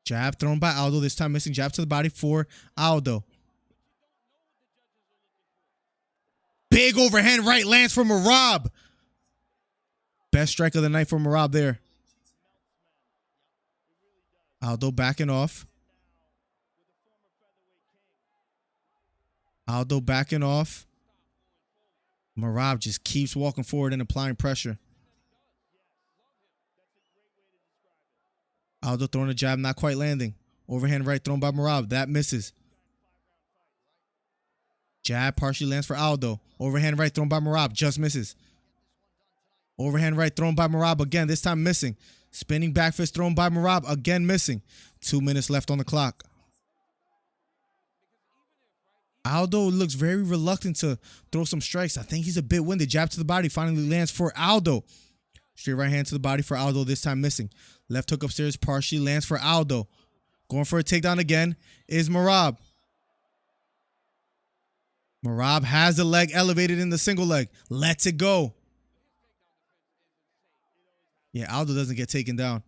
Jab thrown by Aldo, this time missing. Jab to the body for Aldo. Big overhand right lands for Merab. Best strike of the night for Merab there. Aldo backing off. Aldo backing off. Merab just keeps walking forward and applying pressure. Aldo throwing a jab, not quite landing. Overhand right thrown by Merab. That misses. Jab partially lands for Aldo. Overhand right thrown by Merab. Just misses. Overhand right thrown by Merab again. This time missing. Spinning back fist thrown by Merab. Again missing. 2 minutes left on the clock. Aldo looks very reluctant to throw some strikes. I think he's a bit winded. Jab to the body finally lands for Aldo. Straight right hand to the body for Aldo. This time missing. Left hook upstairs partially lands for Aldo. Going for a takedown again is Merab. Merab has the leg elevated in the single leg. Lets it go. Yeah, Aldo doesn't get taken down.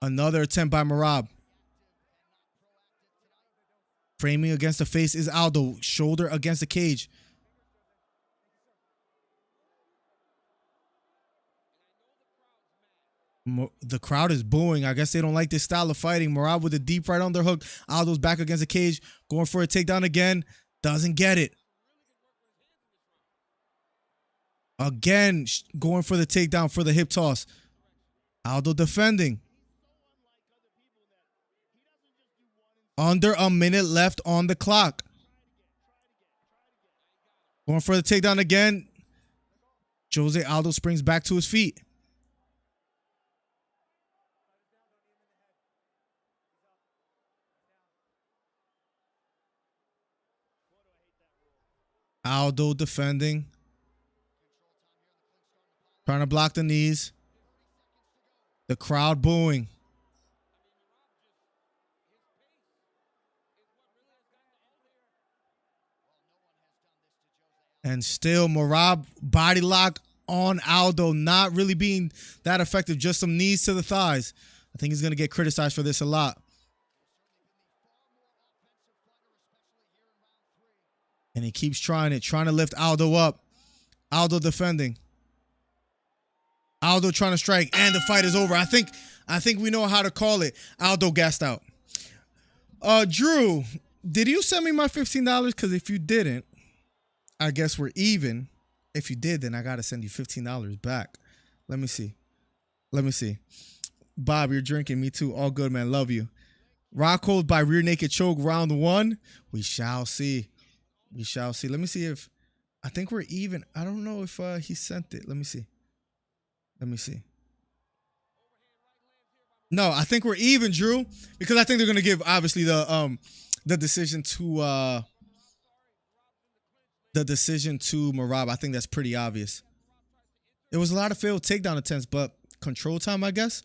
Another attempt by Merab. Framing against the face is Aldo. Shoulder against the cage. The crowd is booing. I guess they don't like this style of fighting. Merab with a deep right underhook. Aldo's back against the cage. Going for a takedown again. Doesn't get it. Again, going for the takedown for the hip toss. Aldo defending. Under a minute left on the clock. Going for the takedown again. Jose Aldo springs back to his feet. Aldo defending. Trying to block the knees. The crowd booing. And still Merab body lock on Aldo. Not really being that effective. Just some knees to the thighs. I think he's going to get criticized for this a lot. And he keeps trying it. Trying to lift Aldo up. Aldo defending. Aldo trying to strike. And the fight is over. I think we know how to call it. Aldo gassed out. Drew, did you send me my $15? Because if you didn't, I guess we're even. If you did, then I got to send you $15 back. Let me see. Bob, you're drinking. Me too. All good, man. Love you. Rockhold by rear naked choke, round 1. We shall see. Let me see if... I think we're even. I don't know if he sent it. Let me see. No, I think we're even, Drew. Because I think they're going to give, obviously, the decision to... The decision to Merab. I think that's pretty obvious. It was a lot of failed takedown attempts, but control time, I guess.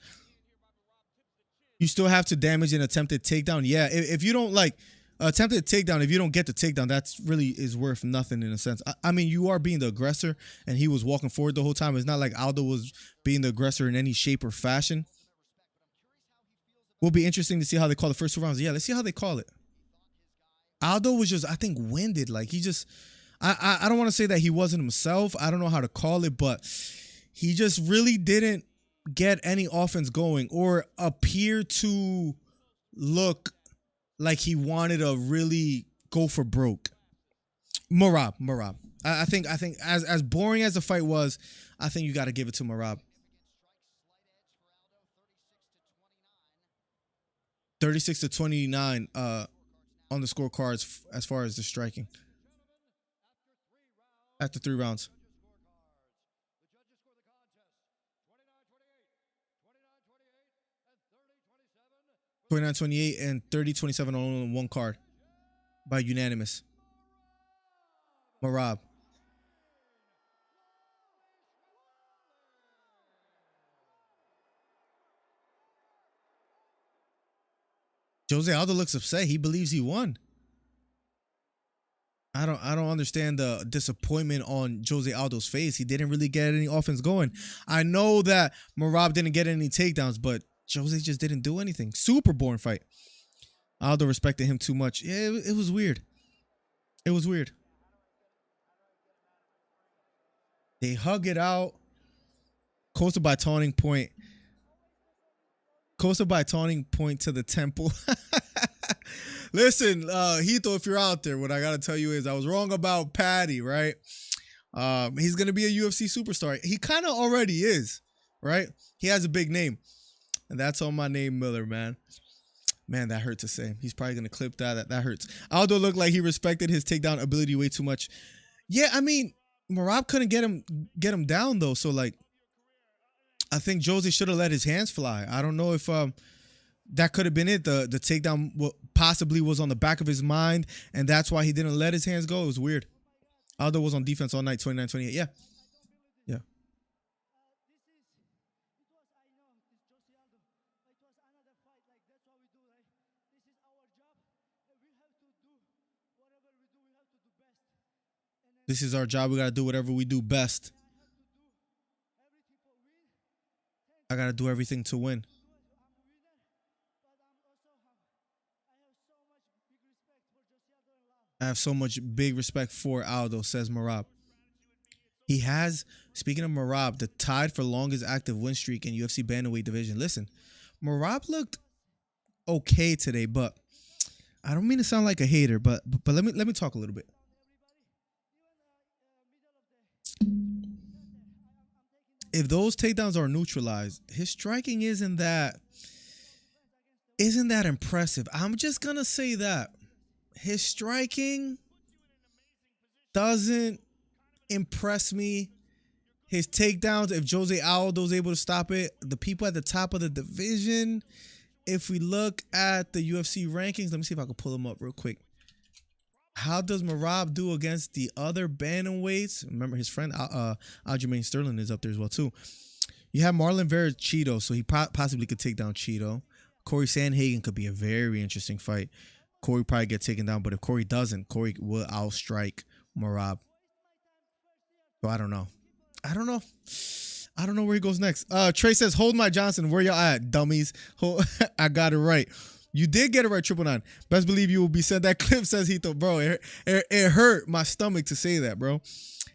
You still have to damage an attempted takedown. Yeah, if you don't like attempted takedown, if you don't get the takedown, that's really is worth nothing in a sense. I mean, you are being the aggressor, and he was walking forward the whole time. It's not like Aldo was being the aggressor in any shape or fashion. Will be interesting to see how they call the first 2 rounds. Yeah, let's see how they call it. Aldo was just, I think, winded. Like, he just... I don't want to say that he wasn't himself. I don't know how to call it, but he just really didn't get any offense going or appear to look like he wanted to really go for broke. Merab. I think as boring as the fight was, I think you got to give it to Merab. 36-29 on the scorecards as far as the striking. After 3 rounds. 29-28 and 30-27 on only 1 card by unanimous. Merab. Jose Aldo looks upset. He believes he won. I don't understand the disappointment on Jose Aldo's face. He didn't really get any offense going. I know that Merab didn't get any takedowns, but Jose just didn't do anything. Super boring fight. Aldo respected him too much. Yeah, it was weird. It was weird. They hug it out. Costa by taunting point. To the temple. Listen, Hito, if you're out there, what I got to tell you is I was wrong about Patty, right? He's going to be a UFC superstar. He kind of already is, right? He has a big name. And that's on my name, Miller, man. Man, that hurt to say. He's probably going to clip that. That hurts. Aldo looked like he respected his takedown ability way too much. Yeah, I mean, Merab couldn't get him down, though. So, like, I think Jose should have let his hands fly. I don't know if... that could have been it. The takedown possibly was on the back of his mind, and that's why he didn't let his hands go. It was weird. Aldo was on defense all night, 29-28. Yeah. This is our job. We gotta do whatever we do best. I gotta do everything to win. I have so much big respect for Aldo, says Merab. He has, speaking of Merab, the tied for longest active win streak in UFC Bantamweight division. Listen, Merab looked okay today, but I don't mean to sound like a hater, but let me talk a little bit. If those takedowns are neutralized, his striking isn't that impressive. I'm just gonna say that. His striking doesn't impress me. His takedowns, if Jose Aldo's able to stop it, the people at the top of the division, if we look at the UFC rankings, let me see if I can pull them up real quick. How does Merab do against the other bantamweights? Remember, his friend Aljamain Sterling is up there as well too. You have Marlon Vera Cheeto, so he possibly could take down Cheeto. Corey Sandhagen could be a very interesting fight. Corey probably get taken down, but if Corey doesn't, Corey will outstrike Merab. So I don't know. I don't know where he goes next. Trey says, hold my Johnson. Where y'all at, dummies? I got it right. You did get it right, 999. Best believe you will be sent. That clip says Hito. Bro, it hurt my stomach to say that, bro.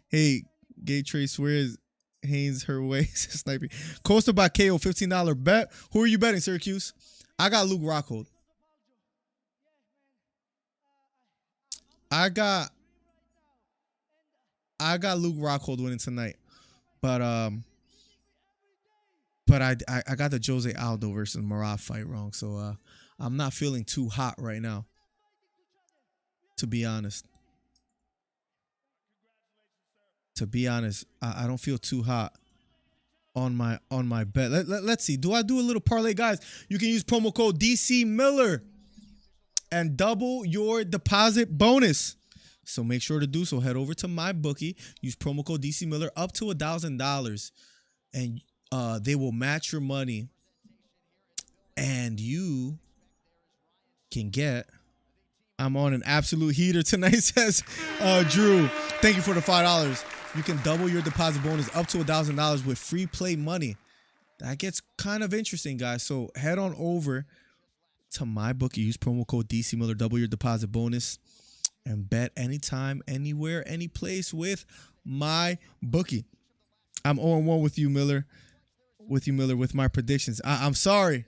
Hey, Gay Trey swears Haynes her way. Sniping. Costa by KO, $15 bet. Who are you betting, Syracuse? I got Luke Rockhold. I got Luke Rockhold winning tonight, but I got the Jose Aldo versus Merab fight wrong, so I'm not feeling too hot right now, to be honest. I don't feel too hot on my bet. Let's see. Do I do a little parlay, guys? You can use promo code DC Miller and double your deposit bonus. So make sure to do so. Head over to my bookie. Use promo code DC Miller up to $1,000, and they will match your money, and you can get. I'm on an absolute heater tonight, says Drew. Thank you for the $5. You can double your deposit bonus up to $1,000 with free play money. That gets kind of interesting, guys. So head on over to my bookie. Use promo code DC Miller. Double your deposit bonus and bet anytime, anywhere, any place with my bookie. I'm 0-1 with you, Miller. With my predictions. I'm sorry.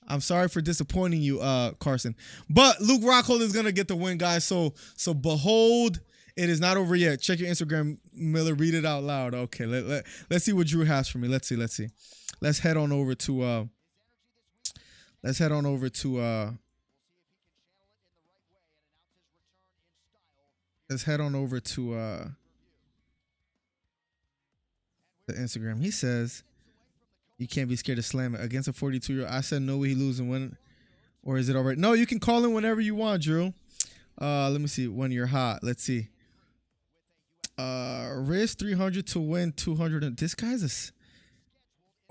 I'm sorry for disappointing you, Carson. But Luke Rockhold is gonna get the win, guys. So behold, it is not over yet. Check your Instagram, Miller. Read it out loud. Okay, let's see what Drew has for me. Let's see. Let's head on over to the Instagram. He says you can't be scared to slam it against a 42-year-old. I said no way he losing when, or is it all right? No, you can call in whenever you want, Drew. Let me see when you're hot. Let's see. Risk 300 to win 200. This guy's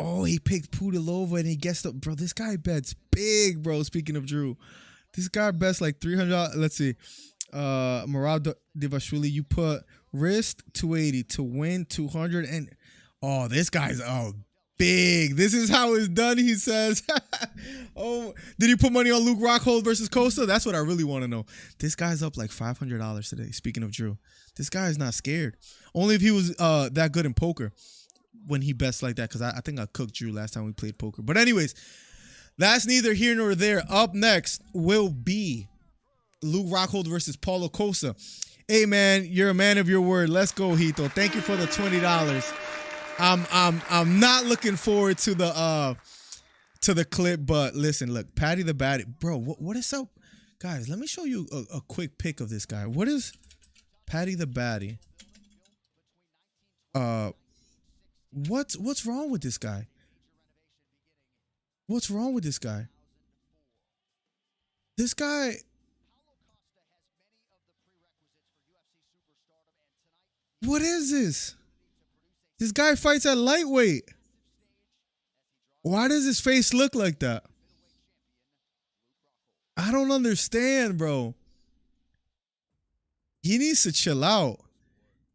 he picked Putilova and he guessed up. Bro, this guy bets big, bro. Speaking of Drew, this guy bets like $300. Let's see. Merab Devashvili, you put wrist 280 to win 200, and this guy's big. This is how it's done, he says. Did he put money on Luke Rockhold versus Costa? That's what I really want to know. This guy's up like $500 today. Speaking of Drew, this guy is not scared. Only if he was that good in poker when he bets like that, because I think I cooked Drew last time we played poker. But anyways, that's neither here nor there. Up next will be Luke Rockhold versus Paulo Costa. Hey man, you're a man of your word. Let's go, Hito. Thank you for the $20. I'm not looking forward to the clip, but listen, look, Patty the Batty, bro. What is up, guys? Let me show you a quick pic of this guy. What is Patty the Batty? What's wrong with this guy? What's wrong with this guy? This guy. What is this? This guy fights at lightweight. Why does his face look like that? I don't understand, bro. He needs to chill out.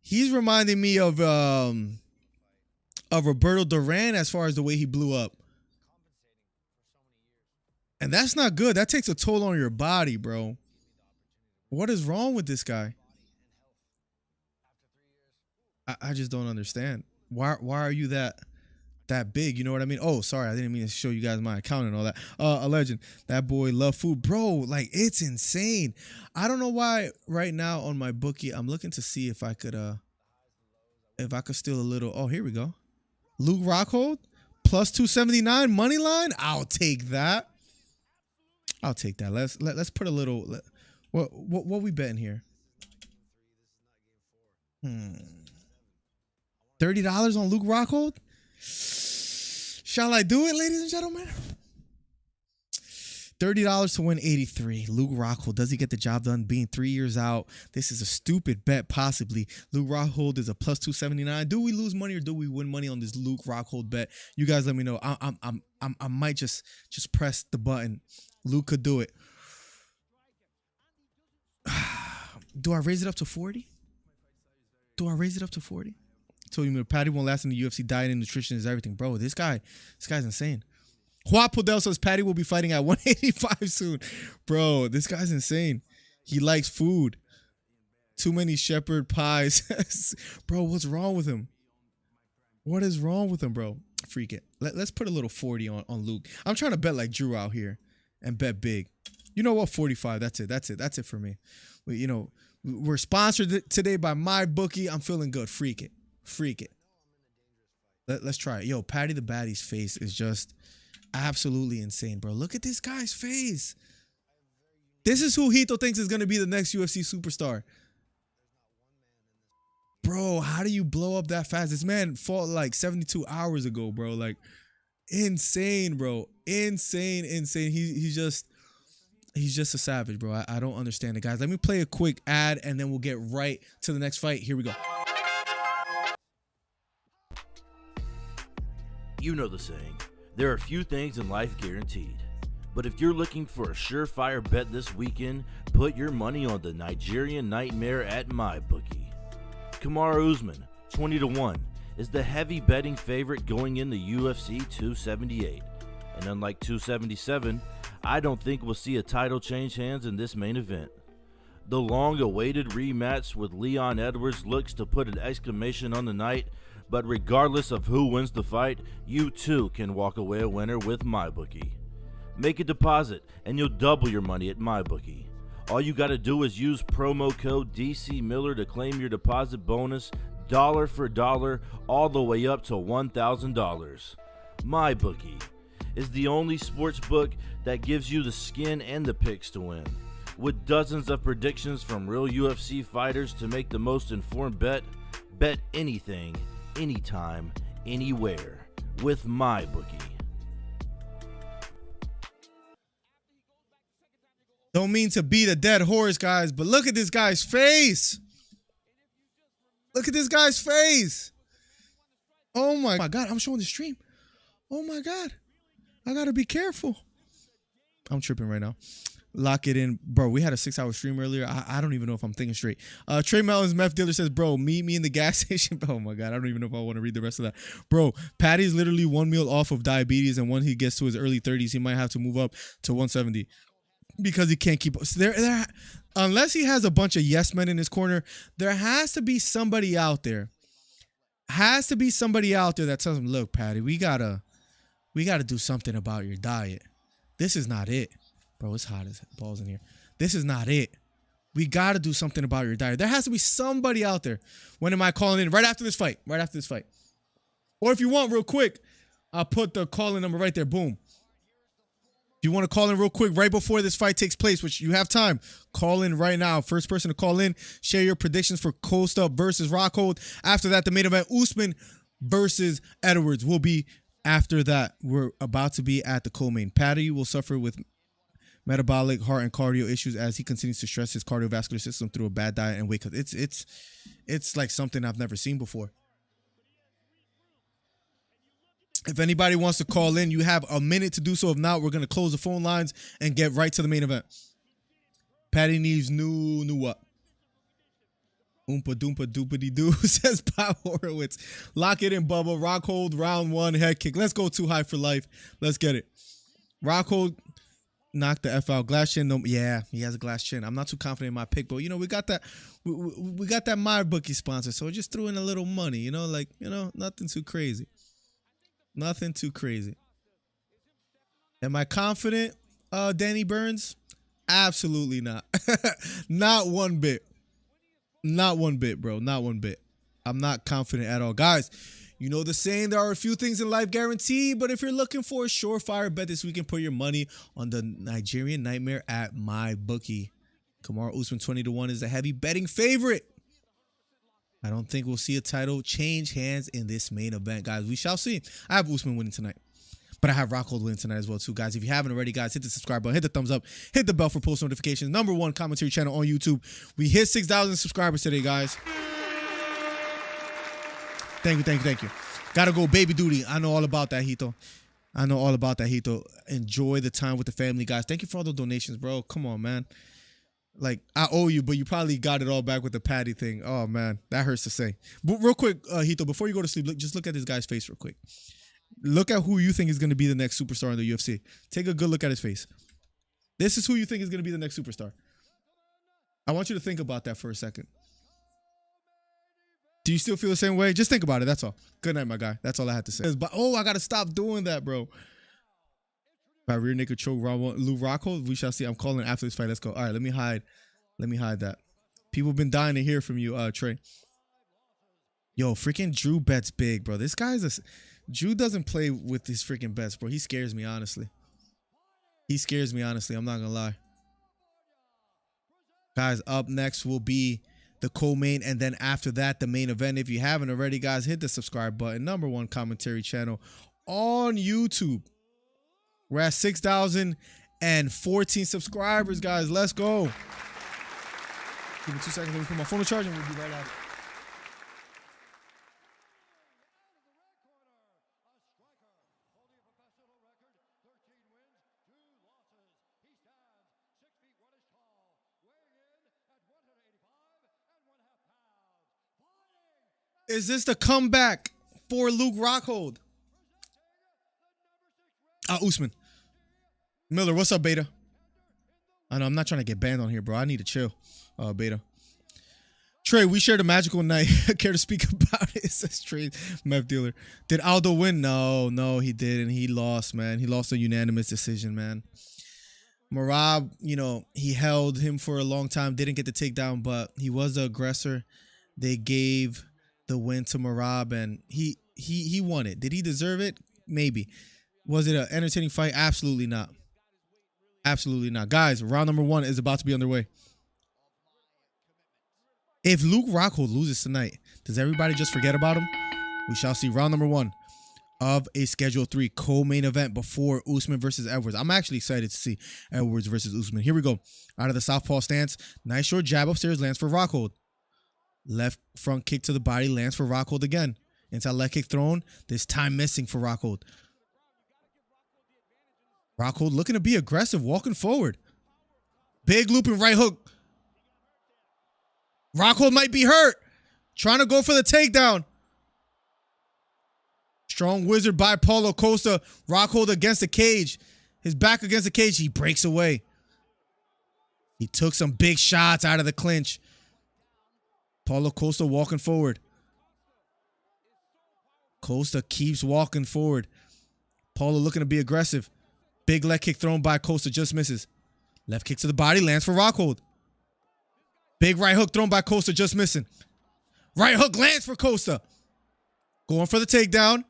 He's reminding me of Roberto Duran as far as the way he blew up. And that's not good. That takes a toll on your body, bro. What is wrong with this guy? I just don't understand. Why are you that big? You know what I mean? Oh, sorry. I didn't mean to show you guys my account and all that. A legend. That boy love food. Bro, like, it's insane. I don't know why right now on my bookie, I'm looking to see if I could steal a little. Oh, here we go. Luke Rockhold, plus 279 money line. I'll take that. Let's put a little. What we betting here? $30 on Luke Rockhold. Shall I do it, ladies and gentlemen? $30 to win 83. Luke Rockhold, does he get the job done being 3 years out? This is a stupid bet, possibly. Luke Rockhold is a plus 279. Do we lose money or do we win money on this Luke Rockhold bet? You guys let me know. I might just press the button. Luke could do it. Do I raise it up to 40? Told you, Patty won't last in the UFC. Diet and nutrition is everything. Bro, this guy's insane. Juan Podell says Patty will be fighting at 185 soon. Bro, this guy's insane. He likes food. Too many shepherd pies. Bro, what's wrong with him? What is wrong with him, bro? Freak it. Let's put a little 40 on Luke. I'm trying to bet like Drew out here and bet big. You know what? 45. That's it for me. You know, we're sponsored today by MyBookie. I'm feeling good. Freak it. Let's try it. Yo, Patty the Baddie's face is just absolutely insane, bro. Look at this guy's face. This is who Hito thinks is going to be the next UFC superstar. Bro, how do you blow up that fast? This man fought like 72 hours ago, bro. Like, insane, bro. Insane. He's just a savage, bro. I don't understand it, guys. Let me play a quick ad, and then we'll get right to the next fight. Here we go. You know the saying, there are few things in life guaranteed. But if you're looking for a surefire bet this weekend, put your money on the Nigerian Nightmare at MyBookie. Kamaru Usman, 20-1, is the heavy betting favorite going into UFC 278. And unlike 277, I don't think we'll see a title change hands in this main event. The long-awaited rematch with Leon Edwards looks to put an exclamation on the night, but regardless of who wins the fight, you too can walk away a winner with MyBookie. Make a deposit and you'll double your money at MyBookie. All you gotta do is use promo code DCMiller to claim your deposit bonus dollar for dollar all the way up to $1,000. MyBookie is the only sports book that gives you the skin and the picks to win. With dozens of predictions from real UFC fighters to make the most informed bet, bet anything, anytime, anywhere with MyBookie. Don't mean to beat a dead horse, guys, but look at this guy's face. Look at this guy's face. Oh my God, I'm showing the stream. Oh my God. I gotta be careful. I'm tripping right now. Lock it in. Bro, we had a 6-hour stream earlier. I don't even know if I'm thinking straight. Trey Mellon's meth dealer says, bro, meet me in the gas station. Oh my God, I don't even know if I want to read the rest of that. Bro, Patty's literally 1 meal off of diabetes, and when he gets to his early 30s, he might have to move up to 170 because he can't keep up. So unless he has a bunch of yes men in his corner, there has to be somebody out there. That tells him, look, Patty, we gotta do something about your diet. This is not it. Bro, it's hot as balls in here. This is not it. We got to do something about your diet. There has to be somebody out there. When am I calling in? Right after this fight. Or if you want, real quick, I'll put the call-in number right there. Boom. If you want to call in real quick right before this fight takes place, which you have time, call in right now. First person to call in, share your predictions for Costa versus Rockhold. After that, the main event, Usman versus Edwards, will be after that. We're about to be at the co-main. Patty will suffer with metabolic, heart, and cardio issues as he continues to stress his cardiovascular system through a bad diet and weight cut. It's like something I've never seen before. If anybody wants to call in, you have a minute to do so. If not, we're going to close the phone lines and get right to the main event. Patty needs new what? Oompa doompa doopity doo, says Pat Horowitz. Lock it in, Bubba. Rockhold, round 1, head kick. Let's go too high for life. Let's get it. Rockhold knocked the F out. Glass chin. No, yeah, he has a glass chin. I'm not too confident in my pick, but, you know, we got that. We got that MyBookie sponsor, so I just threw in a little money, you know, like, you know, nothing too crazy. Nothing too crazy. Am I confident, Danny Burns? Absolutely not. Not one bit. Not one bit, bro. Not one bit. I'm not confident at all. Guys, you know the saying, there are a few things in life guaranteed, but if you're looking for a surefire bet this weekend, put your money on the Nigerian Nightmare at MyBookie. Kamaru Usman 20-1 is a heavy betting favorite. I don't think we'll see a title change hands in this main event, guys. We shall see. I have Usman winning tonight, but I have Rockhold winning tonight as well, too, guys. If you haven't already, guys, hit the subscribe button, hit the thumbs up, hit the bell for post notifications. #1 commentary channel on YouTube. We hit 6,000 subscribers today, guys. Thank you. Gotta go baby duty. I know all about that, Hito. Enjoy the time with the family, guys. Thank you for all the donations, bro. Come on, man. Like, I owe you, but you probably got it all back with the Patty thing. Oh, man. That hurts to say. But real quick, Hito, before you go to sleep, just look at this guy's face real quick. Look at who you think is going to be the next superstar in the UFC. Take a good look at his face. This is who you think is going to be the next superstar. I want you to think about that for a second. Do you still feel the same way? Just think about it. That's all. Good night, my guy. That's all I had to say. But, oh, I got to stop doing that, bro. By rear naked choke, round 1. Lou Rockhold, we shall see. I'm calling after this fight. Let's go. All right, let me hide that. People have been dying to hear from you, Trey. Yo, freaking Drew bets big, bro. This guy's Drew doesn't play with his freaking bets, bro. He scares me, honestly. I'm not gonna lie. Guys, up next will be the co-main, and then after that, the main event. If you haven't already, guys, hit the subscribe button. #1 commentary channel on YouTube. We're at 6,014 subscribers, guys. Let's go. Give me 2 seconds. Let me put my phone on charge and we'll be right at it. Is this the comeback for Luke Rockhold? Usman. Miller, what's up, Beta? I know I'm not trying to get banned on here, bro. I need to chill, Beta. Trey, we shared a magical night. Care to speak about it? Says Trey, meth dealer. Did Aldo win? No, he didn't. He lost, man. He lost a unanimous decision, man. Merab, you know, he held him for a long time. Didn't get the takedown, but he was the aggressor. They gave the win to Merab, and he won it. Did he deserve it? Maybe. Was it an entertaining fight? Absolutely not. Absolutely not. Guys, round #1 is about to be underway. If Luke Rockhold loses tonight, does everybody just forget about him? We shall see. Round #1 of a Schedule 3 co-main event before Usman versus Edwards. I'm actually excited to see Edwards versus Usman. Here we go. Out of the southpaw stance. Nice short jab upstairs lands for Rockhold. Left front kick to the body lands for Rockhold again. Inside leg kick thrown. This time missing for Rockhold. Rockhold looking to be aggressive, walking forward. Big looping right hook. Rockhold might be hurt. Trying to go for the takedown. Strong wizard by Paulo Costa. Rockhold against the cage. His back against the cage. He breaks away. He took some big shots out of the clinch. Paulo Costa walking forward. Costa keeps walking forward. Paulo looking to be aggressive. Big leg kick thrown by Costa, just misses. Left kick to the body, lands for Rockhold. Big right hook thrown by Costa, just missing. Right hook lands for Costa. Going for the takedown.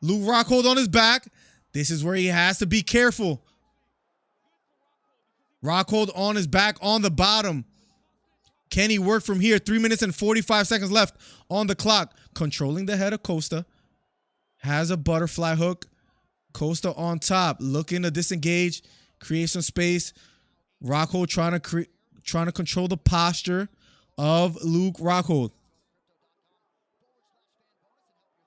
Luke Rockhold on his back. This is where he has to be careful. Rockhold on his back on the bottom. Can he work from here? 3 minutes and 45 seconds left on the clock. Controlling the head of Costa. Has a butterfly hook. Costa on top, looking to disengage, create some space. Rockhold trying to control the posture of Luke Rockhold.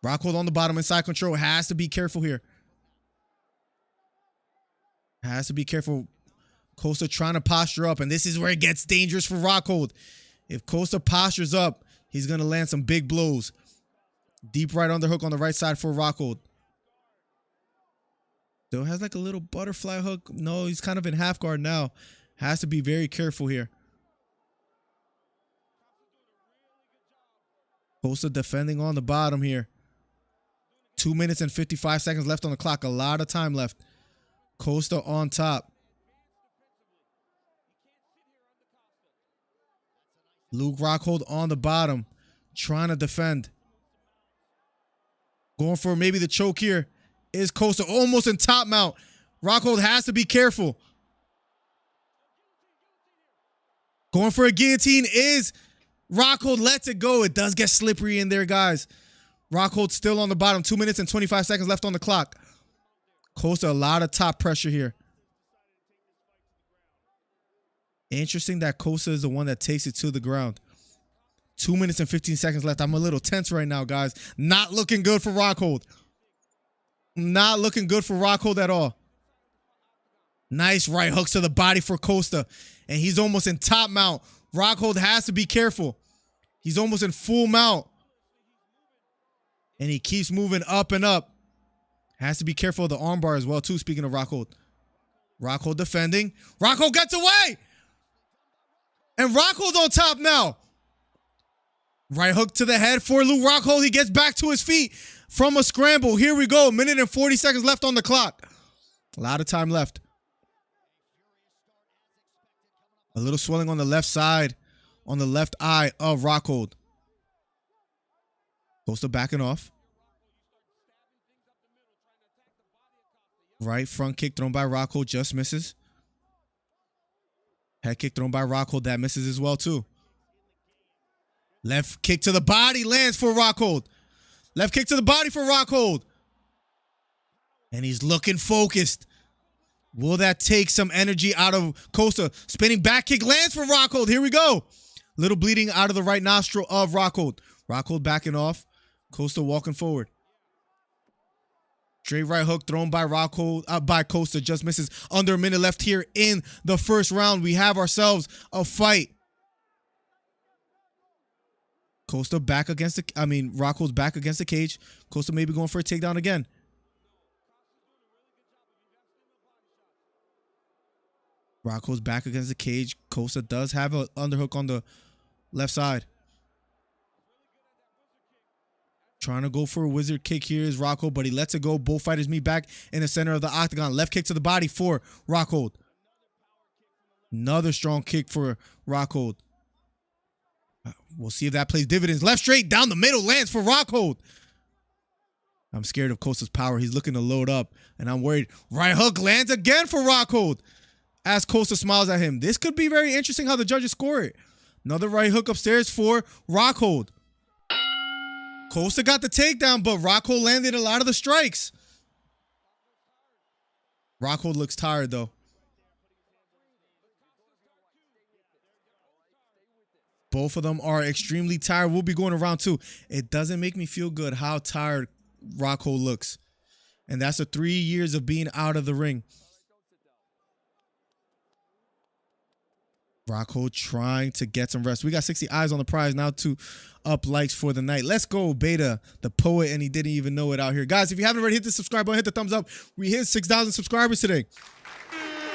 Rockhold on the bottom, inside control. Has to be careful here. Has to be careful. Costa trying to posture up, and this is where it gets dangerous for Rockhold. If Costa postures up, he's going to land some big blows. Deep right underhook on the right side for Rockhold. Still has like a little butterfly hook. No, he's kind of in half guard now. Has to be very careful here. Costa defending on the bottom here. 2 minutes and 55 seconds left on the clock. A lot of time left. Costa on top. Luke Rockhold on the bottom. Trying to defend. Going for maybe the choke here. Is Costa almost in top mount. Rockhold has to be careful. Going for a guillotine is Rockhold. Lets it go. It does get slippery in there, guys. Rockhold still on the bottom. 2 minutes and 25 seconds left on the clock. Costa, a lot of top pressure here. Interesting that Costa is the one that takes it to the ground. 2 minutes and 15 seconds left. I'm a little tense right now, guys. Not looking good for Rockhold. Not looking good for Rockhold at all. Nice right hooks to the body for Costa. And he's almost in top mount. Rockhold has to be careful. He's almost in full mount. And he keeps moving up and up. Has to be careful of the armbar as well, too, speaking of Rockhold. Rockhold defending. Rockhold gets away! And Rockhold on top now. Right hook to the head for Luke Rockhold. He gets back to his feet from a scramble. Here we go. 1 minute and 40 seconds left on the clock. A lot of time left. A little swelling on the left side, on the left eye of Rockhold. Costa backing off. Right front kick thrown by Rockhold just misses. Head kick thrown by Rockhold. That misses as well, too. Left kick to the body lands for Rockhold. Left kick to the body for Rockhold. And he's looking focused. Will that take some energy out of Costa? Spinning back kick lands for Rockhold. Here we go. Little bleeding out of the right nostril of Rockhold. Rockhold backing off. Costa walking forward. Straight right hook thrown by Rockhold, by Costa. Just misses. Under a minute left here in the first round. We have ourselves a fight. Costa back against the, Rockhold's back against the cage. Costa maybe going for a takedown again. Rockhold's back against the cage. Costa does have an underhook on the left side. Trying to go for a wizard kick here is Rockhold, but he lets it go. Both fighters meet back in the center of the octagon. Left kick to the body for Rockhold. Another strong kick for Rockhold. We'll see if that plays dividends. Left straight down the middle lands for Rockhold. I'm scared of Costa's power. He's looking to load up, and I'm worried. Right hook lands again for Rockhold as Costa smiles at him. This could be very interesting how the judges score it. Another right hook upstairs for Rockhold. Costa got the takedown, but Rockhold landed a lot of the strikes. Rockhold looks tired, though. Both of them are extremely tired. We'll be going around two. It doesn't make me feel good how tired Rockhold looks. And that's the 3 years of being out of the ring. Rockhold trying to get some rest. We got 60 eyes on the prize now to up likes for the night. Let's go, Beta, the poet, and he didn't even know it out here. Guys, if you haven't already hit the subscribe button, hit the thumbs up. We hit 6,000 subscribers today.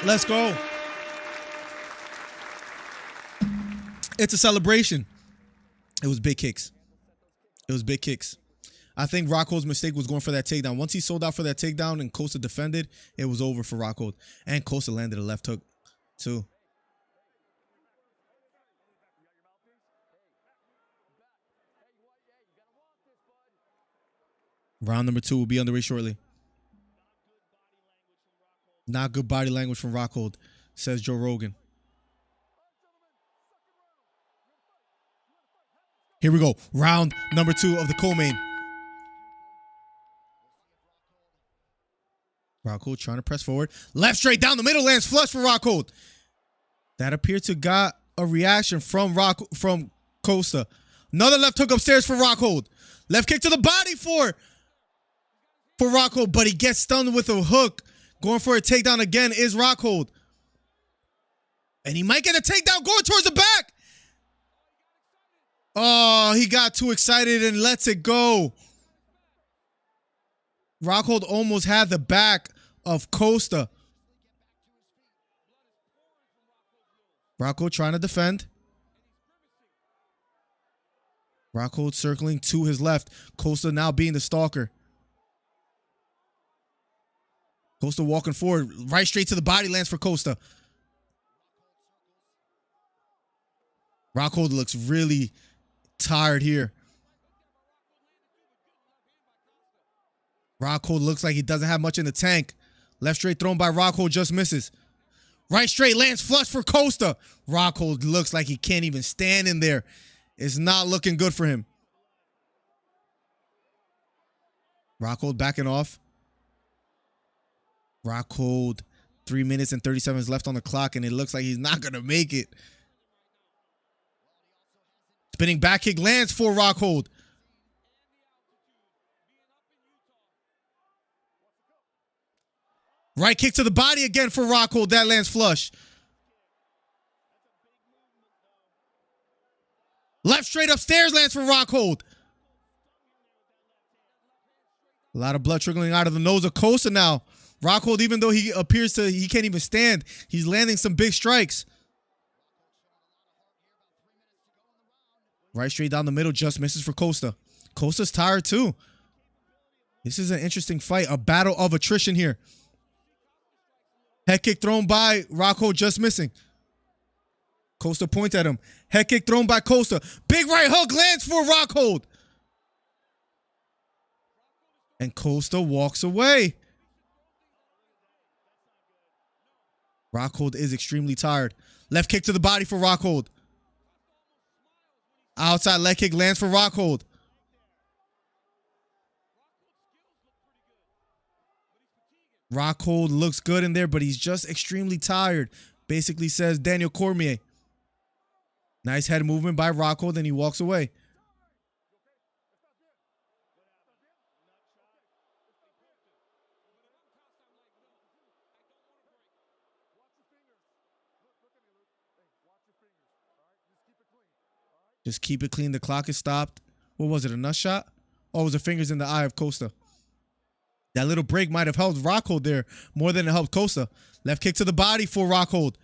Let's go. It's a celebration. It was big kicks. It was big kicks. I think Rockhold's mistake was going for that takedown. Once he sold out for that takedown and Costa defended, it was over for Rockhold. And Costa landed a left hook, too. Round number 2 will be underway shortly. Not good body language from Rockhold, says Joe Rogan. Here we go. Round number 2 of the co-main. Rockhold trying to press forward. Left straight down the middle lands flush for Rockhold. That appeared to got a reaction from Costa. Another left hook upstairs for Rockhold. Left kick to the body for Rockhold, but he gets stunned with a hook. Going for a takedown again is Rockhold. And he might get a takedown going towards the back. Oh, he got too excited and lets it go. Rockhold almost had the back of Costa. Rockhold trying to defend. Rockhold circling to his left. Costa now being the stalker. Costa walking forward. Right straight to the body lands for Costa. Rockhold looks really tired here. Rockhold looks like he doesn't have much in the tank. Left straight thrown by Rockhold just misses. Right straight lands flush for Costa. Rockhold looks like he can't even stand in there. It's not looking good for him. Rockhold backing off. Rockhold, 3 minutes and 37 seconds left on the clock, and it looks like he's not going to make it. Spinning back kick lands for Rockhold. Right kick to the body again for Rockhold. That lands flush. Left straight upstairs lands for Rockhold. A lot of blood trickling out of the nose of Costa now. Rockhold, even though he appears he can't even stand, he's landing some big strikes. Right straight down the middle, just misses for Costa. Costa's tired too. This is an interesting fight, a battle of attrition here. Head kick thrown by Rockhold, just missing. Costa points at him. Head kick thrown by Costa. Big right hook lands for Rockhold. And Costa walks away. Rockhold is extremely tired. Left kick to the body for Rockhold. Outside leg kick lands for Rockhold. Rockhold looks good in there, but he's just extremely tired. Basically says Daniel Cormier. Nice head movement by Rockhold, and he walks away. Just keep it clean. The clock is stopped. What was it, a nut shot? Oh, it was the fingers in the eye of Costa. That little break might have helped Rockhold there more than it helped Costa. Left kick to the body for Rockhold.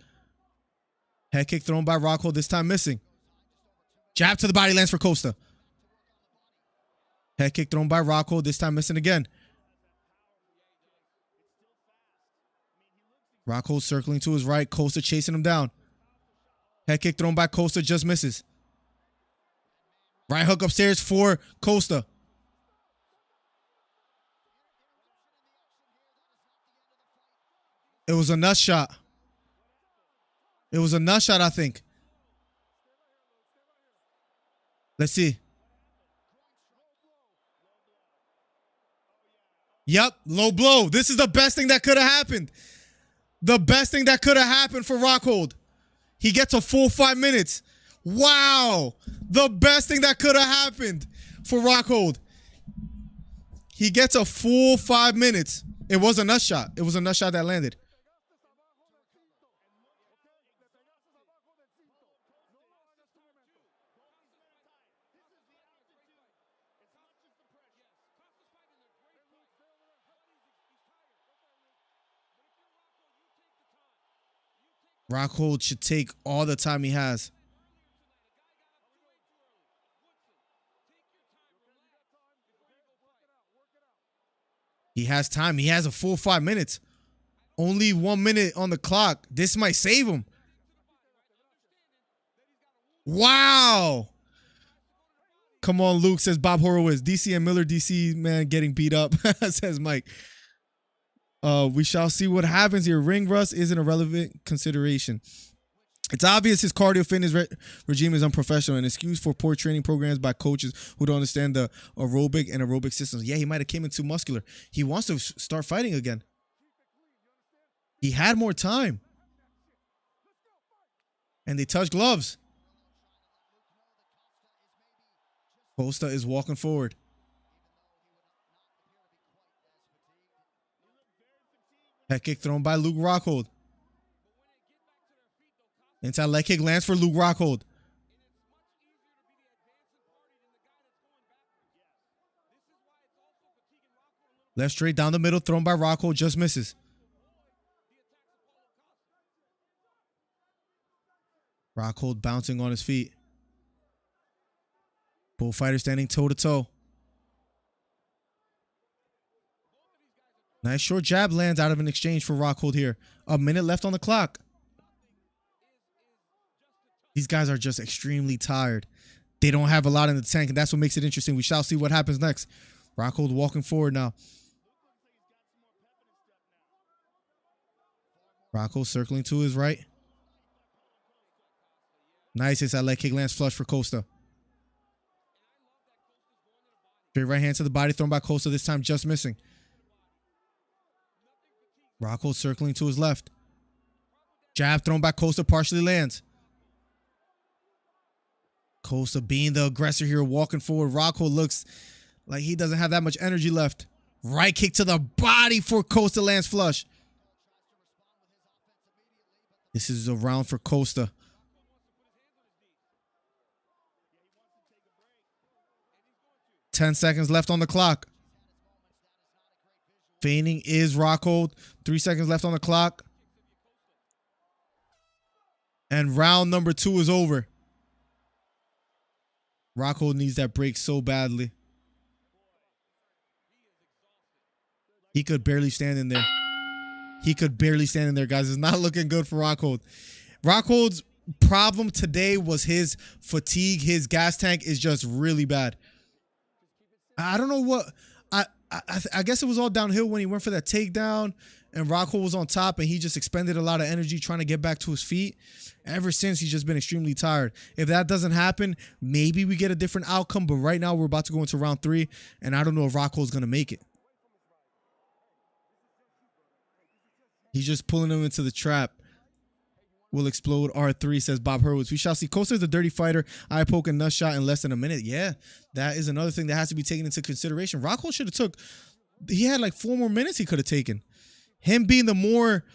Head kick thrown by Rockhold, this time missing. Jab to the body lands for Costa. Head kick thrown by Rockhold, this time missing again. Rockhold circling to his right. Costa chasing him down. Head kick thrown by Costa, just misses. Right hook upstairs for Costa. It was a nut shot. It was a nut shot, I think. Let's see. Yep, low blow. This is the best thing that could have happened. The best thing that could have happened for Rockhold. He gets a full 5 minutes. Wow. The best thing that could have happened for Rockhold. He gets a full 5 minutes. It was a nut shot. It was a nut shot that landed. Rockhold should take all the time he has. He has time. He has a full 5 minutes. Only 1 minute on the clock. This might save him. Wow. Come on, Luke, says Bob Horowitz. DC and MillerDC, man, getting beat up, says Mike. We shall see what happens here. Ring rust isn't a relevant consideration. It's obvious his cardio fitness regime is unprofessional and excuse for poor training programs by coaches who don't understand the aerobic and aerobic systems. Yeah, he might have came in too muscular. He wants to start fighting again. He had more time. And they touch gloves. Costa is walking forward. Head kick thrown by Luke Rockhold. Inside leg kick lands for Luke Rockhold. Left straight down the middle, thrown by Rockhold, just misses. Rockhold bouncing on his feet. Both fighters standing toe-to-toe. Nice short jab lands out of an exchange for Rockhold here. A minute left on the clock. These guys are just extremely tired. They don't have a lot in the tank, and that's what makes it interesting. We shall see what happens next. Rockhold walking forward now. Rockhold circling to his right. Nice hits that leg kick, lands flush for Costa. Straight right hand to the body, thrown by Costa, this time just missing. Rockhold circling to his left. Jab thrown by Costa, partially lands. Costa being the aggressor here, walking forward. Rockhold looks like he doesn't have that much energy left. Right kick to the body for Costa, lands flush. This is a round for Costa. Ten seconds left on the clock. Feigning is Rockhold. 3 seconds left on the clock. And round number 2 is over. Rockhold needs that break so badly. He could barely stand in there. He could barely stand in there, guys. It's not looking good for Rockhold. Rockhold's problem today was his fatigue. His gas tank is just really bad. I don't know what... I guess it was all downhill when he went for that takedown and Rockhold was on top and he just expended a lot of energy trying to get back to his feet. Ever since, he's just been extremely tired. If that doesn't happen, maybe we get a different outcome. But right now, we're about to go into round 3, and I don't know if Rockhold's going to make it. He's just pulling him into the trap. Will explode R3, says Bob Hurwitz. We shall see. Costa's a dirty fighter. Eye poke and nut shot in less than a minute. Yeah, that is another thing that has to be taken into consideration. Rockhold should have took... He had like 4 more minutes he could have taken. Him being the more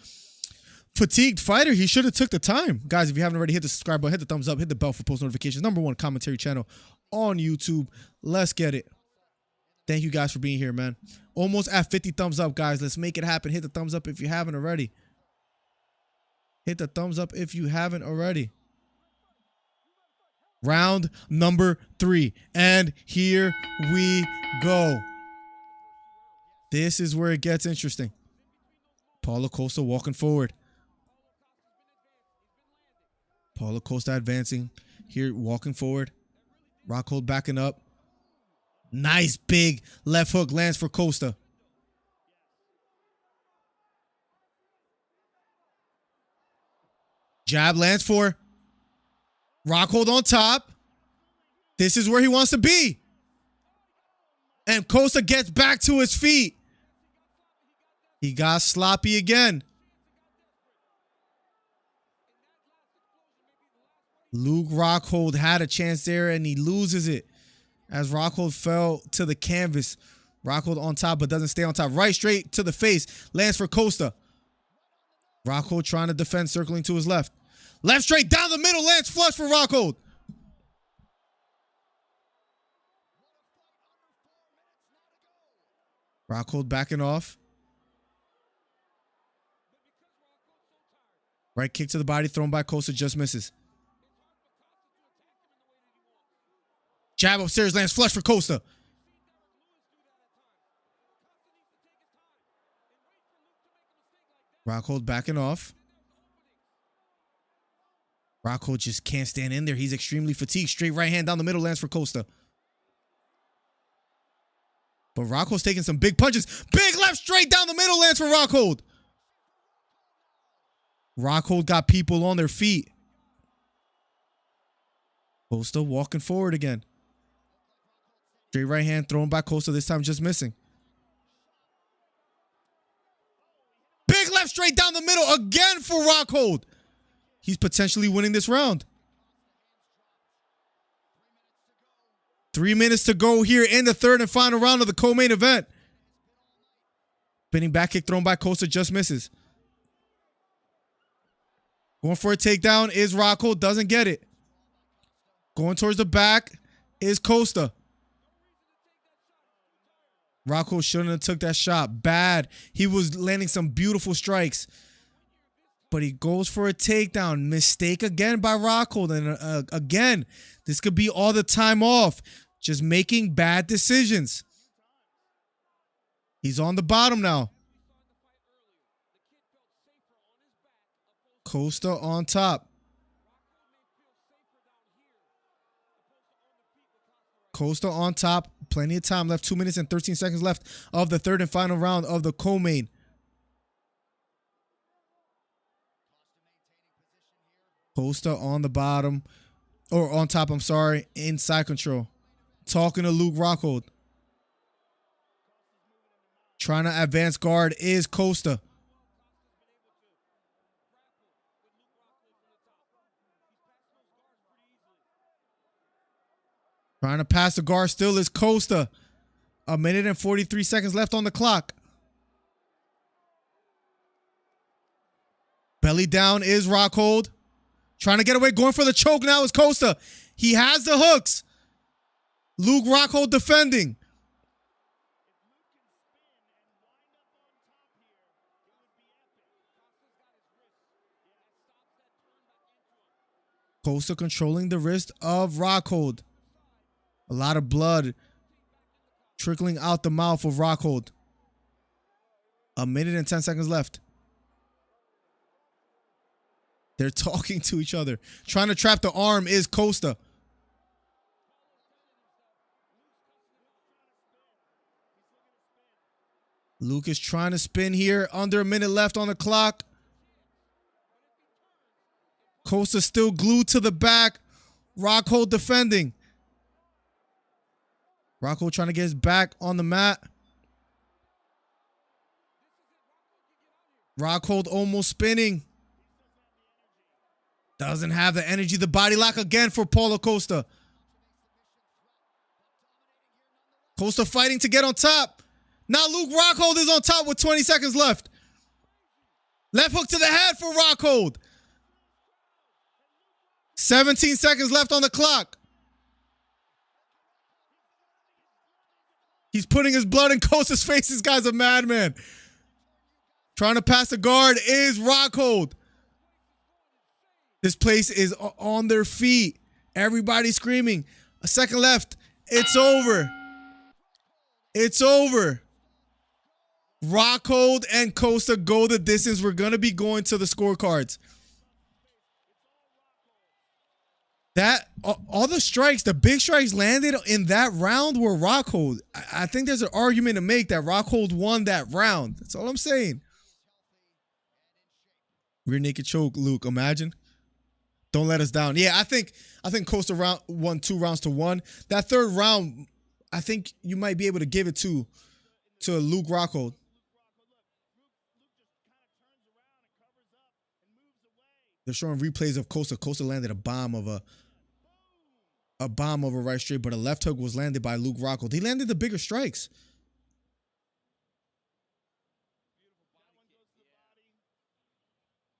fatigued fighter, he should have took the time. Guys, if you haven't already, hit the subscribe button, hit the thumbs up, hit the bell for post notifications. #1 commentary channel on YouTube. Let's get it. Thank you guys for being here, man. Almost at 50 thumbs up, guys. Let's make it happen. Hit the thumbs up if you haven't already. Hit the thumbs up if you haven't already. Round number 3. And here we go. This is where it gets interesting. Paulo Costa walking forward. Paulo Costa advancing. Here, walking forward. Rockhold backing up. Nice big left hook lands for Costa. Jab lands for Rockhold on top. This is where he wants to be. And Costa gets back to his feet. He got sloppy again. Luke Rockhold had a chance there and he loses it as Rockhold fell to the canvas. Rockhold on top but doesn't stay on top. Right straight to the face. Lands for Costa. Rockhold trying to defend, circling to his left. Left straight down the middle, lands flush for Rockhold. Rockhold backing off. Right kick to the body, thrown by Costa, just misses. Jab upstairs, lands flush for Costa. Rockhold backing off. Rockhold just can't stand in there. He's extremely fatigued. Straight right hand down the middle, lands for Costa. But Rockhold's taking some big punches. Big left straight down the middle, lands for Rockhold. Rockhold got people on their feet. Costa walking forward again. Straight right hand thrown by Costa, this time just missing. Big left straight down the middle again for Rockhold. He's potentially winning this round. 3 minutes to go here in the third and final round of the co-main event. Spinning back kick thrown by Costa, just misses. Going for a takedown is Rockhold, doesn't get it. Going towards the back is Costa. Rockhold shouldn't have took that shot. Bad. He was landing some beautiful strikes. But he goes for a takedown. Mistake again by Rockhold. And again, this could be all the time off. Just making bad decisions. He's on the bottom now. Costa on top. Costa on top. Plenty of time left. 2 minutes and 13 seconds left of the third and final round of the co-main. Costa on the bottom. Or on top, I'm sorry. Inside control. Talking to Luke Rockhold. Trying to advance guard is Costa. Trying to pass the guard still is Costa. 1 minute and 43 seconds left on the clock. Belly down is Rockhold. Trying to get away. Going for the choke now is Costa. He has the hooks. Luke Rockhold defending. Costa controlling the wrist of Rockhold. A lot of blood trickling out the mouth of Rockhold. 1 minute and 10 seconds left. They're talking to each other. Trying to trap the arm is Costa. Luke is trying to spin here. Under a minute left on the clock. Costa still glued to the back. Rockhold defending. Rockhold trying to get his back on the mat. Rockhold almost spinning. Doesn't have the energy. The body lock again for Paulo Costa. Costa fighting to get on top. Now Luke Rockhold is on top with 20 seconds left. Left hook to the head for Rockhold. 17 seconds left on the clock. He's putting his blood in Costa's face. This guy's a madman. Trying to pass the guard is Rockhold. This place is on their feet. Everybody screaming. A second left. It's over. It's over. Rockhold and Costa go the distance. We're going to be going to the scorecards. That all the strikes, the big strikes landed in that round were Rockhold. I think there's an argument to make that Rockhold won that round. That's all I'm saying. Rear naked choke, Luke. Imagine. Don't let us down. Yeah, I think Costa won 2 rounds to 1. That third round, I think you might be able to give it to Luke Rockhold. They're showing replays of Costa. Costa landed a bomb of a right straight, but a left hook was landed by Luke Rockhold. He landed the bigger strikes.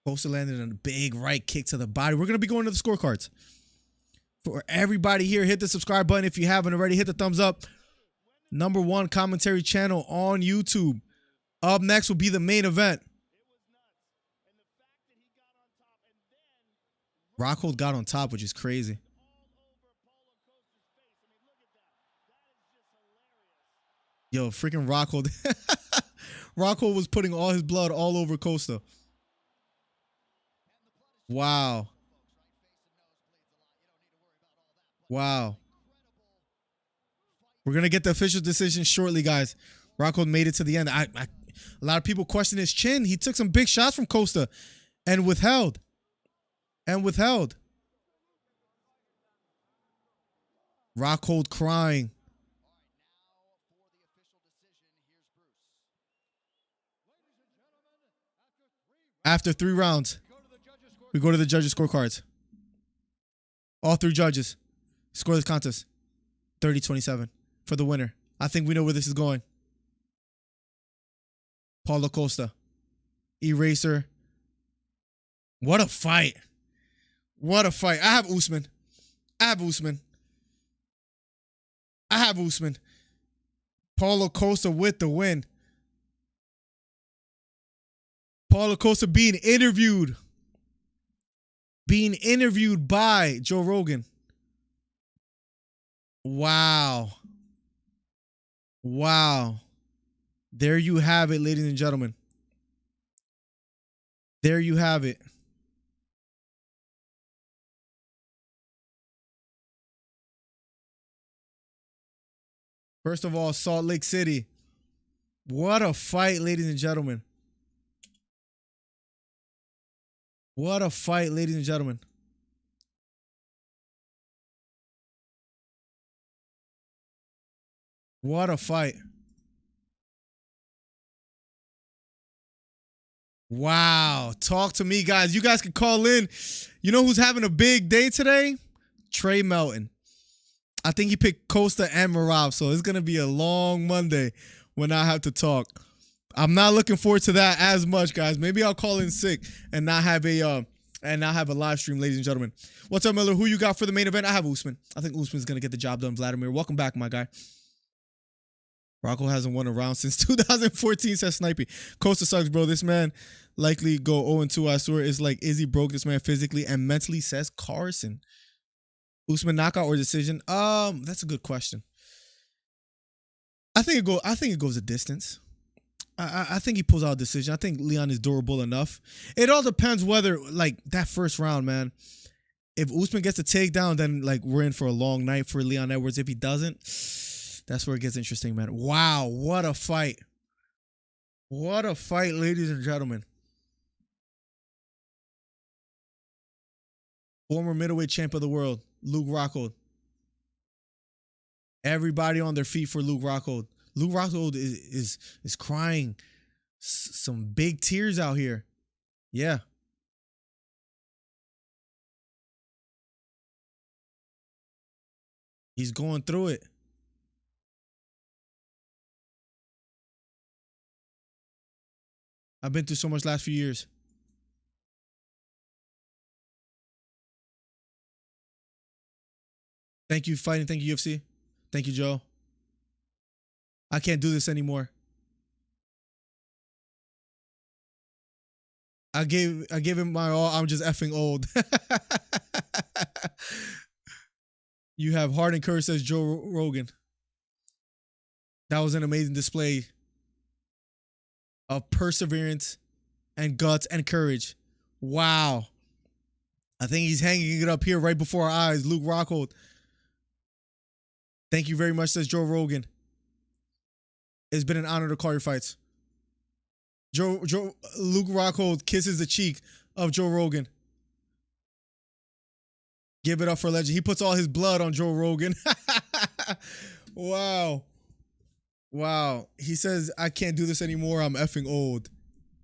Costa landed a big right kick to the body. We're going to be going to the scorecards. For everybody here, hit the subscribe button if you haven't already. Hit the thumbs up. #1 commentary channel on YouTube. Up next will be the main event. Rockhold got on top, which is crazy. Yo, freaking Rockhold. Rockhold was putting all his blood all over Costa. Wow. Wow. We're going to get the official decision shortly, guys. Rockhold made it to the end. A lot of people question his chin. He took some big shots from Costa and withheld. Rockhold crying. After 3 rounds, we go to the judges' scorecards. All 3 judges score this contest 30-27 for the winner. I think we know where this is going. Paulo Costa. Eraser. What a fight. What a fight. I have Usman. Paulo Costa with the win. Paulo Costa being interviewed by Joe Rogan. Wow. There you have it, ladies and gentlemen. There you have it. First of all, Salt Lake City. What a fight, ladies and gentlemen. What a fight, ladies and gentlemen. What a fight. Wow. Talk to me, guys. You guys can call in. You know who's having a big day today? Trey Melton. I think he picked Costa and Merab, so it's going to be a long Monday when I have to talk. I'm not looking forward to that as much, guys. Maybe I'll call in sick and not have a live stream, ladies and gentlemen. What's up, Miller? Who you got for the main event? I have Usman. I think Usman's going to get the job done. Vladimir, welcome back, my guy. Rockhold hasn't won a round since 2014, says Snipey. Costa sucks, bro. This man likely go 0-2. I swear it's like Izzy broke this man physically and mentally, says Carson. Usman knockout or decision? That's a good question. I think it goes a distance. I think he pulls out a decision. I think Leon is durable enough. It all depends whether, like, that first round, man. If Usman gets a takedown, then, like, we're in for a long night for Leon Edwards. If he doesn't, that's where it gets interesting, man. Wow, what a fight. What a fight, ladies and gentlemen. Former middleweight champ of the world, Luke Rockhold. Everybody on their feet for Luke Rockhold. Luke Rockhold is crying some big tears out here. Yeah. He's going through it. I've been through so much last few years. Thank you, fighting. Thank you, UFC. Thank you, Joe. I can't do this anymore. I gave him my all. I'm just effing old. You have heart and courage, says Joe Rogan. That was an amazing display of perseverance and guts and courage. Wow. I think he's hanging it up here right before our eyes. Luke Rockhold. Thank you very much, says Joe Rogan. It's been an honor to call your fights. Luke Rockhold kisses the cheek of Joe Rogan. Give it up for legend. He puts all his blood on Joe Rogan. Wow. Wow. He says, I can't do this anymore. I'm effing old.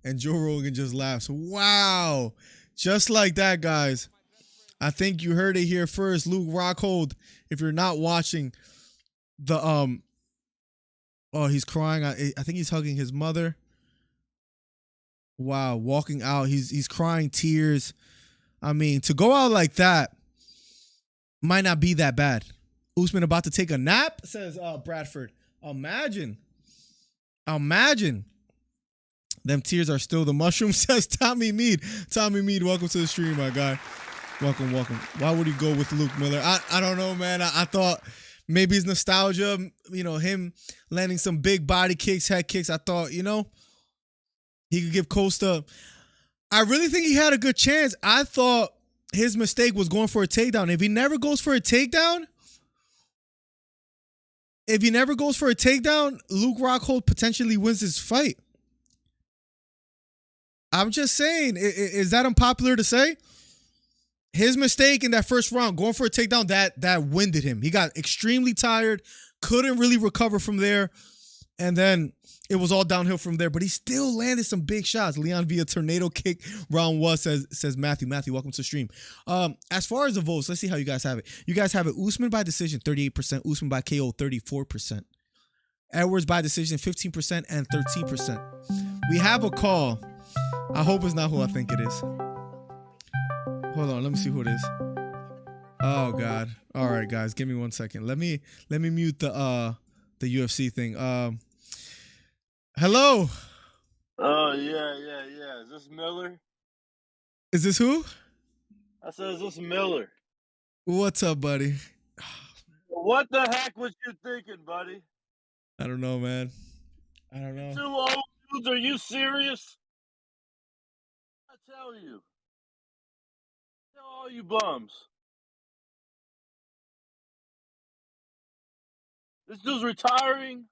And Joe Rogan just laughs. Wow. Just like that, guys. I think you heard it here first. Luke Rockhold. If you're not watching the oh, he's crying. I think he's hugging his mother. Wow, walking out. He's crying tears. I mean, to go out like that might not be that bad. Usman about to take a nap, says Bradford. Imagine. Them tears are still the mushroom, says Tommy Mead. Tommy Mead, welcome to the stream, my guy. Welcome. Why would he go with Luke Miller? I don't know, man. I thought maybe it's nostalgia, him landing some big body kicks, head kicks. I thought, he could give Costa. I really think he had a good chance. I thought his mistake was going for a takedown. If he never goes for a takedown, Luke Rockhold potentially wins this fight. I'm just saying, is that unpopular to say? His mistake in that first round, going for a takedown, that winded him. He got extremely tired, couldn't really recover from there, and then it was all downhill from there. But he still landed some big shots. Leon via tornado kick, round one, says Matthew. Matthew, welcome to the stream. As far as the votes, let's see how you guys have it. You guys have it Usman by decision, 38%. Usman by KO, 34%. Edwards by decision, 15% and 13%. We have a call. I hope it's not who I think it is. Hold on, let me see who it is. Oh God. All right, guys, give me 1 second. Let me mute the the UFC thing. Hello. Oh, yeah. Is this Miller? Is this who? I said, is this Miller? What's up, buddy? What the heck was you thinking, buddy? I don't know, man. I don't know. 2 old dudes, are you serious? I tell you. Tell all you bums. This dude's retiring.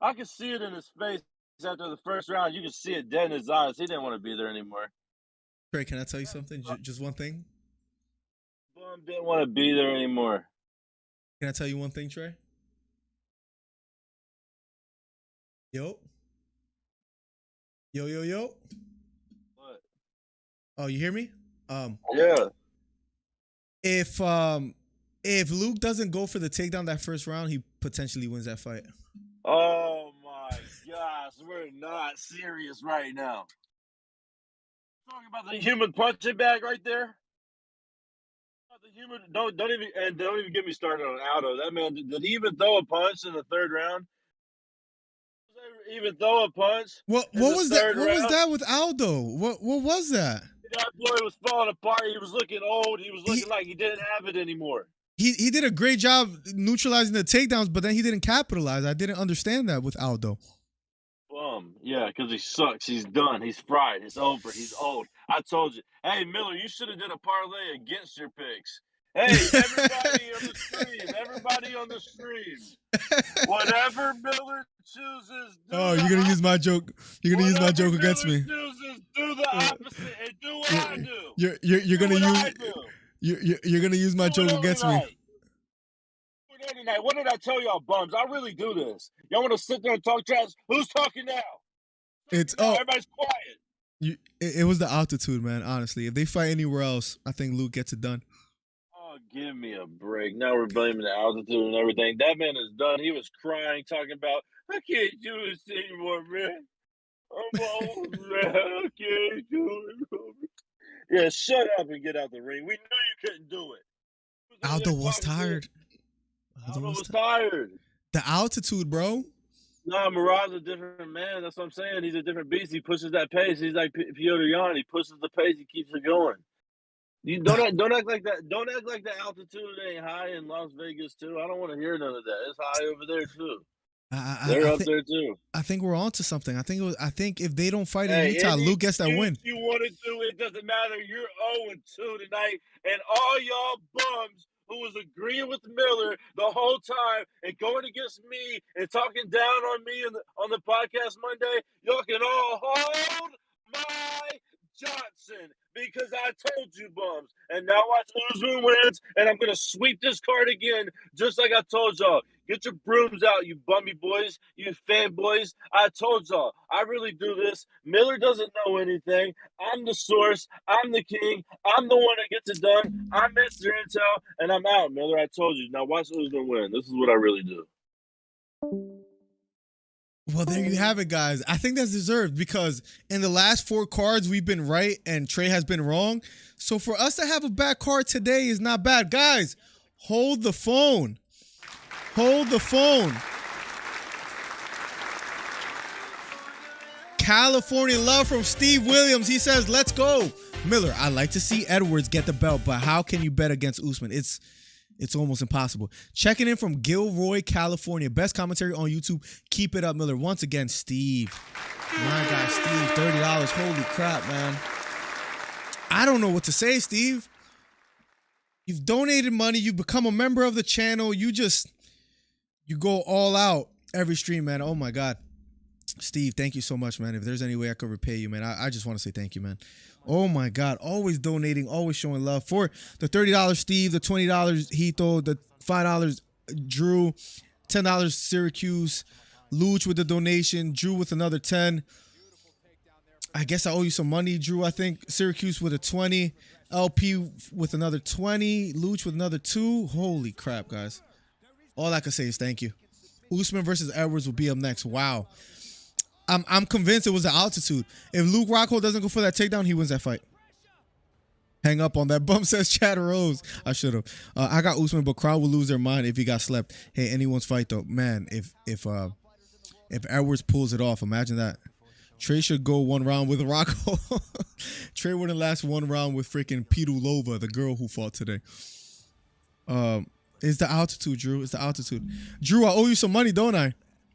I can see it in his face after the first round. You can see it dead in his eyes. He didn't want to be there anymore. Trey, can I tell you something? Just one thing? Bum didn't want to be there anymore. Can I tell you one thing, Trey? Yo. What? Oh, you hear me? Yeah. If Luke doesn't go for the takedown that first round, he potentially wins that fight. Oh my gosh, we're not serious right now. Talking about the human punching bag right there. The human, don't even get me started on Aldo. That man, did he even throw a punch in the third round? Even throw a punch? What was that? What was that with Aldo? What was that? That boy was falling apart. He was looking old. He was looking like he didn't have it anymore. He did a great job neutralizing the takedowns, but then he didn't capitalize. I didn't understand that with Aldo. Yeah, because he sucks. He's done. He's fried. It's over. He's old. I told you. Hey, Miller, you should have done a parlay against your picks. Hey, everybody on the stream. Whatever Miller chooses, you're gonna use my joke. You're gonna use my joke against me. Chooses, do the opposite and do what I do. You're gonna use my joke against me. Tonight. What did I tell y'all bums? I really do this. Y'all want to sit there and talk trash? Who's talking now? Everybody's quiet. It was the altitude, man. Honestly, if they fight anywhere else, I think Luke gets it done. Oh, give me a break. Now we're blaming the altitude and everything. That man is done. He was crying, talking about, I can't do this anymore, man. I'm old, man. I can't do it. Yeah, shut up and get out the ring. We knew you couldn't do it. Aldo was tired. Aldo was tired. The altitude, bro. No, Merab's a different man. That's what I'm saying. He's a different beast. He pushes that pace. He's like Pedro. He pushes the pace. He keeps it going. You don't act like that. Don't act like the altitude ain't high in Las Vegas too. I don't want to hear none of that. It's high over there too. They're up there too. I think we're on to something. I think if they don't fight in Utah, Luke gets that win. If you want to do it, doesn't matter. You're 0-2 tonight, and all y'all bums who was agreeing with Miller the whole time and going against me and talking down on me on the podcast Monday, y'all can all hold my Johnson because I told you bums. And now watch Usman wins, and I'm going to sweep this card again just like I told y'all. Get your brooms out, you bummy boys, you fanboys. I told y'all, I really do this. Miller doesn't know anything. I'm the source. I'm the king. I'm the one that gets it done. I'm Mr. Intel, and I'm out, Miller. I told you. Now watch Usman win. This is what I really do. Well, there you have it, guys. I think that's deserved because in the last 4 cards, we've been right and Trey has been wrong. So for us to have a bad card today is not bad. Guys, hold the phone. Hold the phone. California love from Steve Williams. He says, let's go. Miller, I'd like to see Edwards get the belt, but how can you bet against Usman? It's almost impossible. Checking in from Gilroy, California. Best commentary on YouTube. Keep it up, Miller. Once again, Steve. My guy, Steve. $30. Holy crap, man. I don't know what to say, Steve. You've donated money. You've become a member of the channel. You go all out every stream, man. Oh, my God. Steve, thank you so much, man. If there's any way I could repay you, man, I just want to say thank you, man. Oh, my God. Always donating, always showing love. For the $30, Steve, the $20, Hito, the $5, Drew, $10, Syracuse, Luch with the donation, Drew with another 10. I guess I owe you some money, Drew. I think Syracuse with a 20, LP with another 20, Luch with another 2. Holy crap, guys. All I can say is thank you. Usman versus Edwards will be up next. Wow. I'm convinced it was the altitude. If Luke Rockhold doesn't go for that takedown, he wins that fight. Hang up on that bump, says Chad Rose. I should have. I got Usman, but crowd will lose their mind if he got slept. Hey, anyone's fight though, man. If Edwards pulls it off, imagine that. Trey should go one round with Rockhold. Trey wouldn't last one round with freaking Putilova, the girl who fought today. It's the altitude, Drew. It's the altitude. Drew, I owe you some money, don't I?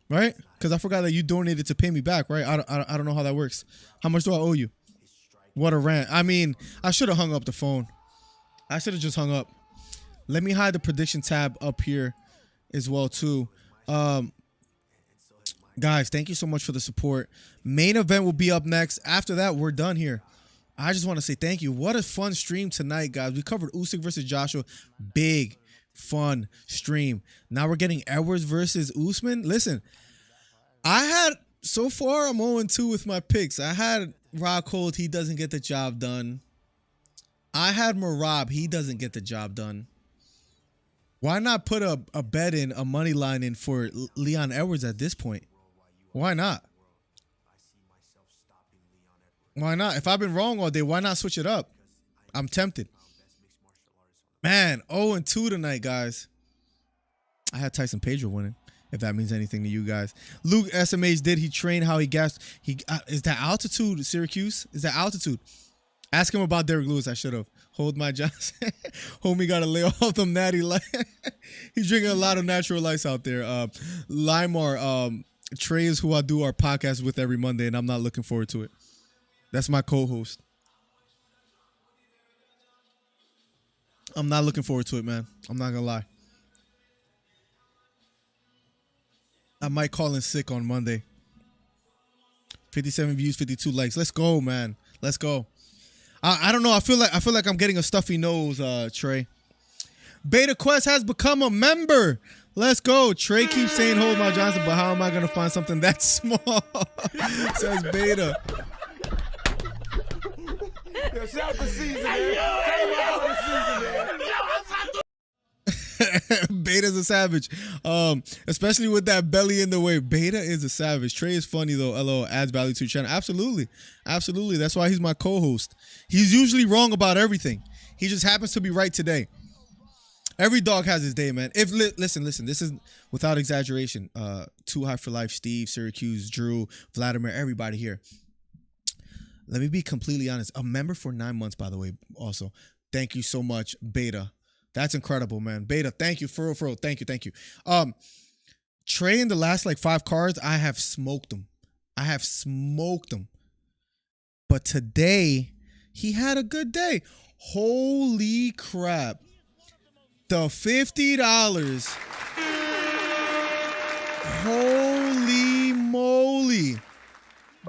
Right? Because I forgot that you donated to pay me back, right? I don't know how that works. How much do I owe you? What a rant. I mean, I should have hung up the phone. I should have just hung up. Let me hide the prediction tab up here as well, too. Guys, thank you so much for the support. Main event will be up next. After that, we're done here. I just want to say thank you. What a fun stream tonight, guys. We covered Usyk versus Joshua. Big, fun stream. Now we're getting Edwards versus Usman. Listen, so far, I'm 0-2 with my picks. I had Rockhold. He doesn't get the job done. I had Merab. He doesn't get the job done. Why not put a bet in, a money line in for Leon Edwards at this point? Why not? Why not? If I've been wrong all day, why not switch it up? I'm tempted. Man, 0-2 tonight, guys. I had Tyson Pedro winning, if that means anything to you guys. Luke SMH, did he train how he gassed? Is that altitude, Syracuse? Is that altitude? Ask him about Derek Lewis. I should have. Hold my Johnson. Homie got to lay off them natty light. He's drinking a lot of natural lights out there. Limar, Trey is who I do our podcast with every Monday, and I'm not looking forward to it. That's my co-host. I'm not looking forward to it, man. I'm not going to lie. I might call in sick on Monday. 57 views, 52 likes. Let's go, man. Let's go. I don't know. I feel like I'm getting a stuffy nose, Trey. Beta Quest has become a member. Let's go. Trey keeps saying hold my Johnson, but how am I going to find something that small? Says Beta. Yo, shout out the season, man. Shout out the season, man. Beta's a savage. Especially with that belly in the way. Beta is a savage. Trey is funny though. LO adds value to your channel. Absolutely. Absolutely. That's why he's my co-host. He's usually wrong about everything. He just happens to be right today. Every dog has his day, man. Listen, this is without exaggeration. Too High for Life, Steve, Syracuse, Drew, Vladimir, everybody here. Let me be completely honest. A member for 9 months, by the way, also. Thank you so much, Beta. That's incredible, man. Beta, thank you. For real. Thank you. Trey, in the last like 5 cards, I have smoked him. But today, he had a good day. Holy crap. The $50. Holy moly.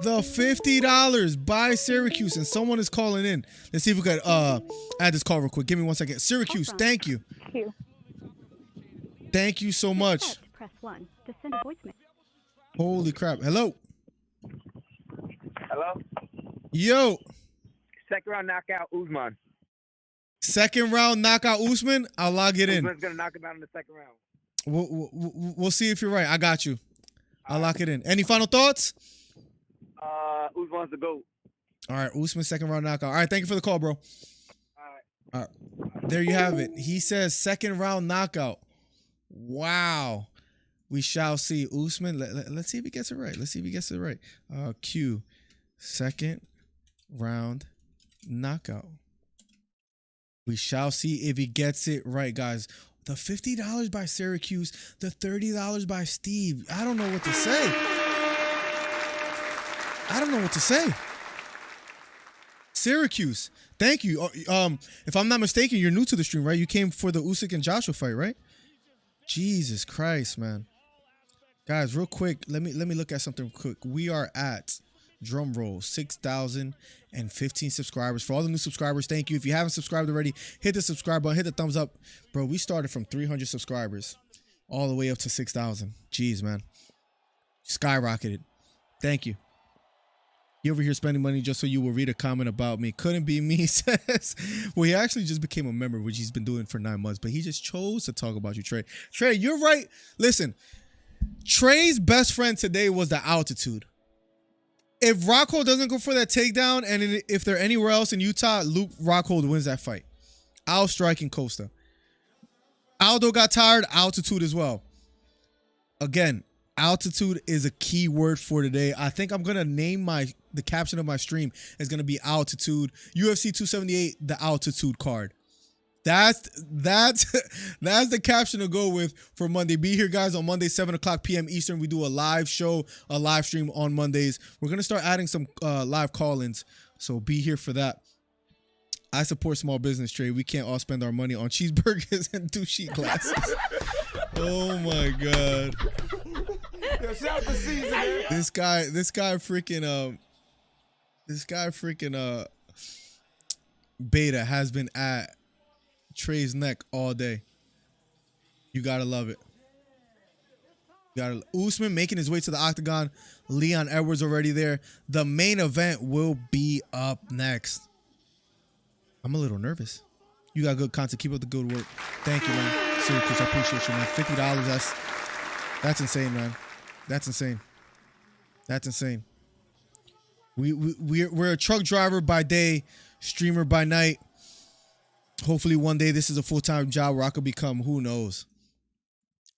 The $50 by Syracuse, and someone is calling in. Let's see if we could add this call real quick. Give me 1 second. Syracuse, thank you. Thank you so much. Press 1 to send a voicemail. Holy crap. Hello. Hello? Yo. Second round knockout, Usman. Second round knockout Usman. I'll log it in. Usman's going to knock him out in the second round. We'll see if you're right. I got you. I'll lock it in. Any final thoughts? Usman's the GOAT. All right, Usman second round knockout. All right, thank you for the call, bro. All right. There you have it. He says second round knockout. Wow. We shall see. Usman, let's see if he gets it right. Q, second round knockout. We shall see if he gets it right, guys. The $50 by Syracuse, the $30 by Steve. I don't know what to say. Syracuse, thank you. If I'm not mistaken, you're new to the stream, right? You came for the Usyk and Joshua fight, right? Jesus Christ, man. Guys, real quick, let me look at something quick. We are at, drum roll, 6,015 subscribers. For all the new subscribers, thank you. If you haven't subscribed already, hit the subscribe button, hit the thumbs up. Bro, we started from 300 subscribers all the way up to 6,000. Jeez, man. Skyrocketed. Thank you. You over here spending money just so you will read a comment about me. Couldn't be me, says. Well, he actually just became a member, which he's been doing for 9 months, but he just chose to talk about you, Trey. Trey, you're right. Listen, Trey's best friend today was the altitude. If Rockhold doesn't go for that takedown, and if they're anywhere else in Utah, Rockhold wins that fight. I'll strike in Costa. Aldo got tired. Altitude as well. Again, altitude is a key word for today. I think I'm gonna name the caption of my stream is gonna be altitude. UFC 278, the altitude card. That's the caption to go with for Monday. Be here, guys, on Monday, 7:00 p.m. Eastern. We do a live show, a live stream on Mondays. We're gonna start adding some live call-ins, so be here for that. I support small business trade. We can't all spend our money on cheeseburgers and 2 sheet glasses. Oh my god. This guy freaking Beta has been at Trey's neck all day. You gotta love it. Usman making his way to the octagon. Leon Edwards already there. The main event will be up next. I'm a little nervous. You got good content. Keep up the good work. Thank you, man. Seriously, I appreciate you, man. $50. That's insane, man. That's insane. That's insane. We're a truck driver by day, streamer by night. Hopefully one day this is a full-time job where I could become, who knows,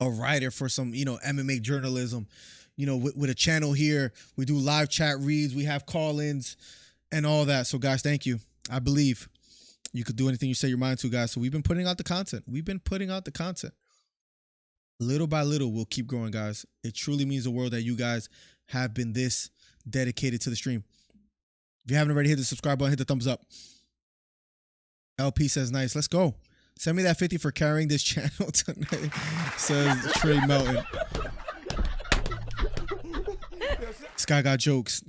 a writer for some, MMA journalism. With a channel here, we do live chat reads, we have call-ins and all that. So guys, thank you. I believe you could do anything you set your mind to, guys. So we've been putting out the content. Little by little, we'll keep growing, guys. It truly means the world that you guys have been this dedicated to the stream. If you haven't already, hit the subscribe button, hit the thumbs up. LP says, nice. Let's go. Send me that 50 for carrying this channel tonight, says Trey Melton. This guy got jokes.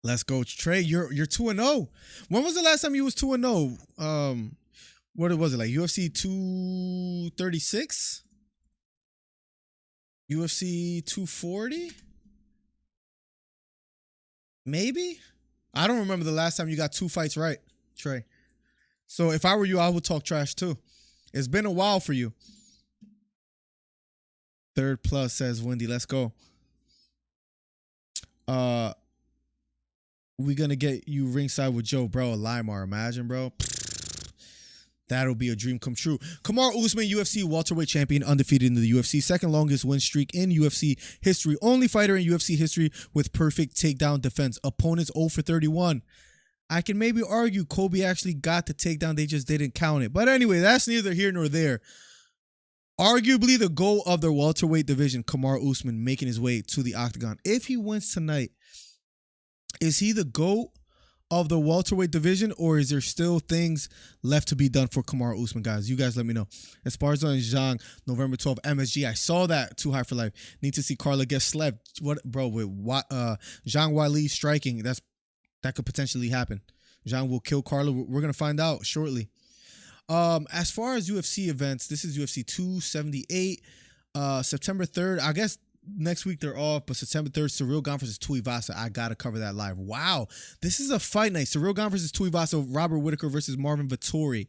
Let's go. Trey, you're 2-0. When was the last time you was 2-0? What was it, like UFC 236? UFC 240? Maybe? I don't remember the last time you got 2 fights right, Trey. So if I were you, I would talk trash too. It's been a while for you. Third plus, says Wendy. Let's go. We gonna get you ringside with Joe, bro. Limar, imagine, bro. That'll be a dream come true. Kamaru Usman, UFC welterweight champion, undefeated in the UFC. Second longest win streak in UFC history. Only fighter in UFC history with perfect takedown defense. Opponents 0 for 31. I can maybe argue Kobe actually got the takedown. They just didn't count it. But anyway, that's neither here nor there. Arguably the goal of the welterweight division, Kamaru Usman making his way to the octagon. If he wins tonight, is he the GOAT of the welterweight division, or is there still things left to be done for Kamaru Usman, guys? You guys let me know. Esparza and Zhang, November 12th, MSG. I saw that. Too high for life. Need to see Carla get slept. What, bro? With Zhang Weili striking, that could potentially happen. Zhang will kill Carla. We're gonna find out shortly. As far as UFC events, this is UFC 278. September 3rd. I guess next week they're off, but September 3rd, Cyril Gane versus Tuivasa. I gotta cover that live. Wow, this is a fight night. Cyril Gane versus Tuivasa. Robert Whittaker versus Marvin Vettori.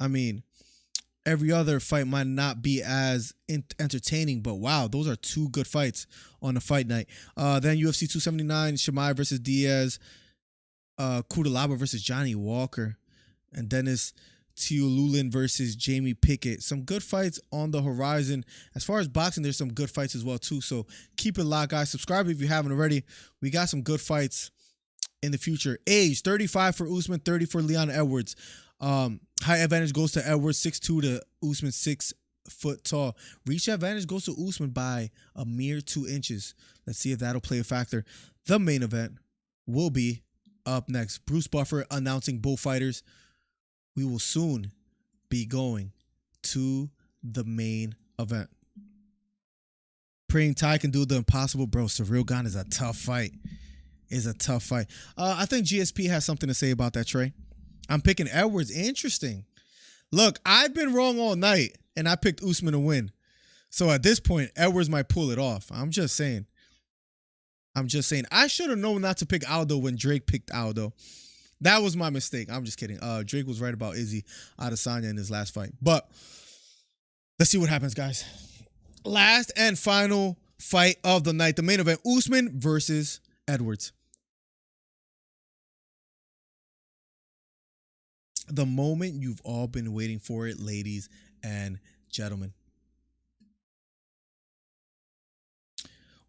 I mean, every other fight might not be as entertaining, but wow, those are 2 good fights on a fight night. Then UFC 279, Chimaev versus Diaz. Putilova versus Johnny Walker. And Dennis Teolulin versus Jamie Pickett. Some good fights on the horizon. As far as boxing, there's some good fights as well too. So keep it locked, guys. Subscribe if you haven't already. We got some good fights in the future. Age 35 for Usman, 30 for Leon Edwards. Height advantage goes to Edwards, 6'2" to Usman, 6 foot tall. Reach advantage goes to Usman by a mere 2 inches. Let's see if that'll play a factor. The main event will be up next. Bruce Buffer announcing both fighters. We will soon be going to the main event. Praying Ty can do the impossible. Bro, Cyril Gane is a tough fight. I think GSP has something to say about that, Trey. I'm picking Edwards. Interesting. Look, I've been wrong all night, and I picked Usman to win. So at this point, Edwards might pull it off. I'm just saying. I should have known not to pick Aldo when Drake picked Aldo. That was my mistake. I'm just kidding. Drake was right about Izzy Adesanya in his last fight. But let's see what happens, guys. Last and final fight of the night. The main event, Usman versus Edwards. The moment you've all been waiting for it, ladies and gentlemen.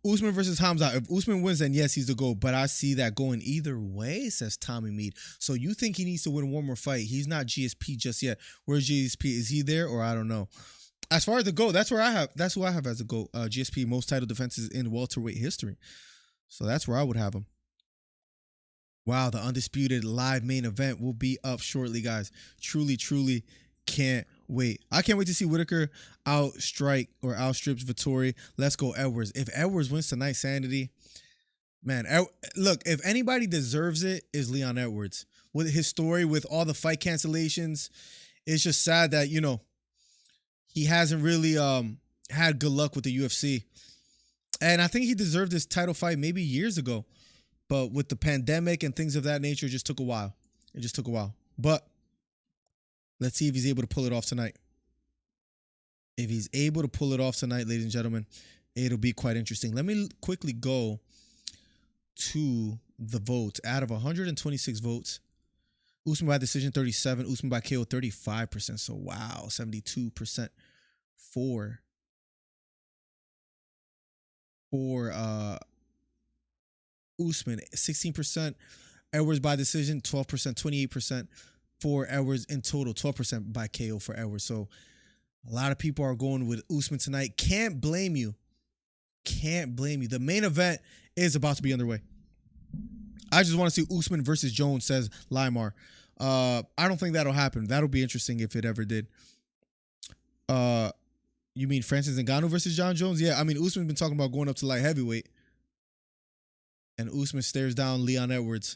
Usman versus Hamza. If Usman wins, then yes, he's the GOAT. But I see that going either way, says Tommy Mead. So you think he needs to win one more fight? He's not GSP just yet. Where's GSP? Is he there or I don't know? As far as the GOAT, that's who I have as a GOAT. GSP, most title defenses in welterweight history. So that's where I would have him. Wow, the undisputed live main event will be up shortly, guys. Truly, truly can't wait. I can't wait to see Whitaker outstrips Vettori. Let's go Edwards. If Edwards wins tonight, sanity. Man, look, if anybody deserves it, is Leon Edwards. With his story, with all the fight cancellations, it's just sad that, you know, he hasn't really had good luck with the UFC. And I think he deserved this title fight maybe years ago. But with the pandemic and things of that nature, it just took a while. It just took a while. But let's see if he's able to pull it off tonight. If he's able to pull it off tonight, ladies and gentlemen, it'll be quite interesting. Let me quickly go to the votes. Out of 126 votes, Usman by decision 37, Usman by KO 35%. So wow, 72% for Usman, 16%. Edwards by decision, 12%, 28% for Edwards in total, 12% by KO for Edwards. So a lot of people are going with Usman tonight. Can't blame you. Can't blame you. The main event is about to be underway. I just want to see Usman versus Jones, says Limar. I don't think that'll happen. That'll be interesting if it ever did. You mean Francis Ngannou versus John Jones? Yeah, I mean, Usman's been talking about going up to light heavyweight. And Usman stares down Leon Edwards.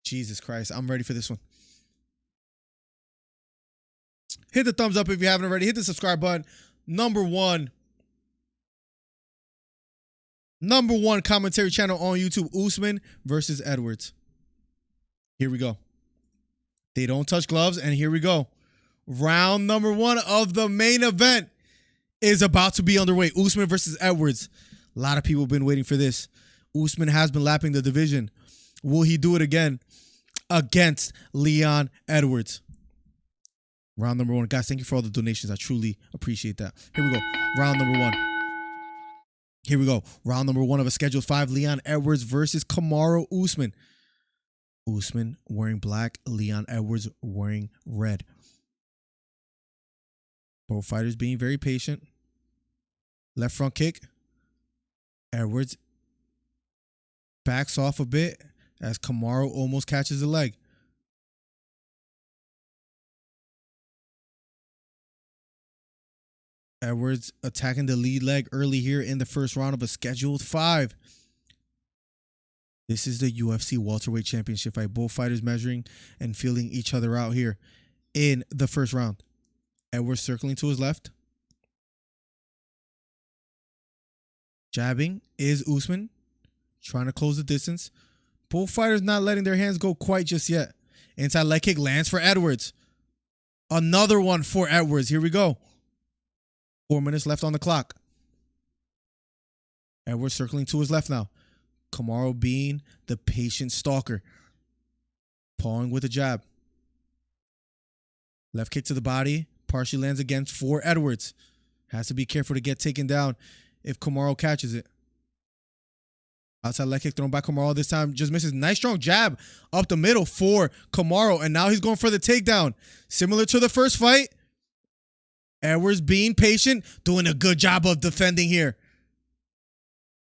Jesus Christ. I'm ready for this one. Hit the thumbs up if you haven't already. Hit the subscribe button. Number one commentary channel on YouTube. Usman versus Edwards. Here we go. They don't touch gloves. And here we go. Round number one of the main event is about to be underway. Usman versus Edwards. A lot of people have been waiting for this. Usman has been lapping the division. Will he do it again against Leon Edwards? Round number one. Guys, thank you for all the donations. I truly appreciate that. Here we go. Round number one. Here we go. Round number one of a scheduled 5. Leon Edwards versus Kamaru Usman. Usman wearing black. Leon Edwards wearing red. Both fighters being very patient. Left front kick. Edwards backs off a bit as Kamaru almost catches the leg. Edwards attacking the lead leg early here in the first round of a scheduled 5. This is the UFC welterweight championship fight. Both fighters measuring and feeling each other out here in the first round. Edwards circling to his left. Jabbing is Usman, trying to close the distance. Both fighters not letting their hands go quite just yet. Inside leg kick lands for Edwards. Another one for Edwards. Here we go. 4 minutes left on the clock. Edwards circling to his left now. Kamaru being the patient stalker. Pawing with a jab. Left kick to the body. Partially lands against for Edwards. Has to be careful to get taken down if Kamaru catches it. Outside leg kick thrown by Kamaru. This time just misses. Nice strong jab up the middle for Kamaru. And now he's going for the takedown. Similar to the first fight. Edwards being patient. Doing a good job of defending here.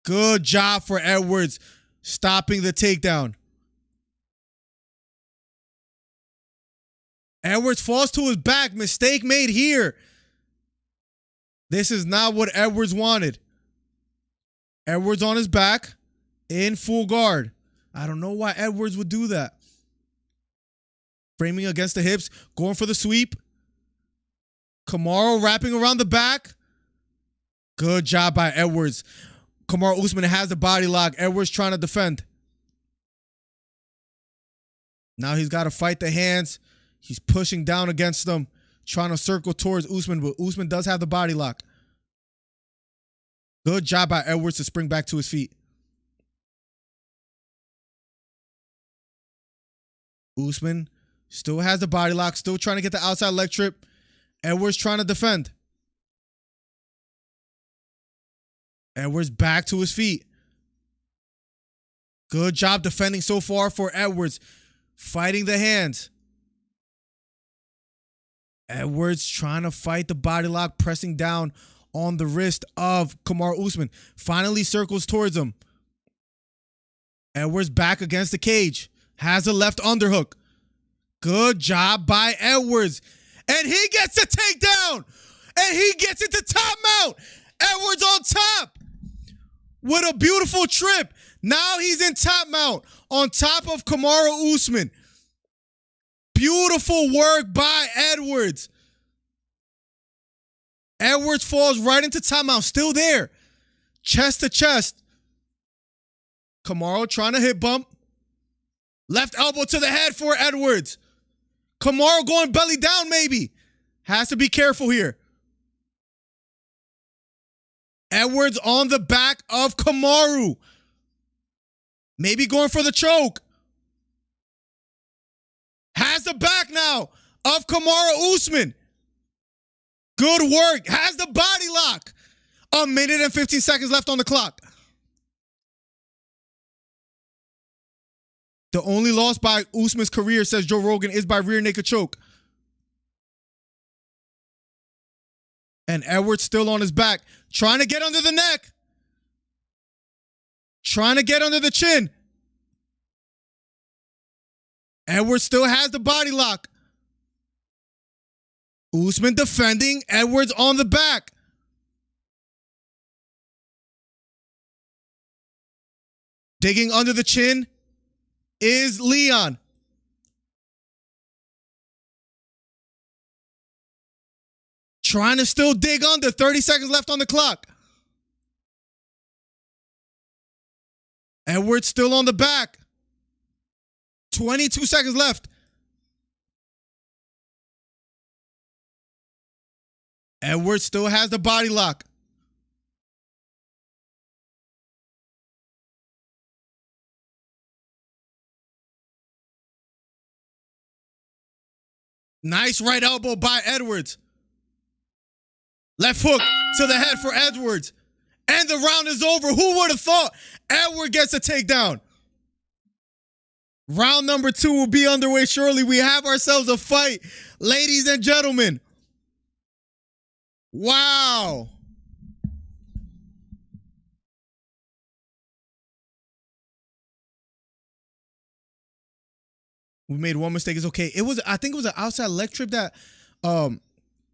Good job for Edwards. Stopping the takedown. Edwards falls to his back. Mistake made here. This is not what Edwards wanted. Edwards on his back in full guard. I don't know why Edwards would do that. Framing against the hips, going for the sweep. Kamaru wrapping around the back. Good job by Edwards. Kamaru Usman has the body lock. Edwards trying to defend. Now he's got to fight the hands. He's pushing down against them, trying to circle towards Usman, but Usman does have the body lock. Good job by Edwards to spring back to his feet. Usman still has the body lock, still trying to get the outside leg trip. Edwards trying to defend. Edwards back to his feet. Good job defending so far for Edwards. Fighting the hands. Edwards trying to fight the body lock, pressing down on the wrist of Kamaru Usman. Finally circles towards him. Edwards back against the cage. Has a left underhook. Good job by Edwards. And he gets a takedown. And he gets it to top mount. Edwards on top. With a beautiful trip. Now he's in top mount. On top of Kamaru Usman. Beautiful work by Edwards. Edwards falls right into top mount. Still there. Chest to chest. Kamaru trying to hip bump. Left elbow to the head for Edwards. Kamaru going belly down maybe. Has to be careful here. Edwards on the back of Kamaru. Maybe going for the choke. Has the back now of Kamaru Usman. Good work. Has the body lock. 1 minute and 15 seconds left on the clock. The only loss by Usman's career, says Joe Rogan, is by rear naked choke. And Edwards still on his back. Trying to get under the neck. Trying to get under the chin. Edwards still has the body lock. Usman defending. Edwards on the back. Digging under the chin is Leon. Trying to still dig under. 30 seconds left on the clock. Edwards still on the back. 22 seconds left. Edwards still has the body lock. Nice right elbow by Edwards. Left hook to the head for Edwards. And the round is over. Who would have thought Edwards gets a takedown? Round number 2 will be underway shortly. We have ourselves a fight, ladies and gentlemen. Wow. We made one mistake. It's okay. I think it was an outside leg trip that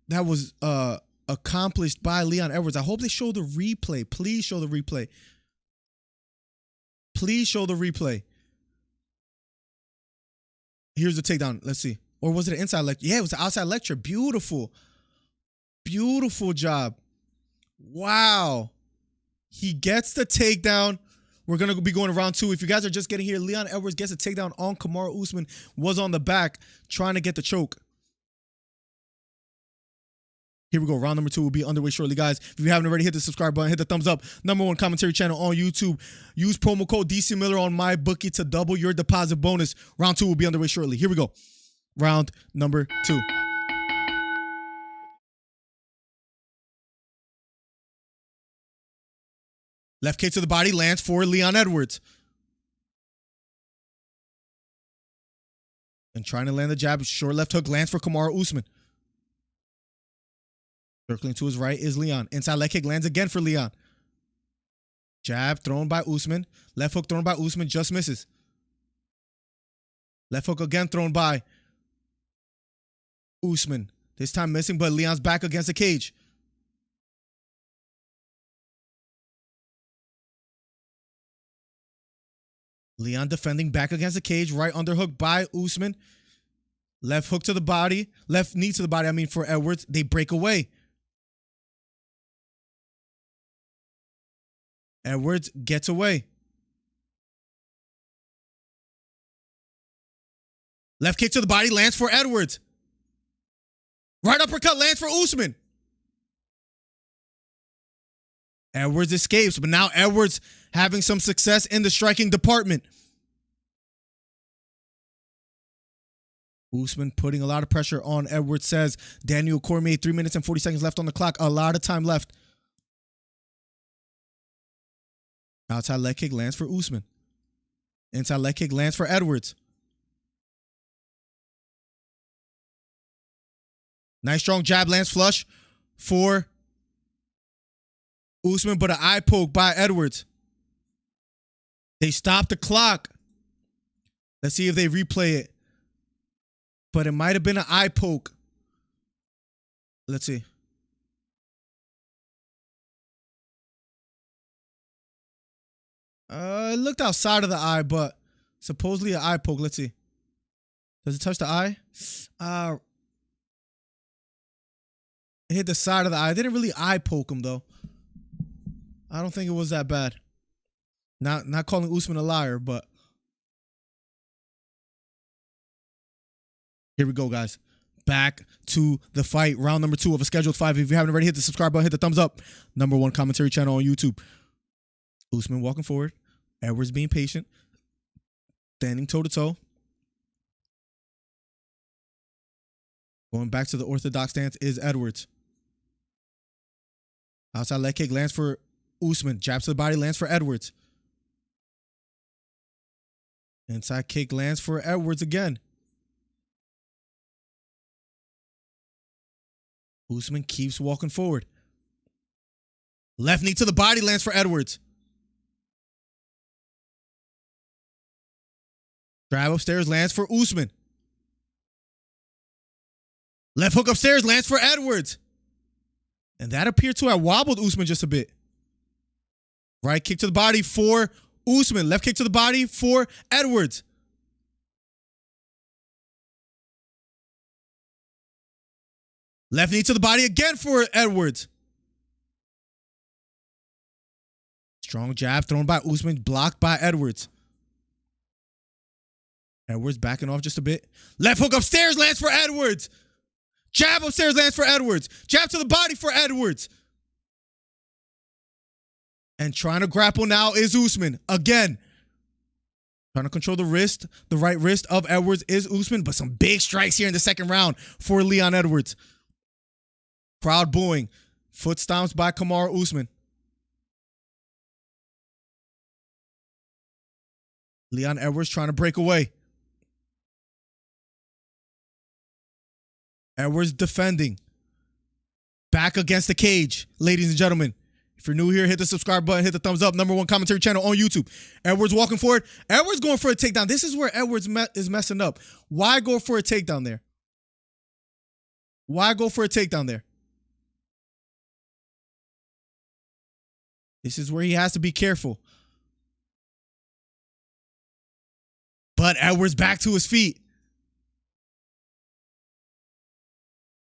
was accomplished by Leon Edwards. I hope they show the replay. Please show the replay. Please show the replay. Here's the takedown. Let's see. Or was it an inside leg? Yeah, it was an outside leg trip. Beautiful. Beautiful job. Wow. He gets the takedown. We're going to be going to round 2. If you guys are just getting here, Leon Edwards gets a takedown on Kamaru Usman. Was on the back trying to get the choke. Here we go. Round number 2 will be underway shortly, guys. If you haven't already, hit the subscribe button, hit the thumbs up. #1 commentary channel on YouTube. Use promo code DC Miller on MyBookie to double your deposit bonus. Round 2 will be underway shortly. Here we go. Round number 2. Left kick to the body lands for Leon Edwards. And trying to land the jab. Short left hook lands for Kamaru Usman. Circling to his right is Leon. Inside leg kick lands again for Leon. Jab thrown by Usman. Left hook thrown by Usman, just misses. Left hook again thrown by Usman. This time missing, but Leon's back against the cage. Leon defending back against the cage. Right underhook by Usman. Left hook to the body. Left knee to the body, for Edwards. They break away. Edwards gets away. Left kick to the body lands for Edwards. Right uppercut lands for Usman. Edwards escapes, but now Edwards having some success in the striking department. Usman putting a lot of pressure on Edwards, says Daniel Cormier. 3 minutes and 40 seconds left on the clock. A lot of time left. Outside leg kick lands for Usman. Inside leg kick lands for Edwards. Nice strong jab lands flush for Usman, but an eye poke by Edwards. They stop the clock. Let's see if they replay it. But it might have been an eye poke. Let's see. It looked outside of the eye, but supposedly an eye poke. Let's see. Does it touch the eye? It hit the side of the eye. It didn't really eye poke him, though. I don't think it was that bad. Not calling Usman a liar, but here we go, guys. Back to the fight. Round number 2 of a scheduled 5. If you haven't already, hit the subscribe button, hit the thumbs up. #1 commentary channel on YouTube. Usman walking forward. Edwards being patient. Standing toe-to-toe. Going back to the orthodox stance is Edwards. Outside leg kick lands for Usman. Jab to the body lands for Edwards. Inside kick lands for Edwards again. Usman keeps walking forward. Left knee to the body lands for Edwards. Drive upstairs lands for Usman. Left hook upstairs lands for Edwards. And that appeared to have wobbled Usman just a bit. Right kick to the body for Usman. Left kick to the body for Edwards. Left knee to the body again for Edwards. Strong jab thrown by Usman, blocked by Edwards. Edwards backing off just a bit. Left hook upstairs lands for Edwards. Jab upstairs lands for Edwards. Jab to the body for Edwards. And trying to grapple now is Usman. Again. Trying to control the wrist. The right wrist of Edwards is Usman. But some big strikes here in the second round for Leon Edwards. Crowd booing. Foot stomps by Kamaru Usman. Leon Edwards trying to break away. Edwards defending. Back against the cage, ladies and gentlemen. If you're new here, hit the subscribe button, hit the thumbs up. #1 commentary channel on YouTube. Edwards walking forward. Edwards going for a takedown. This is where Edwards is messing up. Why go for a takedown there? Why go for a takedown there? This is where he has to be careful. But Edwards back to his feet.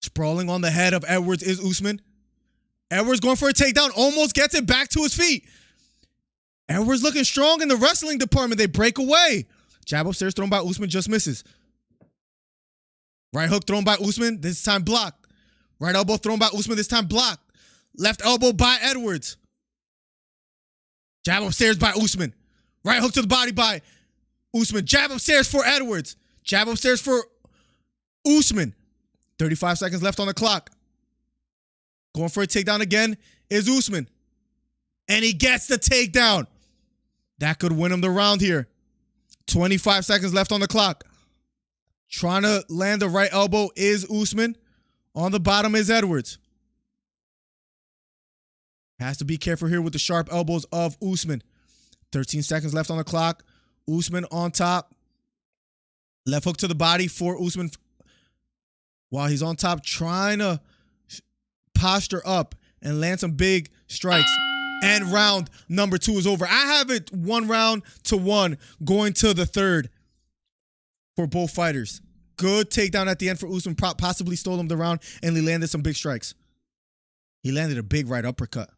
Sprawling on the head of Edwards is Usman. Edwards going for a takedown. Almost gets it back to his feet. Edwards looking strong in the wrestling department. They break away. Jab upstairs thrown by Usman, just misses. Right hook thrown by Usman, this time blocked. Right elbow thrown by Usman, this time blocked. Left elbow by Edwards. Jab upstairs by Usman. Right hook to the body by Usman. Jab upstairs for Edwards. Jab upstairs for Usman. 35 seconds left on the clock. Going for a takedown again is Usman. And he gets the takedown. That could win him the round here. 25 seconds left on the clock. Trying to land the right elbow is Usman. On the bottom is Edwards. Has to be careful here with the sharp elbows of Usman. 13 seconds left on the clock. Usman on top. Left hook to the body for Usman. While he's on top, trying to posture up and land some big strikes. And round number 2 is over. I have it 1-1 going to the third for both fighters. Good takedown at the end for Usman. Possibly stole him the round, and he landed some big strikes. He landed a big right uppercut.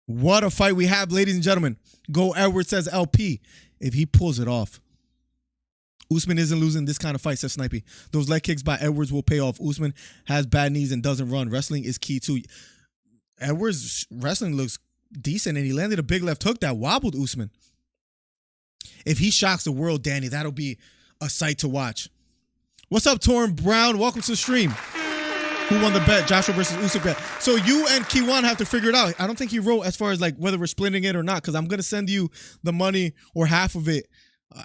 What a fight we have, ladies and gentlemen. Go Edwards, says LP, if he pulls it off. Usman isn't losing this kind of fight, says Snipey. Those leg kicks by Edwards will pay off. Usman has bad knees and doesn't run. Wrestling is key too. Edwards' wrestling looks decent, and he landed a big left hook that wobbled Usman. If he shocks the world, Danny, that'll be a sight to watch. What's up, Torrin Brown? Welcome to the stream. Who won the bet? Joshua versus Usyk bet. So you and Kiwan have to figure it out. I don't think he wrote as far as like whether we're splitting it or not, because I'm going to send you the money or half of it.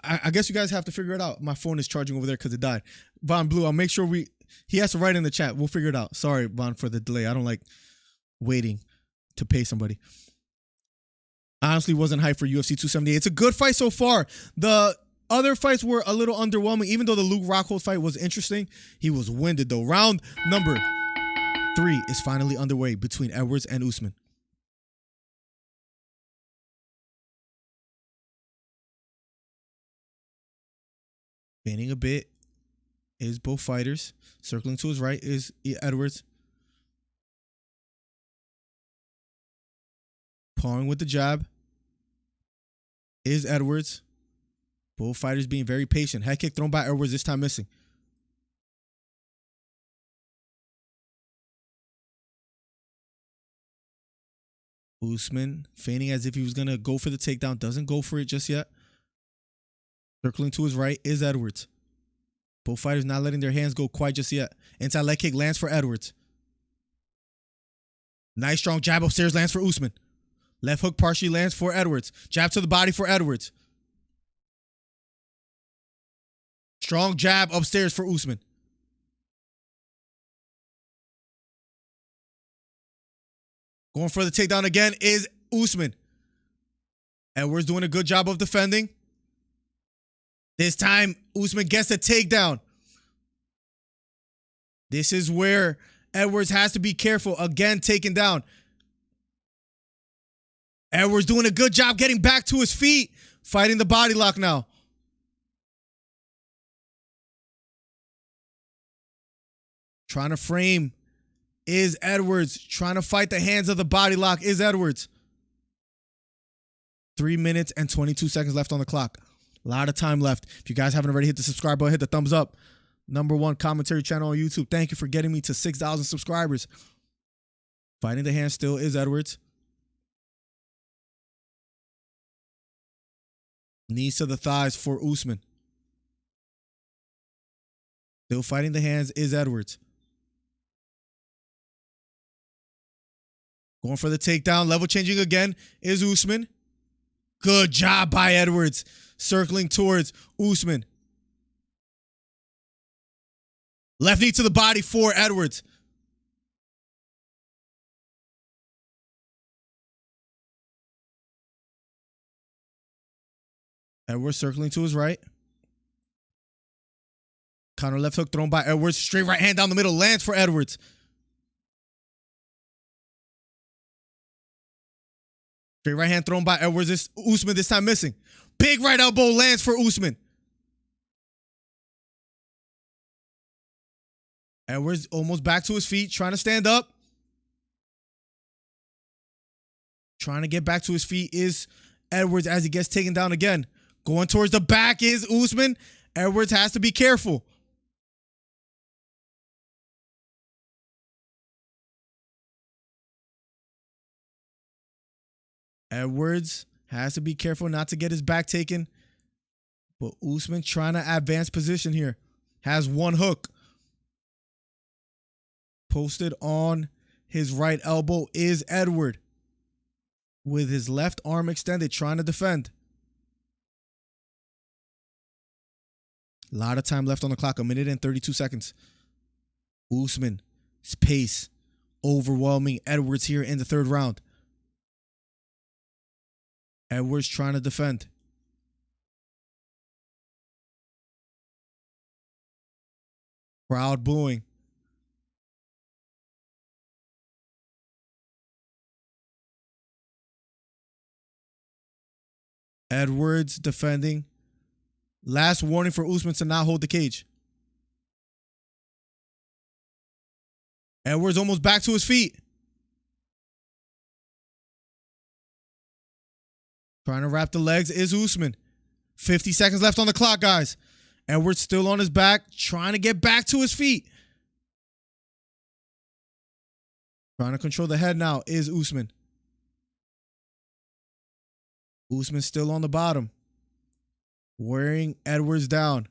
I guess you guys have to figure it out. My phone is charging over there because it died. Von Blue, I'll make sure he has to write in the chat. We'll figure it out. Sorry, Von, for the delay. I don't like waiting to pay somebody. Honestly, wasn't hyped for UFC 278. It's a good fight so far. The other fights were a little underwhelming, even though the Luke Rockhold fight was interesting. He was winded, though. Round number 3 is finally underway between Edwards and Usman. Fanning a bit is both fighters. Circling to his right is Edwards. Pawing with the jab is Edwards. Both fighters being very patient. Head kick thrown by Edwards, this time missing. Usman feigning as if he was going to go for the takedown. Doesn't go for it just yet. Circling to his right is Edwards. Both fighters not letting their hands go quite just yet. Inside leg kick lands for Edwards. Nice strong jab upstairs lands for Usman. Left hook partially lands for Edwards. Jab to the body for Edwards. Strong jab upstairs for Usman. Going for the takedown again is Usman. Edwards doing a good job of defending. This time, Usman gets the takedown. This is where Edwards has to be careful. Again, taken down. Edwards doing a good job getting back to his feet. Fighting the body lock now. Trying to frame is Edwards. Trying to fight the hands of the body lock is Edwards. 3 minutes and 22 seconds left on the clock. A lot of time left. If you guys haven't already hit the subscribe button, hit the thumbs up. #1 commentary channel on YouTube. Thank you for getting me to 6,000 subscribers. Fighting the hand still is Edwards. Knees to the thighs for Usman. Still fighting the hands is Edwards. Going for the takedown. Level changing again is Usman. Good job by Edwards. Circling towards Usman. Left knee to the body for Edwards. Edwards circling to his right. Counter left hook thrown by Edwards. Straight right hand down the middle. Lands for Edwards. Straight right hand thrown by Edwards. Usman this time missing. Big right elbow lands for Usman. Edwards almost back to his feet. Trying to stand up. Trying to get back to his feet is Edwards as he gets taken down again. Going towards the back is Usman. Edwards has to be careful. Edwards has to be careful not to get his back taken. But Usman trying to advance position here. Has one hook. Posted on his right elbow is Edward. With his left arm extended, trying to defend. A lot of time left on the clock. 1 minute and 32 seconds. Usman's pace overwhelming Edwards here in the third round. Edwards trying to defend. Crowd booing. Edwards defending. Last warning for Usman to not hold the cage. Edwards almost back to his feet. Trying to wrap the legs is Usman. 50 seconds left on the clock, guys. Edwards still on his back, trying to get back to his feet. Trying to control the head now is Usman. Usman still on the bottom. Wearing Edwards down.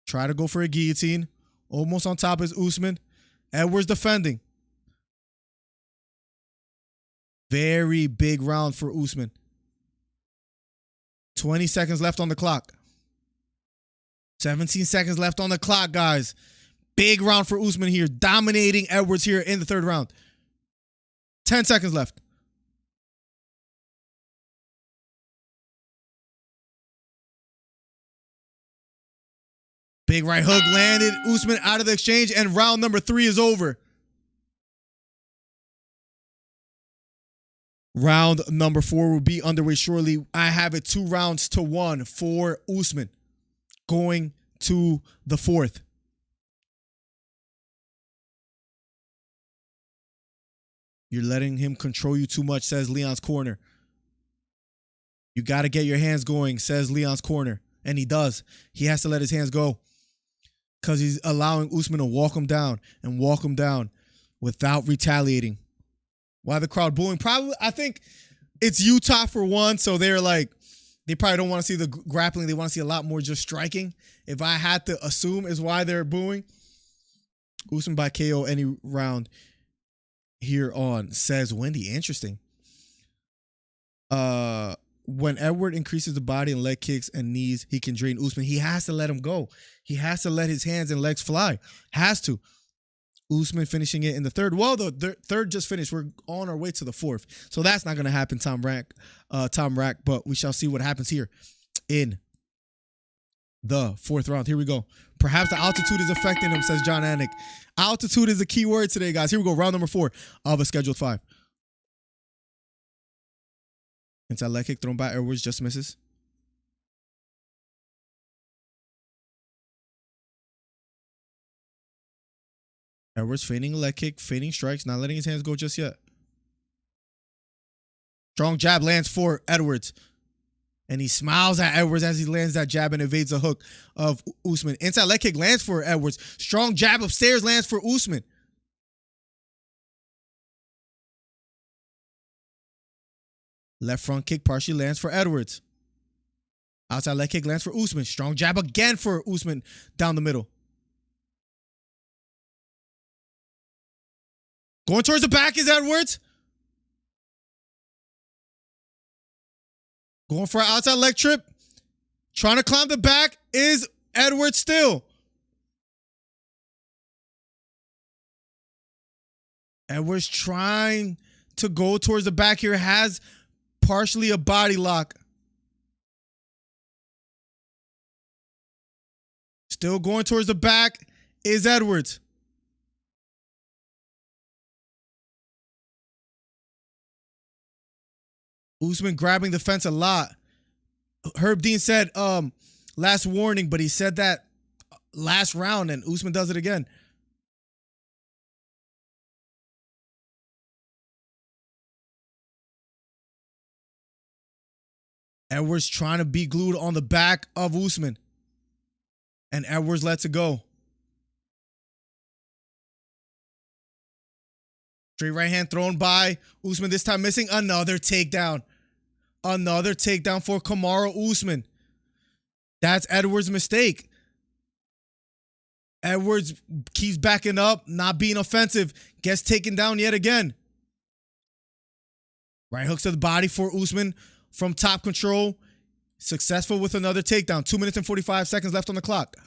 Try to go for a guillotine. Almost on top is Usman. Edwards defending. Very big round for Usman. 20 seconds left on the clock. 17 seconds left on the clock, guys. Big round for Usman here. Dominating Edwards here in the third round. 10 seconds left. Big right hook landed. Usman out of the exchange, and round number 3 is over. Round number 4 will be underway shortly. I have it 2-1 for Usman. Going to the 4th. You're letting him control you too much, says Leon's corner. You got to get your hands going, says Leon's corner. And he does. He has to let his hands go. Because he's allowing Usman to walk him down without retaliating. Why the crowd booing? Probably, I think it's Utah for one, so they're like, they probably don't want to see the grappling. They want to see a lot more just striking. If I had to assume is why they're booing. Usman by KO any round here on, says Wendy. Interesting. When Edward increases the body and leg kicks and knees, he can drain Usman. He has to let him go. He has to let his hands and legs fly. Has to. Usman finishing it in the third. Well, the third just finished. We're on our way to the 4th. So that's not going to happen, Tom Rack. But we shall see what happens here in the 4th round. Here we go. Perhaps the altitude is affecting him, says John Anik. Altitude is a key word today, guys. Here we go. Round number 4 of a scheduled 5. Inside leg kick thrown by Edwards, just misses. Edwards feigning a leg kick, feigning strikes, not letting his hands go just yet. Strong jab lands for Edwards. And he smiles at Edwards as he lands that jab and evades the hook of Usman. Inside leg kick lands for Edwards. Strong jab upstairs lands for Usman. Left front kick partially lands for Edwards. Outside leg kick lands for Usman. Strong jab again for Usman down the middle. Going towards the back is Edwards. Going for an outside leg trip. Trying to climb the back is Edwards still. Edwards trying to go towards the back here. Has partially a body lock. Still going towards the back is Edwards. Usman grabbing the fence a lot. Herb Dean said last warning, but he said that last round, and Usman does it again. Edwards trying to be glued on the back of Usman. And Edwards lets it go. Straight right hand thrown by Usman, this time missing. Another takedown. Another takedown for Kamaru Usman. That's Edwards' mistake. Edwards keeps backing up, not being offensive. Gets taken down yet again. Right hooks to the body for Usman from top control. Successful with another takedown. 2 minutes and 45 seconds left on the clock.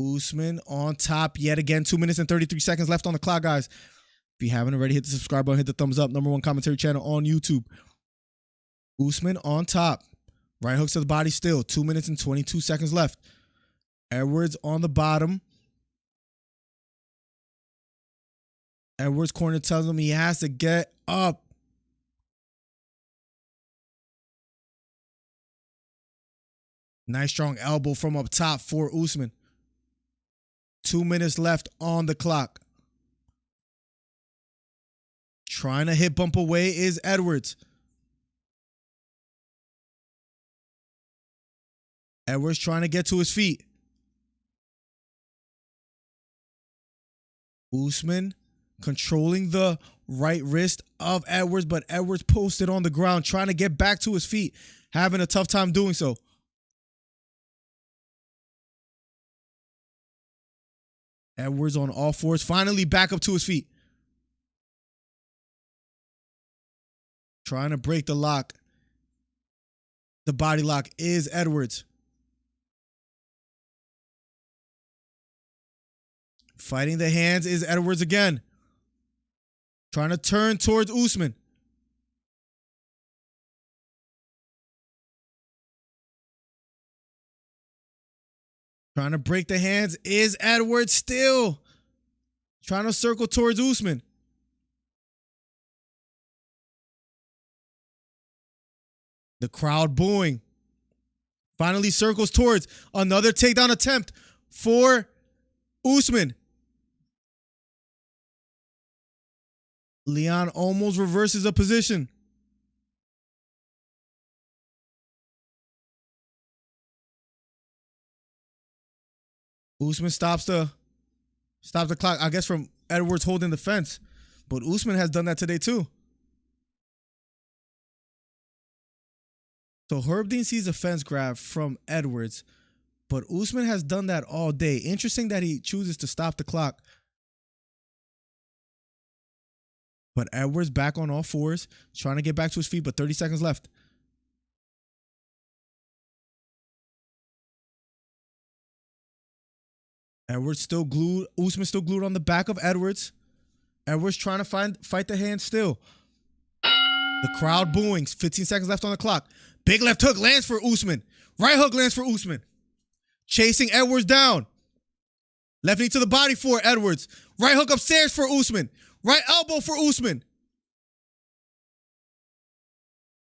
Usman on top yet again. 2 minutes and 33 seconds left on the clock, guys. If you haven't already, hit the subscribe button, hit the thumbs up. #1 commentary channel on YouTube. Usman on top. Right hooks to the body still. 2 minutes and 22 seconds left. Edwards on the bottom. Edwards' corner tells him he has to get up. Nice strong elbow from up top for Usman. 2 minutes left on the clock. Trying to hip bump away is Edwards. Edwards trying to get to his feet. Usman controlling the right wrist of Edwards, but Edwards posted on the ground, trying to get back to his feet, having a tough time doing so. Edwards on all fours, finally back up to his feet. Trying to break the lock. The body lock is Edwards. Fighting the hands is Edwards again. Trying to turn towards Usman. Trying to break the hands is Edwards still. Trying to circle towards Usman. The crowd booing. Finally circles towards another takedown attempt for Usman. Leon almost reverses a position. Usman stops the clock, I guess, from Edwards holding the fence. But Usman has done that today too. So Herb Dean sees a fence grab from Edwards, but Usman has done that all day. Interesting that he chooses to stop the clock. But Edwards back on all fours, trying to get back to his feet, but 30 seconds left. Edwards still glued. Usman still glued on the back of Edwards. Edwards trying to fight the hand still. The crowd booing. 15 seconds left on the clock. Big left hook lands for Usman. Right hook lands for Usman. Chasing Edwards down. Left knee to the body for Edwards. Right hook upstairs for Usman. Right elbow for Usman.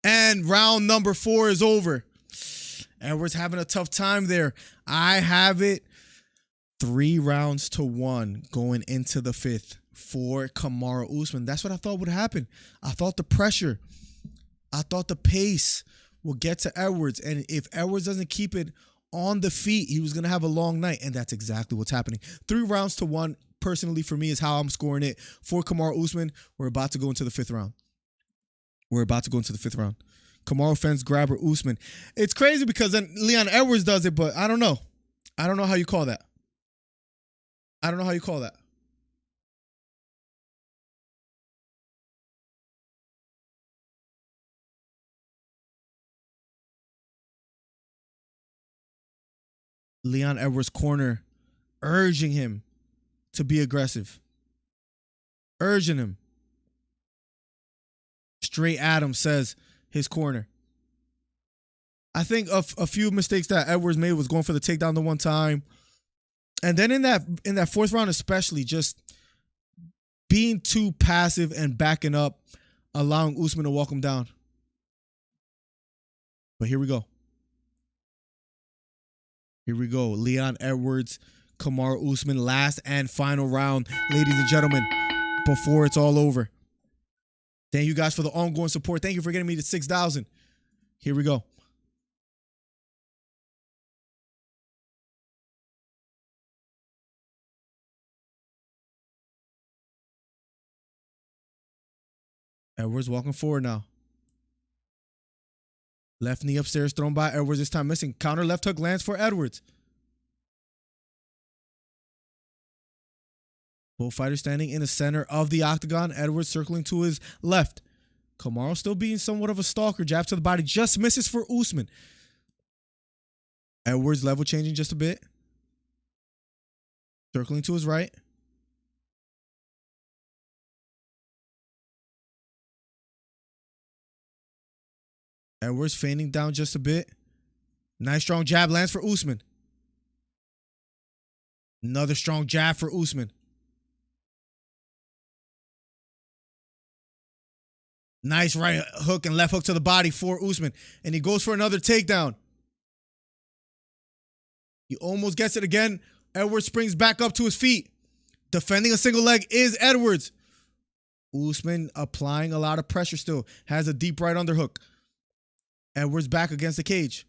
And round number 4 is over. Edwards having a tough time there. I have it 3-1 going into the 5th for Kamaru Usman. That's what I thought would happen. I thought the pressure, I thought the pace will get to Edwards. And if Edwards doesn't keep it on the feet, he was going to have a long night. And that's exactly what's happening. 3-1. Personally, for me, is how I'm scoring it for Kamaru Usman. We're about to go into the 5th round. Kamaru fence grabber Usman. It's crazy because then Leon Edwards does it, but I don't know. I don't know how you call that. Leon Edwards' corner urging him to be aggressive. Urging him. Straight Adam says his corner. I think a few mistakes that Edwards made was going for the takedown the one time. And then in that 4th round especially, just being too passive and backing up, allowing Usman to walk him down. But here we go. Leon Edwards, Kamaru Usman, last and final round, ladies and gentlemen, before it's all over. Thank you guys for the ongoing support. Thank you for getting me to 6,000. Here we go. Edwards walking forward now. Left knee upstairs thrown by Edwards, this time missing. Counter left hook lands for Edwards. Both fighters standing in the center of the octagon. Edwards circling to his left. Kamaru still being somewhat of a stalker. Jab to the body. Just misses for Usman. Edwards level changing just a bit. Circling to his right. Edwards feigning down just a bit. Nice strong jab lands for Usman. Another strong jab for Usman. Nice right hook and left hook to the body for Usman. And he goes for another takedown. He almost gets it again. Edwards springs back up to his feet. Defending a single leg is Edwards. Usman applying a lot of pressure still. Has a deep right underhook. Edwards back against the cage.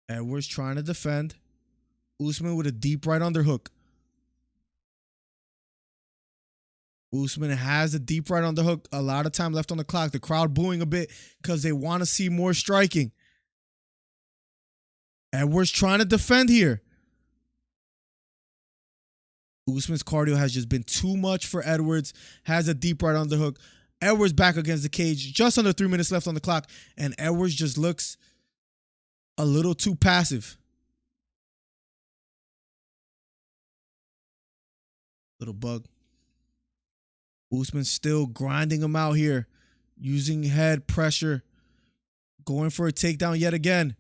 Edwards trying to defend. Usman with a deep right underhook. Usman has a deep right underhook. A lot of time left on the clock. The crowd booing a bit because they want to see more striking. Edwards trying to defend here. Usman's cardio has just been too much for Edwards. Has a deep right underhook. Edwards back against the cage. Just under 3 minutes left on the clock. And Edwards just looks a little too passive. Little bug. Usman still grinding him out here. Using head pressure. Going for a takedown yet again.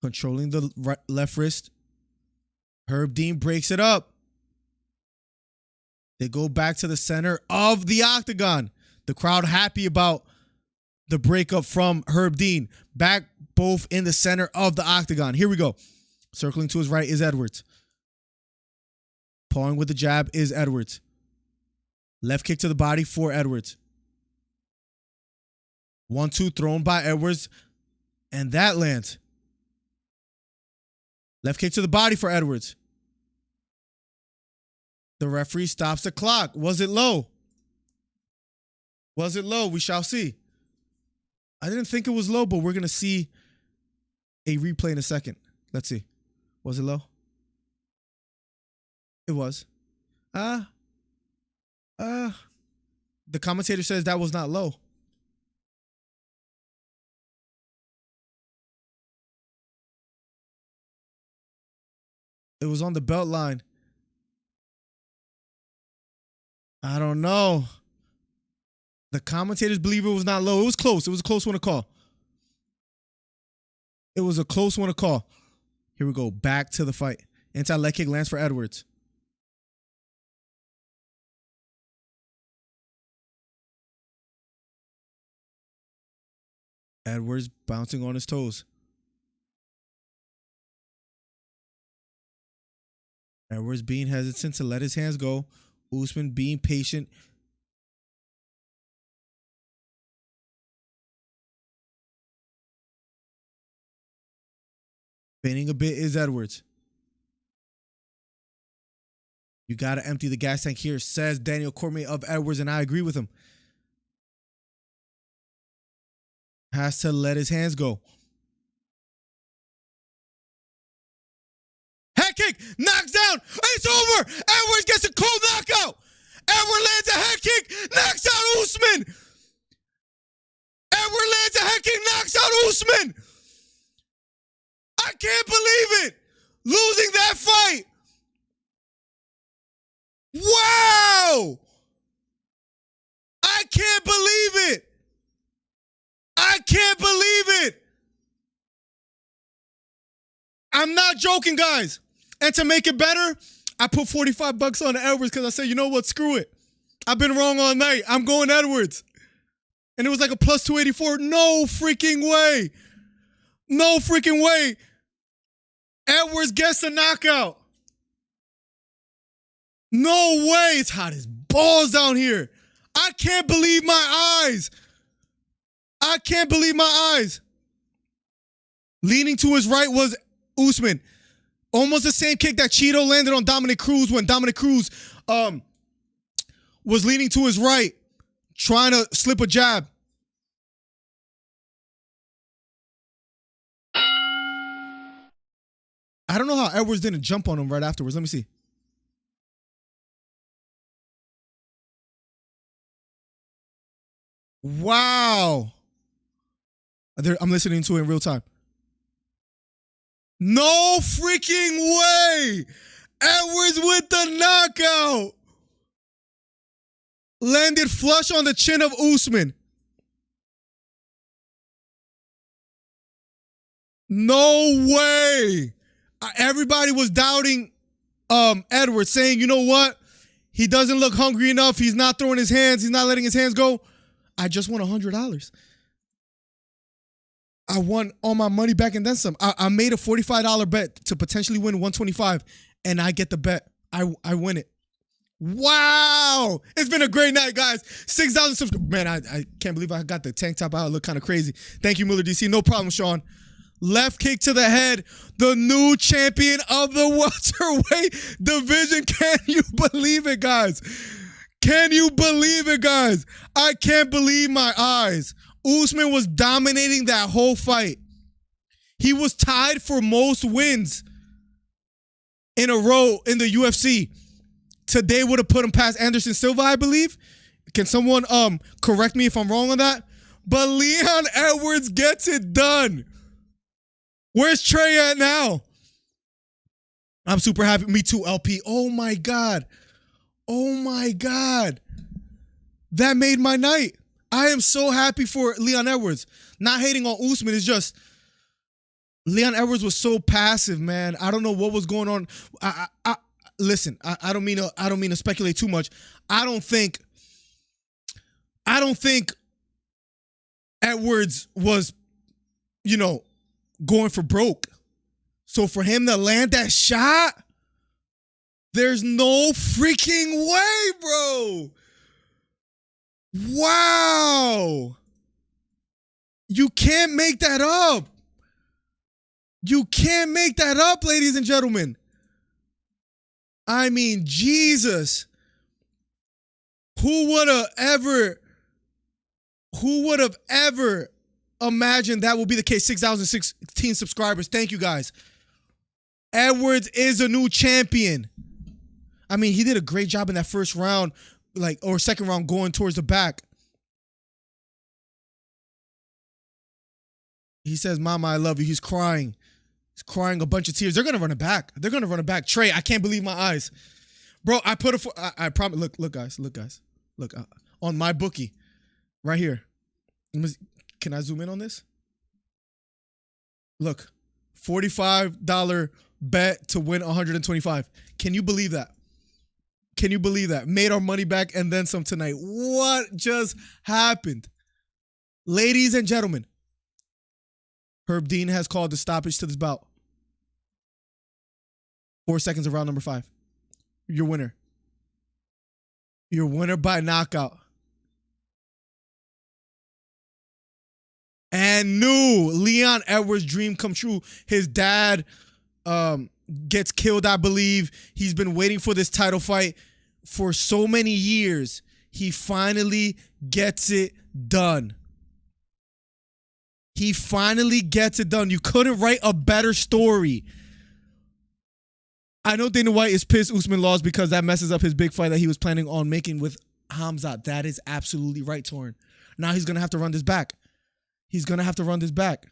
Controlling the left wrist. Herb Dean breaks it up. They go back to the center of the octagon. The crowd happy about the breakup from Herb Dean. Back both in the center of the octagon. Here we go. Circling to his right is Edwards. Pawing with the jab is Edwards. Left kick to the body for Edwards. 1-2 thrown by Edwards. And that lands. Left kick to the body for Edwards. The referee stops the clock. Was it low? Was it low? We shall see. I didn't think it was low, but we're going to see a replay in a second. Let's see. Was it low? It was. The commentator says that was not low. It was on the belt line. I don't know. The commentators believe it was not low. It was close. It was a close one to call. It was a close one to call. Here we go. Back to the fight. Anti-leg kick lands for Edwards. Edwards bouncing on his toes. Edwards being hesitant to let his hands go. Usman being patient. Spinning a bit is Edwards. You got to empty the gas tank here, says Daniel Cormier of Edwards, and I agree with him. Has to let his hands go. Head kick, knocks down. It's over. Edwards gets a cold knockout. Edwards lands a head kick, knocks out Usman. Edwards lands a head kick, knocks out Usman. I can't believe it. Losing that fight. Wow. I can't believe it. I can't believe it. I'm not joking, guys. And to make it better, I put $45 on Edwards because I said, you know what? Screw it. I've been wrong all night. I'm going Edwards. And it was like a plus 284. No freaking way. No freaking way. Edwards gets a knockout. No way. It's hot as balls down here. I can't believe my eyes. I can't believe my eyes. Leaning to his right was Usman. Almost the same kick that Cheeto landed on Dominic Cruz when Dominic Cruz was leaning to his right, trying to slip a jab. I don't know how Edwards didn't jump on him right afterwards. Let me see. Wow. I'm listening to it in real time. No freaking way. Edwards with the knockout. Landed flush on the chin of Usman. No way. Everybody was doubting Edwards, saying, you know what? He doesn't look hungry enough. He's not throwing his hands. He's not letting his hands go. I just won $100. I won all my money back and then some. I made a $45 bet to potentially win $125, and I get the bet. I win it. Wow. It's been a great night, guys. 6,000 subscribers. Man, I can't believe I got the tank top out. I look kind of crazy. Thank you, MillerDC. No problem, Sean. Left kick to the head. The new champion of the welterweight division. Can you believe it, guys? Can you believe it, guys? I can't believe my eyes. Usman was dominating that whole fight. He was tied for most wins in a row in the UFC. Today would have put him past Anderson Silva, I believe. Can someone correct me if I'm wrong on that? But Leon Edwards gets it done. Where's Trey at now? I'm super happy. Me too, LP. Oh my God. Oh my God. That made my night. I am so happy for Leon Edwards. Not hating on Usman. It's just Leon Edwards was so passive, man. I don't know what was going on. Listen, I don't mean to speculate too much. I don't think Edwards was, going for broke. So for him to land that shot, there's no freaking way, bro. Wow. You can't make that up. You can't make that up, ladies and gentlemen. I mean, Jesus. Who would have ever imagined that will be the case? 6,016 subscribers. Thank you, guys. Edwards is a new champion. I mean, he did a great job in that first round, or second round, going towards the back. He says, "Mama, I love you." He's crying. He's crying a bunch of tears. They're going to run it back. They're going to run it back. Trey, I can't believe my eyes. Bro, I put it for, I promise. Look, guys. Look, on my bookie, right here. Can I zoom in on this? Look, $45 bet to win 125. Can you believe that? Can you believe that? Made our money back and then some tonight. What just happened? Ladies and gentlemen, Herb Dean has called the stoppage to this bout. 4 seconds of round number 5. Your winner. Your winner by knockout. And new Leon Edwards' dream come true. His dad gets killed, I believe. He's been waiting for this title fight for so many years. He finally gets it done. He finally gets it done. You couldn't write a better story. I know Dana White is pissed Usman lost because that messes up his big fight that he was planning on making with Hamzat. That is absolutely right, Torrin. Now he's going to have to run this back. He's going to have to run this back.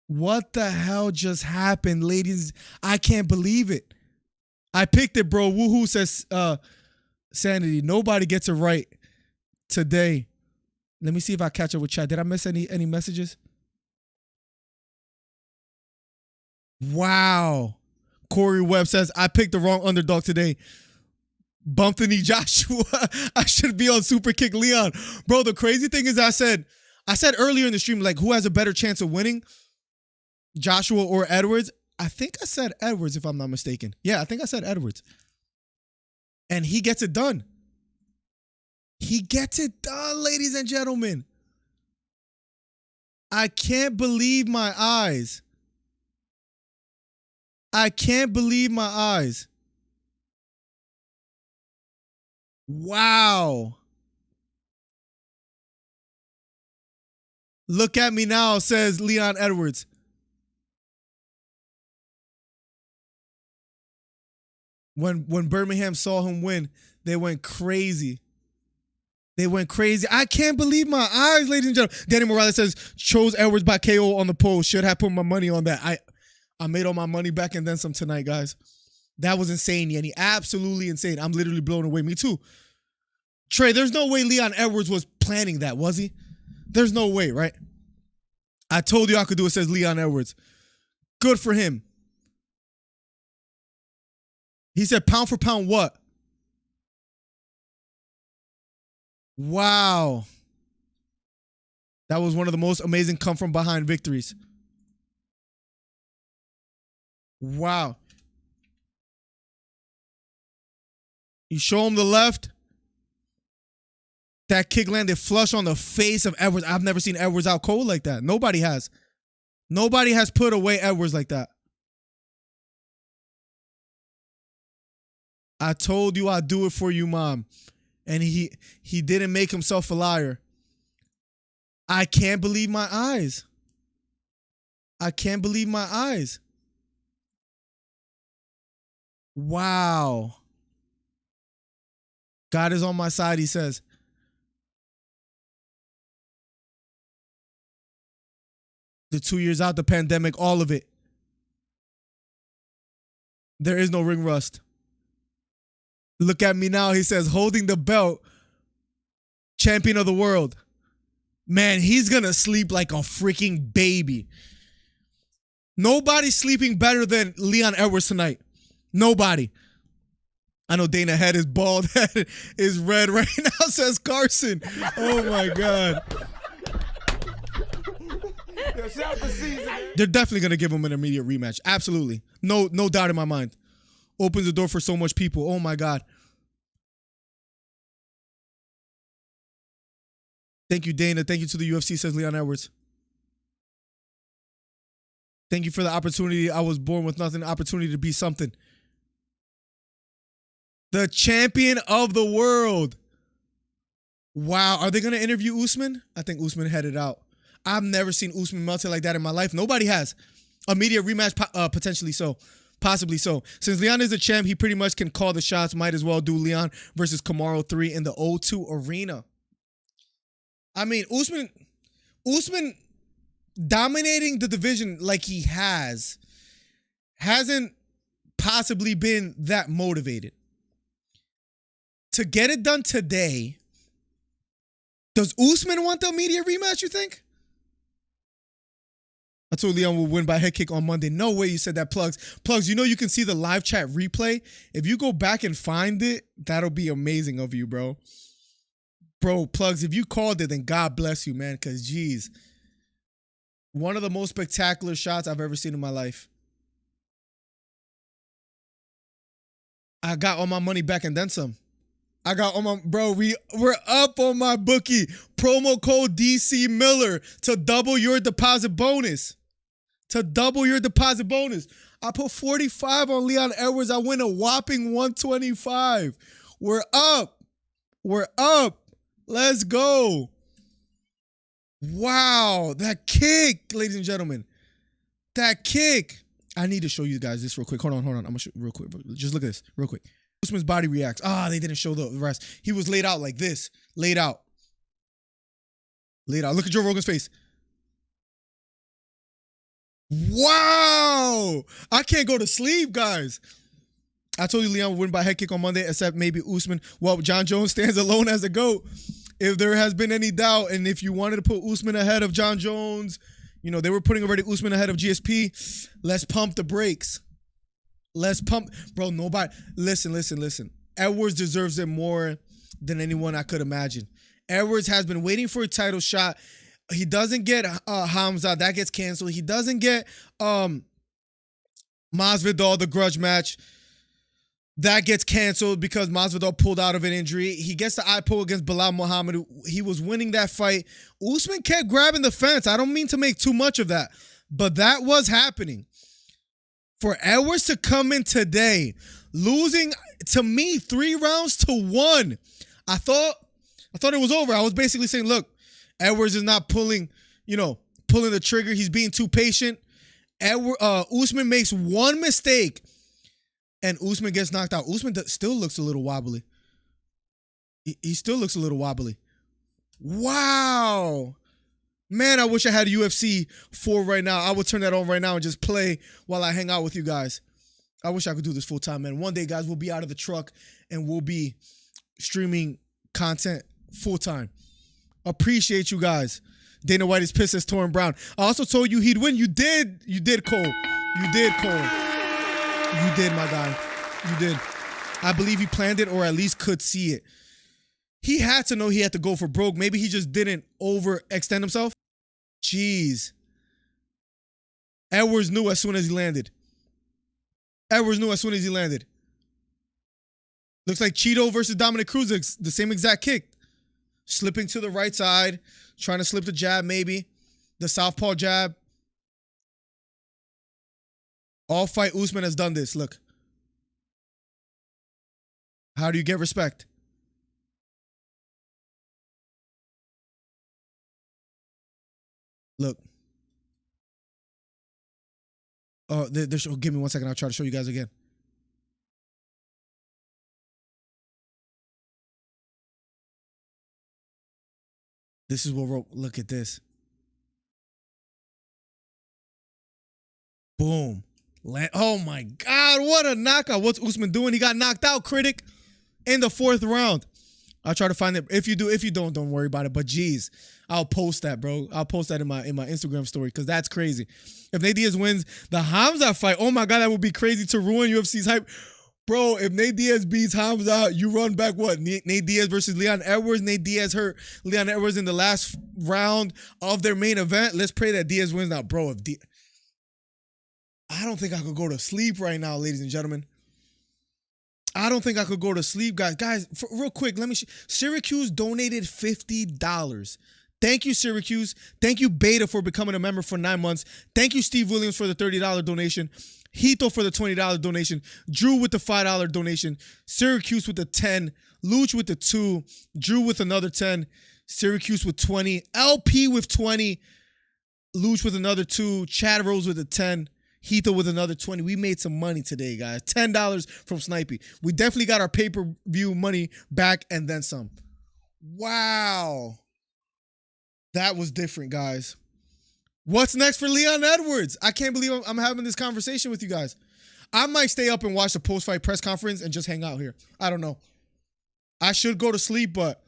What the hell just happened, ladies? I can't believe it. I picked it, bro. Woohoo, says Sanity. Nobody gets it right today. Let me see if I catch up with chat. Did I miss any messages? Wow. Corey Webb says, I picked the wrong underdog today. Bumpany Joshua. I should be on Super Kick Leon. Bro, the crazy thing is I said earlier in the stream, who has a better chance of winning? Joshua or Edwards? I think I said Edwards, if I'm not mistaken. Yeah, I think I said Edwards. And he gets it done. He gets it done, ladies and gentlemen. I can't believe my eyes. I can't believe my eyes. Wow. Look at me now, says Leon Edwards. When Birmingham saw him win, they went crazy. They went crazy. I can't believe my eyes, ladies and gentlemen. Danny Morales says, chose Edwards by KO on the post. Should have put my money on that. I made all my money back and then some tonight, guys. That was insane, Yanni. Absolutely insane. I'm literally blown away. Me too. Trey, there's no way Leon Edwards was planning that, was he? There's no way, right? I told you I could do it, says Leon Edwards. Good for him. He said pound for pound what? Wow. That was one of the most amazing come from behind victories. Wow. You show him the left. That kick landed flush on the face of Edwards. I've never seen Edwards out cold like that. Nobody has. Nobody has put away Edwards like that. I told you I'd do it for you, Mom. And he didn't make himself a liar. I can't believe my eyes. I can't believe my eyes. Wow. God is on my side, he says. The 2 years out, the pandemic, all of it. There is no ring rust. Look at me now, he says, holding the belt, champion of the world. Man, he's going to sleep like a freaking baby. Nobody's sleeping better than Leon Edwards tonight. Nobody. I know Dana had his bald head is red right now, says Carson. Oh, my God. They're definitely going to give him an immediate rematch. Absolutely. No doubt in my mind. Opens the door for so much people. Oh, my God. Thank you, Dana. Thank you to the UFC, says Leon Edwards. Thank you for the opportunity. I was born with nothing. Opportunity to be something. The champion of the world. Wow. Are they going to interview Usman? I think Usman headed out. I've never seen Usman melted like that in my life. Nobody has. Immediate rematch, potentially so. Possibly so. Since Leon is a champ, he pretty much can call the shots. Might as well do Leon versus Kamaru 3 in the O2 Arena. I mean, Usman dominating the division like he hasn't possibly been that motivated. To get it done today, does Usman want the immediate rematch, you think? I told Leon will win by head kick on Monday. No way you said that, Plugs. Plugs, you know you can see the live chat replay. If you go back and find it, that'll be amazing of you, bro. Bro, Plugs, if you called it, then God bless you, man, because, geez, one of the most spectacular shots I've ever seen in my life. I got all my money back and then some. I got all my, bro, we're up on my bookie. Promo code DC Miller to double your deposit bonus. To double your deposit bonus. I put 45 on Leon Edwards. I win a whopping 125. We're up. We're up. Let's go. Wow. That kick, ladies and gentlemen. That kick. I need to show you guys this real quick. Hold on. I'm going to show you real quick. Just look at this real quick. Usman's body reacts. They didn't show the rest. He was laid out like this. Laid out. Laid out. Look at Joe Rogan's face. Wow. I can't go to sleep, guys. I told you Leon would win by head kick on Monday, except maybe Usman. Well, John Jones stands alone as a GOAT. If there has been any doubt, and if you wanted to put Usman ahead of John Jones, you know, they were putting already Usman ahead of GSP. Let's pump the brakes. Let's pump. Bro, nobody. Listen. Edwards deserves it more than anyone I could imagine. Edwards has been waiting for a title shot. He doesn't get Hamza. That gets canceled. He doesn't get Masvidal, the grudge match. That gets canceled because Masvidal pulled out of an injury. He gets the eye pull against Bilal Muhammad. He was winning that fight. Usman kept grabbing the fence. I don't mean to make too much of that, but that was happening. For Edwards to come in today, losing to me 3 rounds to 1, I thought it was over. I was basically saying, look, Edwards is not pulling the trigger. He's being too patient. Usman makes one mistake, and Usman gets knocked out. Usman still looks a little wobbly. He still looks a little wobbly. Wow. Man, I wish I had UFC 4 right now. I would turn that on right now and just play while I hang out with you guys. I wish I could do this full time, man. One day, guys, we'll be out of the truck and we'll be streaming content full time. Appreciate you guys. Dana White is pissed as Torrin Brown. I also told you he'd win. You did, Cole. You did, Cole. You did, my guy. You did. I believe he planned it or at least could see it. He had to know he had to go for broke. Maybe he just didn't overextend himself. Jeez. Edwards knew as soon as he landed. Looks like Cheeto versus Dominic Cruz, the same exact kick. Slipping to the right side, trying to slip the jab maybe. The southpaw jab. All fight Usman has done this, look. How do you get respect? Look. Oh, give me 1 second. I'll try to show you guys again. This is what look at this. Boom. Oh my God, what a knockout. What's Usman doing? He got knocked out, critic, in the 4th round. I'll try to find it. If you don't worry about it. But geez, I'll post that, bro. I'll post that in my Instagram story because that's crazy. If Nate Diaz wins the Hamza fight, oh my God, that would be crazy to ruin UFC's hype. Bro, if Nate Diaz beats Hamza, you run back what? Nate Diaz versus Leon Edwards. Nate Diaz hurt Leon Edwards in the last round of their main event. Let's pray that Diaz wins now. Bro, I don't think I could go to sleep right now, ladies and gentlemen. I don't think I could go to sleep, guys. Guys, real quick, Syracuse donated $50. Thank you, Syracuse. Thank you, Beta, for becoming a member for 9 months. Thank you, Steve Williams, for the $30 donation. Hito for the $20 donation. Drew with the $5 donation. Syracuse with the 10. Luch with the 2. Drew with another 10. Syracuse with 20. LP with 20. Luch with another 2. Chad Rose with a 10. Hito with another 20. We made some money today, guys. $10 from Snipey. We definitely got our pay-per-view money back and then some. Wow. That was different, guys. What's next for Leon Edwards? I can't believe I'm having this conversation with you guys. I might stay up and watch the post-fight press conference and just hang out here. I don't know. I should go to sleep, but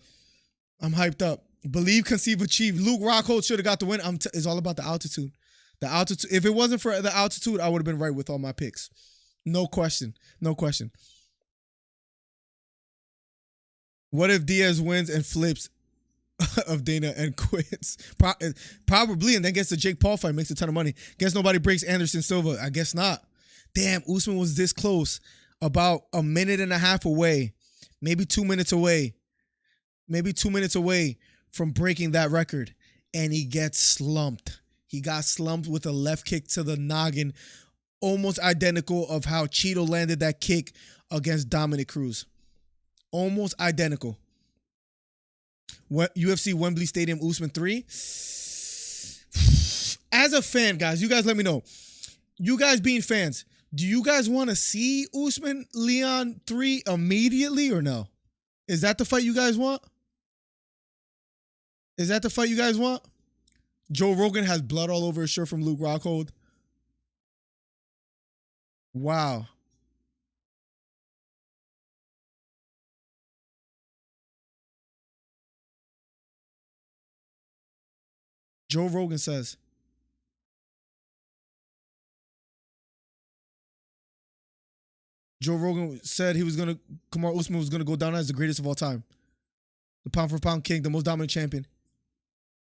I'm hyped up. Believe, conceive, achieve. Luke Rockhold should have got the win. It's all about the altitude. The altitude. If it wasn't for the altitude, I would have been right with all my picks. No question. No question. What if Diaz wins and flips of Dana and quits? Probably, and then gets the Jake Paul fight, makes a ton of money. Guess nobody breaks Anderson Silva. I guess not. Damn, Usman was this close. About a minute and a half away. Maybe 2 minutes away. Maybe 2 minutes away from breaking that record. And he gets slumped. He got slumped with a left kick to the noggin, almost identical of how Cheeto landed that kick against Dominic Cruz. Almost identical. What UFC Wembley Stadium Usman 3? As a fan, guys, you guys let me know. You guys being fans, do you guys want to see Usman Leon 3 immediately or no? Is that the fight you guys want? Is that the fight you guys want? Joe Rogan has blood all over his shirt from Luke Rockhold. Wow. Joe Rogan says. Joe Rogan said Kamaru Usman was going to go down as the greatest of all time. The pound for pound king, the most dominant champion.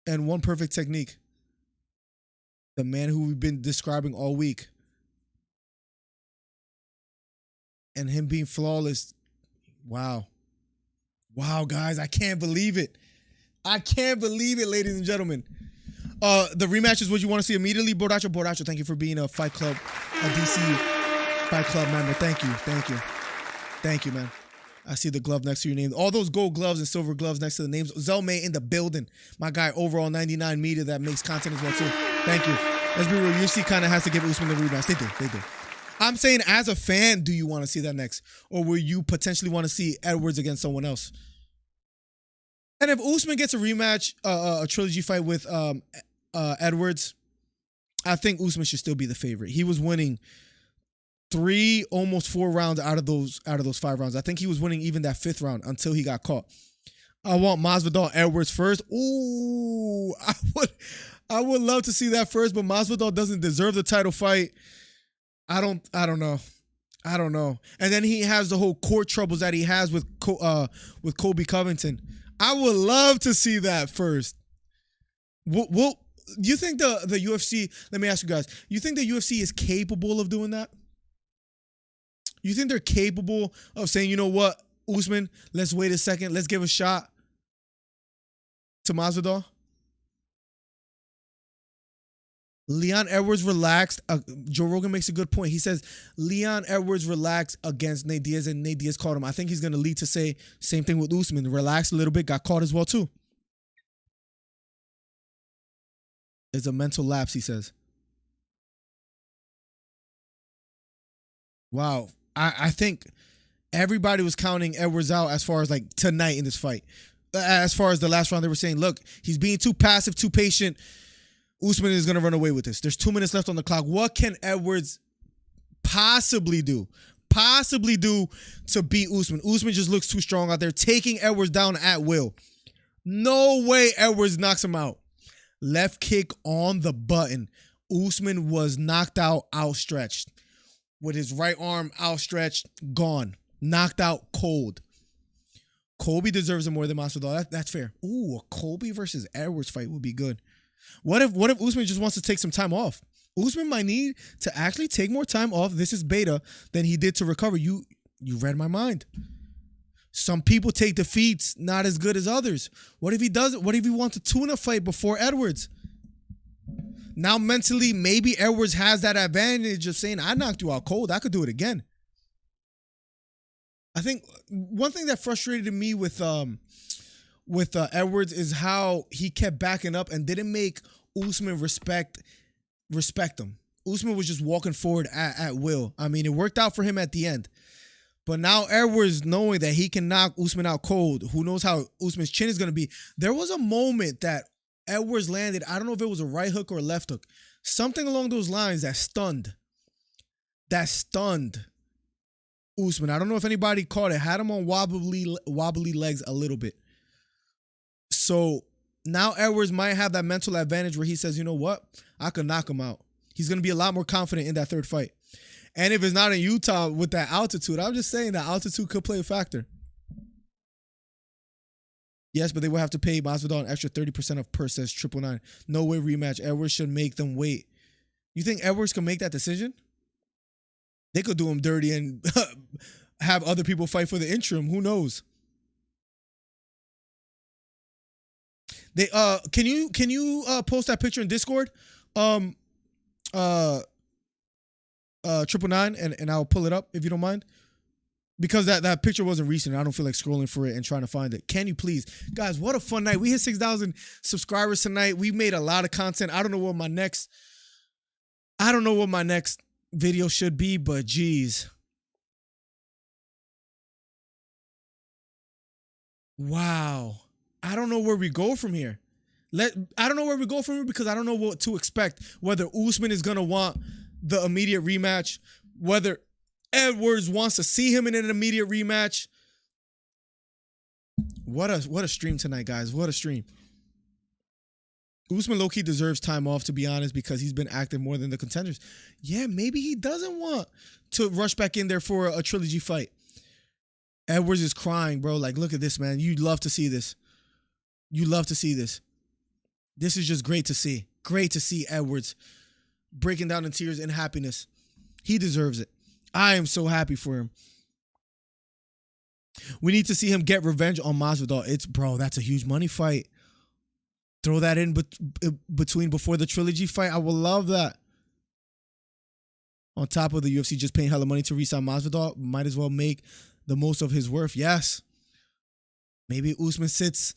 And one perfect technique. The man who we've been describing all week. And him being flawless. Wow. Wow, guys. I can't believe it. I can't believe it, ladies and gentlemen. The rematch is what you want to see immediately. Borracho, thank you for being a Fight Club, a DC Fight Club member. Thank you. Thank you, man. I see the glove next to your name. All those gold gloves and silver gloves next to the names. Zelmay in the building. My guy, Overall 99 Media, that makes content as well, too. Thank you. Let's be real. UFC kind of has to give Usman the rematch. They do. I'm saying, as a fan, do you want to see that next? Or will you potentially want to see Edwards against someone else? And if Usman gets a rematch, a trilogy fight with Edwards, I think Usman should still be the favorite. He was winning 3, almost 4 rounds out of those 5 rounds. I think he was winning even that 5th round until he got caught. I want Masvidal Edwards first. Ooh, I would love to see that first, but Masvidal doesn't deserve the title fight. I don't know. And then he has the whole court troubles that he has with Colby Covington. I would love to see that first. Well, you think the UFC? Let me ask you guys. You think the UFC is capable of doing that? You think they're capable of saying, you know what? Usman, let's wait a second. Let's give a shot to Masvidal. Leon Edwards relaxed. Joe Rogan makes a good point. He says Leon Edwards relaxed against Nate Diaz, and Nate Diaz caught him. I think he's going to lead to say same thing with Usman. Relaxed a little bit, got caught as well too. It's a mental lapse, he says. Wow. I think everybody was counting Edwards out as far as like tonight in this fight. As far as the last round, they were saying, look, he's being too passive, too patient. Usman is going to run away with this. There's 2 minutes left on the clock. What can Edwards possibly do? Possibly do to beat Usman? Usman just looks too strong out there, taking Edwards down at will. No way Edwards knocks him out. Left kick on the button. Usman was knocked out, outstretched. With his right arm outstretched, gone. Knocked out cold. Colby deserves it more than Masvidal. That's fair. Ooh, a Colby versus Edwards fight would be good. What if Usman just wants to take some time off? Usman might need to actually take more time off. This is beta than he did to recover. You read my mind. Some people take defeats not as good as others. What if he does it? What if he wants a tuna fight before Edwards? Now mentally, maybe Edwards has that advantage of saying, I knocked you out cold. I could do it again. I think one thing that frustrated me with Edwards is how he kept backing up and didn't make Usman respect him. Usman was just walking forward at will. I mean, it worked out for him at the end. But now Edwards, knowing that he can knock Usman out cold, who knows how Usman's chin is going to be. There was a moment that Edwards landed, I don't know if it was a right hook or a left hook, something along those lines that stunned Usman. I don't know if anybody caught it. Had him on wobbly legs a little bit. So now Edwards might have that mental advantage where he says, you know what? I could knock him out. He's going to be a lot more confident in that third fight. And if it's not in Utah with that altitude, I'm just saying that altitude could play a factor. Yes, but they will have to pay Masvidal an extra 30% of purse, says 999. No way rematch. Edwards should make them wait. You think Edwards can make that decision? They could do him dirty and have other people fight for the interim. Who knows? They can you post that picture in Discord? 999 and I'll pull it up if you don't mind. Because that picture wasn't recent. I don't feel like scrolling for it and trying to find it. Can you please? Guys, what a fun night. We hit 6,000 subscribers tonight. We made a lot of content. I don't know what my next video should be, but geez. Wow. I don't know where we go from here. I don't know where we go from here because I don't know what to expect. Whether Usman is going to want the immediate rematch, whether Edwards wants to see him in an immediate rematch. What a stream tonight, guys. What a stream. Usman low-key deserves time off, to be honest, because he's been active more than the contenders. Yeah, maybe he doesn't want to rush back in there for a trilogy fight. Edwards is crying, bro. Like, look at this, man. You'd love to see this. You love to see this. This is just great to see. Great to see Edwards breaking down in tears and happiness. He deserves it. I am so happy for him. We need to see him get revenge on Masvidal. Bro, that's a huge money fight. Throw that in between before the trilogy fight. I will love that. On top of the UFC just paying hella money to re-sign Masvidal, might as well make the most of his worth. Yes. Maybe Usman sits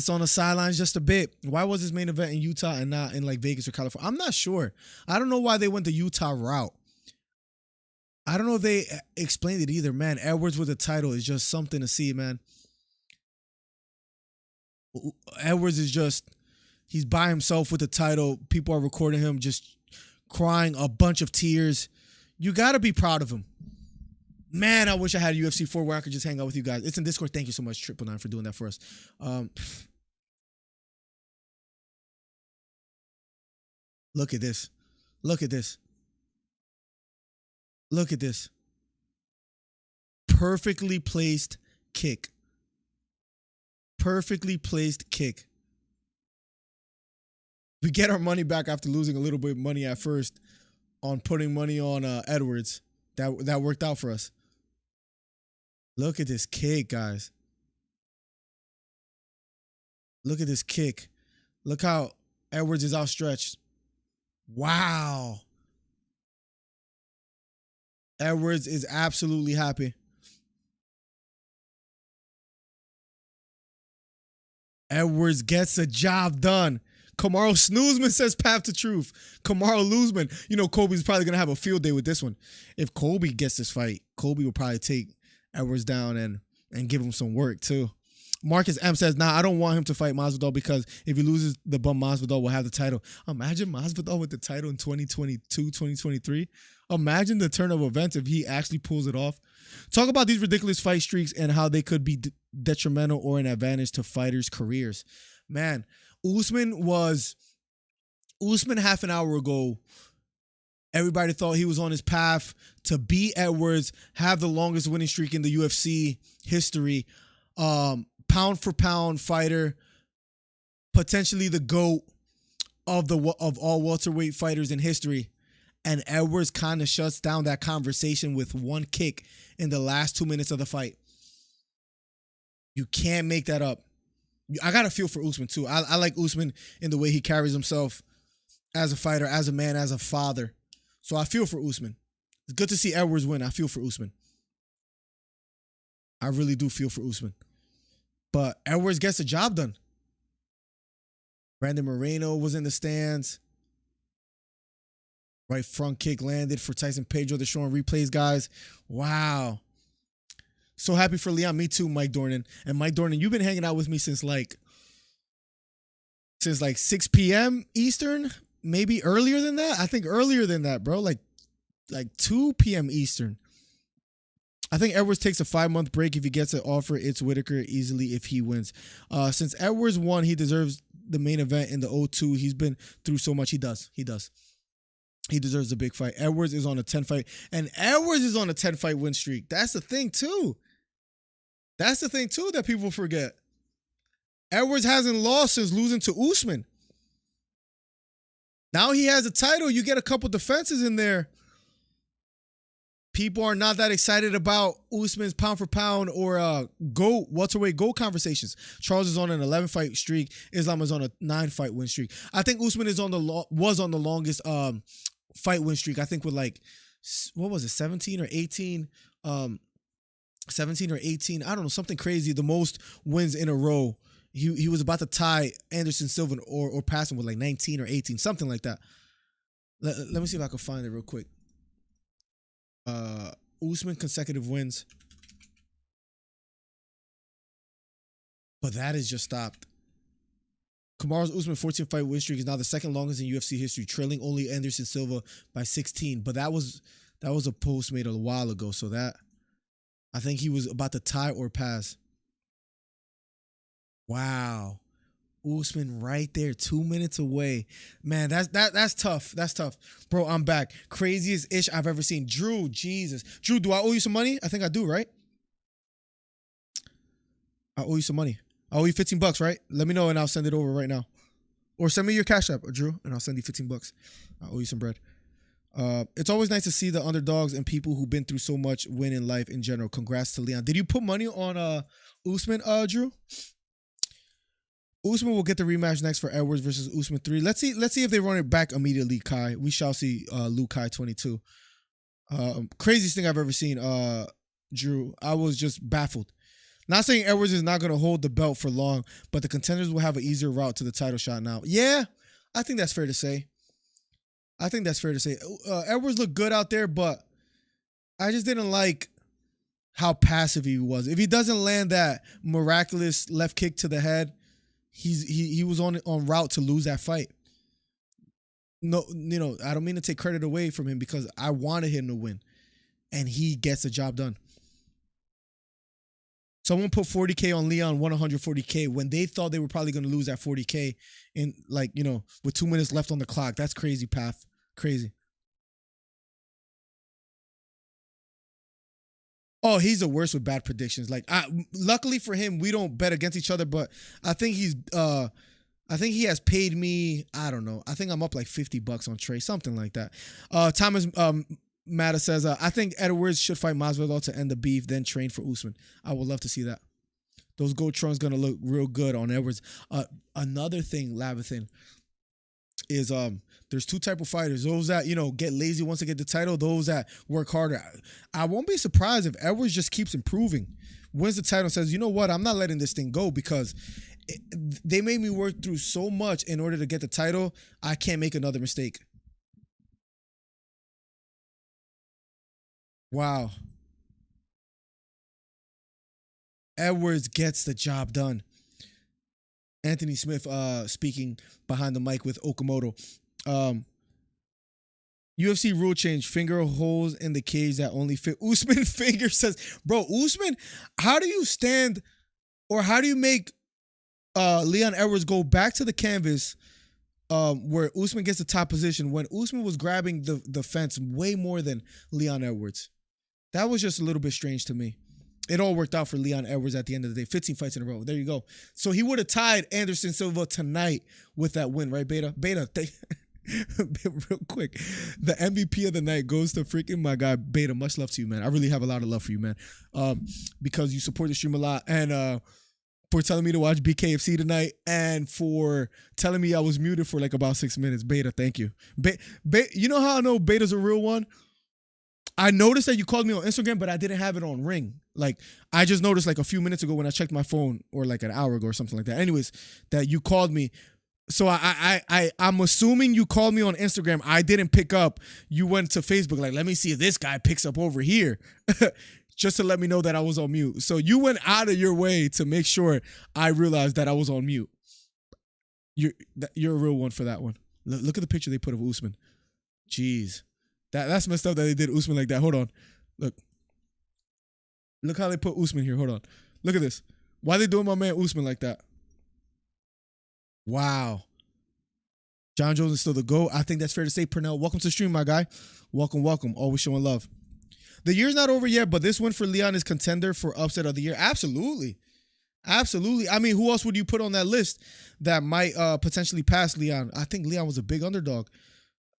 on the sidelines just a bit. Why was his main event in Utah and not in like Vegas or California? I'm not sure. I don't know why they went the Utah route. I don't know if they explained it either. Man, Edwards with the title is just something to see, man. Edwards is just, he's by himself with the title. People are recording him just crying a bunch of tears. You got to be proud of him. Man, I wish I had UFC 4 where I could just hang out with you guys. It's in Discord. Thank you so much, 999, for doing that for us. Look at this. Look at this. Look at this. Perfectly placed kick. Perfectly placed kick. We get our money back after losing a little bit of money at first on putting money on Edwards. That worked out for us. Look at this kick, guys. Look at this kick. Look how Edwards is outstretched. Wow. Edwards is absolutely happy. Edwards gets the job done. Kamaru Snoozman says path to truth. Kamaru Luzman. You know, Kobe's probably going to have a field day with this one. If Kobe gets this fight, Kobe will probably take Edwards down and give him some work too. Marcus M says, nah, I don't want him to fight Masvidal because if he loses, the bum Masvidal will have the title. Imagine Masvidal with the title in 2022, 2023. Imagine the turn of events if he actually pulls it off. Talk about these ridiculous fight streaks and how they could be detrimental or an advantage to fighters' careers. Man, Usman half an hour ago, everybody thought he was on his path to beat Edwards, have the longest winning streak in the UFC history. Pound for pound fighter, potentially the GOAT of all welterweight fighters in history. And Edwards kind of shuts down that conversation with one kick in the last 2 minutes of the fight. You can't make that up. I got to feel for Usman too. I like Usman in the way he carries himself as a fighter, as a man, as a father. So I feel for Usman. It's good to see Edwards win. I feel for Usman. I really do feel for Usman. But Edwards gets the job done. Brandon Moreno was in the stands. Right front kick landed for Tyson Pedro. They're showing replays, guys. Wow. So happy for Leon. Me too, Mike Dornan. And Mike Dornan, you've been hanging out with me since like 6 p.m. Eastern. Maybe earlier than that. I think earlier than that, bro. Like 2 p.m. Eastern. I think Edwards takes a 5-month break. If he gets an offer, it's Whitaker easily if he wins. Since Edwards won, he deserves the main event in the O2. He's been through so much. He does. He deserves a big fight. Edwards is on a 10-fight. And Edwards is on a 10-fight win streak. That's the thing, too. That people forget. Edwards hasn't lost since losing to Usman. Now he has a title. You get a couple defenses in there. People are not that excited about Usman's pound for pound or welterweight GOAT conversations. Charles is on an 11-fight streak. Islam is on a 9-fight win streak. I think Usman was on the longest fight win streak. I think with like, what was it, 17 or 18? 17 or 18. I don't know, something crazy. The most wins in a row. He was about to tie Anderson Silva or pass him with like 19 or 18, something like that. Let me see if I can find it real quick. Usman consecutive wins. But that is just stopped. Kamaru's Usman 14-fight win streak is now the second longest in UFC history, trailing only Anderson Silva by 16. But that was a post made a while ago, so that I think he was about to tie or pass. Wow. Usman right there, 2 minutes away. Man, that's tough. That's tough. Bro, I'm back. Craziest ish I've ever seen. Drew, Jesus. Drew, do I owe you some money? I think I do, right? I owe you some money. I owe you $15, right? Let me know and I'll send it over right now. Or send me your Cash App, Drew, and I'll send you $15. I owe you some bread. It's always nice to see the underdogs and people who've been through so much win in life in general. Congrats to Leon. Did you put money on Usman, Drew? Usman will get the rematch next for Edwards versus Usman 3. Let's see if they run it back immediately, Kai. We shall see Luke Kai 22. Craziest thing I've ever seen, Drew. I was just baffled. Not saying Edwards is not going to hold the belt for long, but the contenders will have an easier route to the title shot now. Yeah, I think that's fair to say. Edwards looked good out there, but I just didn't like how passive he was. If he doesn't land that miraculous left kick to the head, he was on route to lose that fight. No, I don't mean to take credit away from him because I wanted him to win, and he gets the job done. Someone put 40K on Leon, won 140K when they thought they were probably going to lose that 40K in with 2 minutes left on the clock. That's crazy, Path. Crazy. Oh, he's the worst with bad predictions. Luckily for him, we don't bet against each other, but I think he has paid me, I don't know. I think I'm up like $50 on Trey, something like that. Thomas Matta says, I think Edwards should fight Masvidal to end the beef, then train for Usman. I would love to see that. Those gold trunks gonna look real good on Edwards. Another thing, Lavathan, is there's two type of fighters. Those that, get lazy once they get the title, those that work harder. I won't be surprised if Edwards just keeps improving, wins the title and says, you know what, I'm not letting this thing go because they made me work through so much in order to get the title. I can't make another mistake. Wow. Edwards gets the job done. Anthony Smith speaking behind the mic with Okamoto. UFC rule change, finger holes in the cage that only fit Usman finger says, bro, Usman, how do you stand or how do you make Leon Edwards go back to the canvas where Usman gets the top position when Usman was grabbing the fence way more than Leon Edwards? That was just a little bit strange to me. It all worked out for Leon Edwards at the end of the day. 15 fights in a row. There you go. So he would have tied Anderson Silva tonight with that win, right, Beta? Beta, real quick. The MVP of the night goes to freaking my guy, Beta. Much love to you, man. I really have a lot of love for you, man. Because you support the stream a lot. And for telling me to watch BKFC tonight and for telling me I was muted for like about 6 minutes. Beta, thank you. You know how I know Beta's a real one? I noticed that you called me on Instagram, but I didn't have it on ring. Like, I just noticed like a few minutes ago when I checked my phone, or like an hour ago or something like that. Anyways, that you called me. So I'm assuming you called me on Instagram. I didn't pick up. You went to Facebook, like, let me see if this guy picks up over here. Just to let me know that I was on mute. So you went out of your way to make sure I realized that I was on mute. You're a real one for that one. Look at the picture they put of Usman. Jeez. That's messed up that they did Usman like that. Hold on. Look how they put Usman here. Hold on. Look at this. Why are they doing my man Usman like that? Wow. John Jones is still the GOAT. I think that's fair to say. Pernell, welcome to the stream, my guy. Welcome, welcome. Always showing love. The year's not over yet, but this one for Leon is contender for upset of the year. Absolutely. Absolutely. I mean, who else would you put on that list that might potentially pass Leon? I think Leon was a big underdog.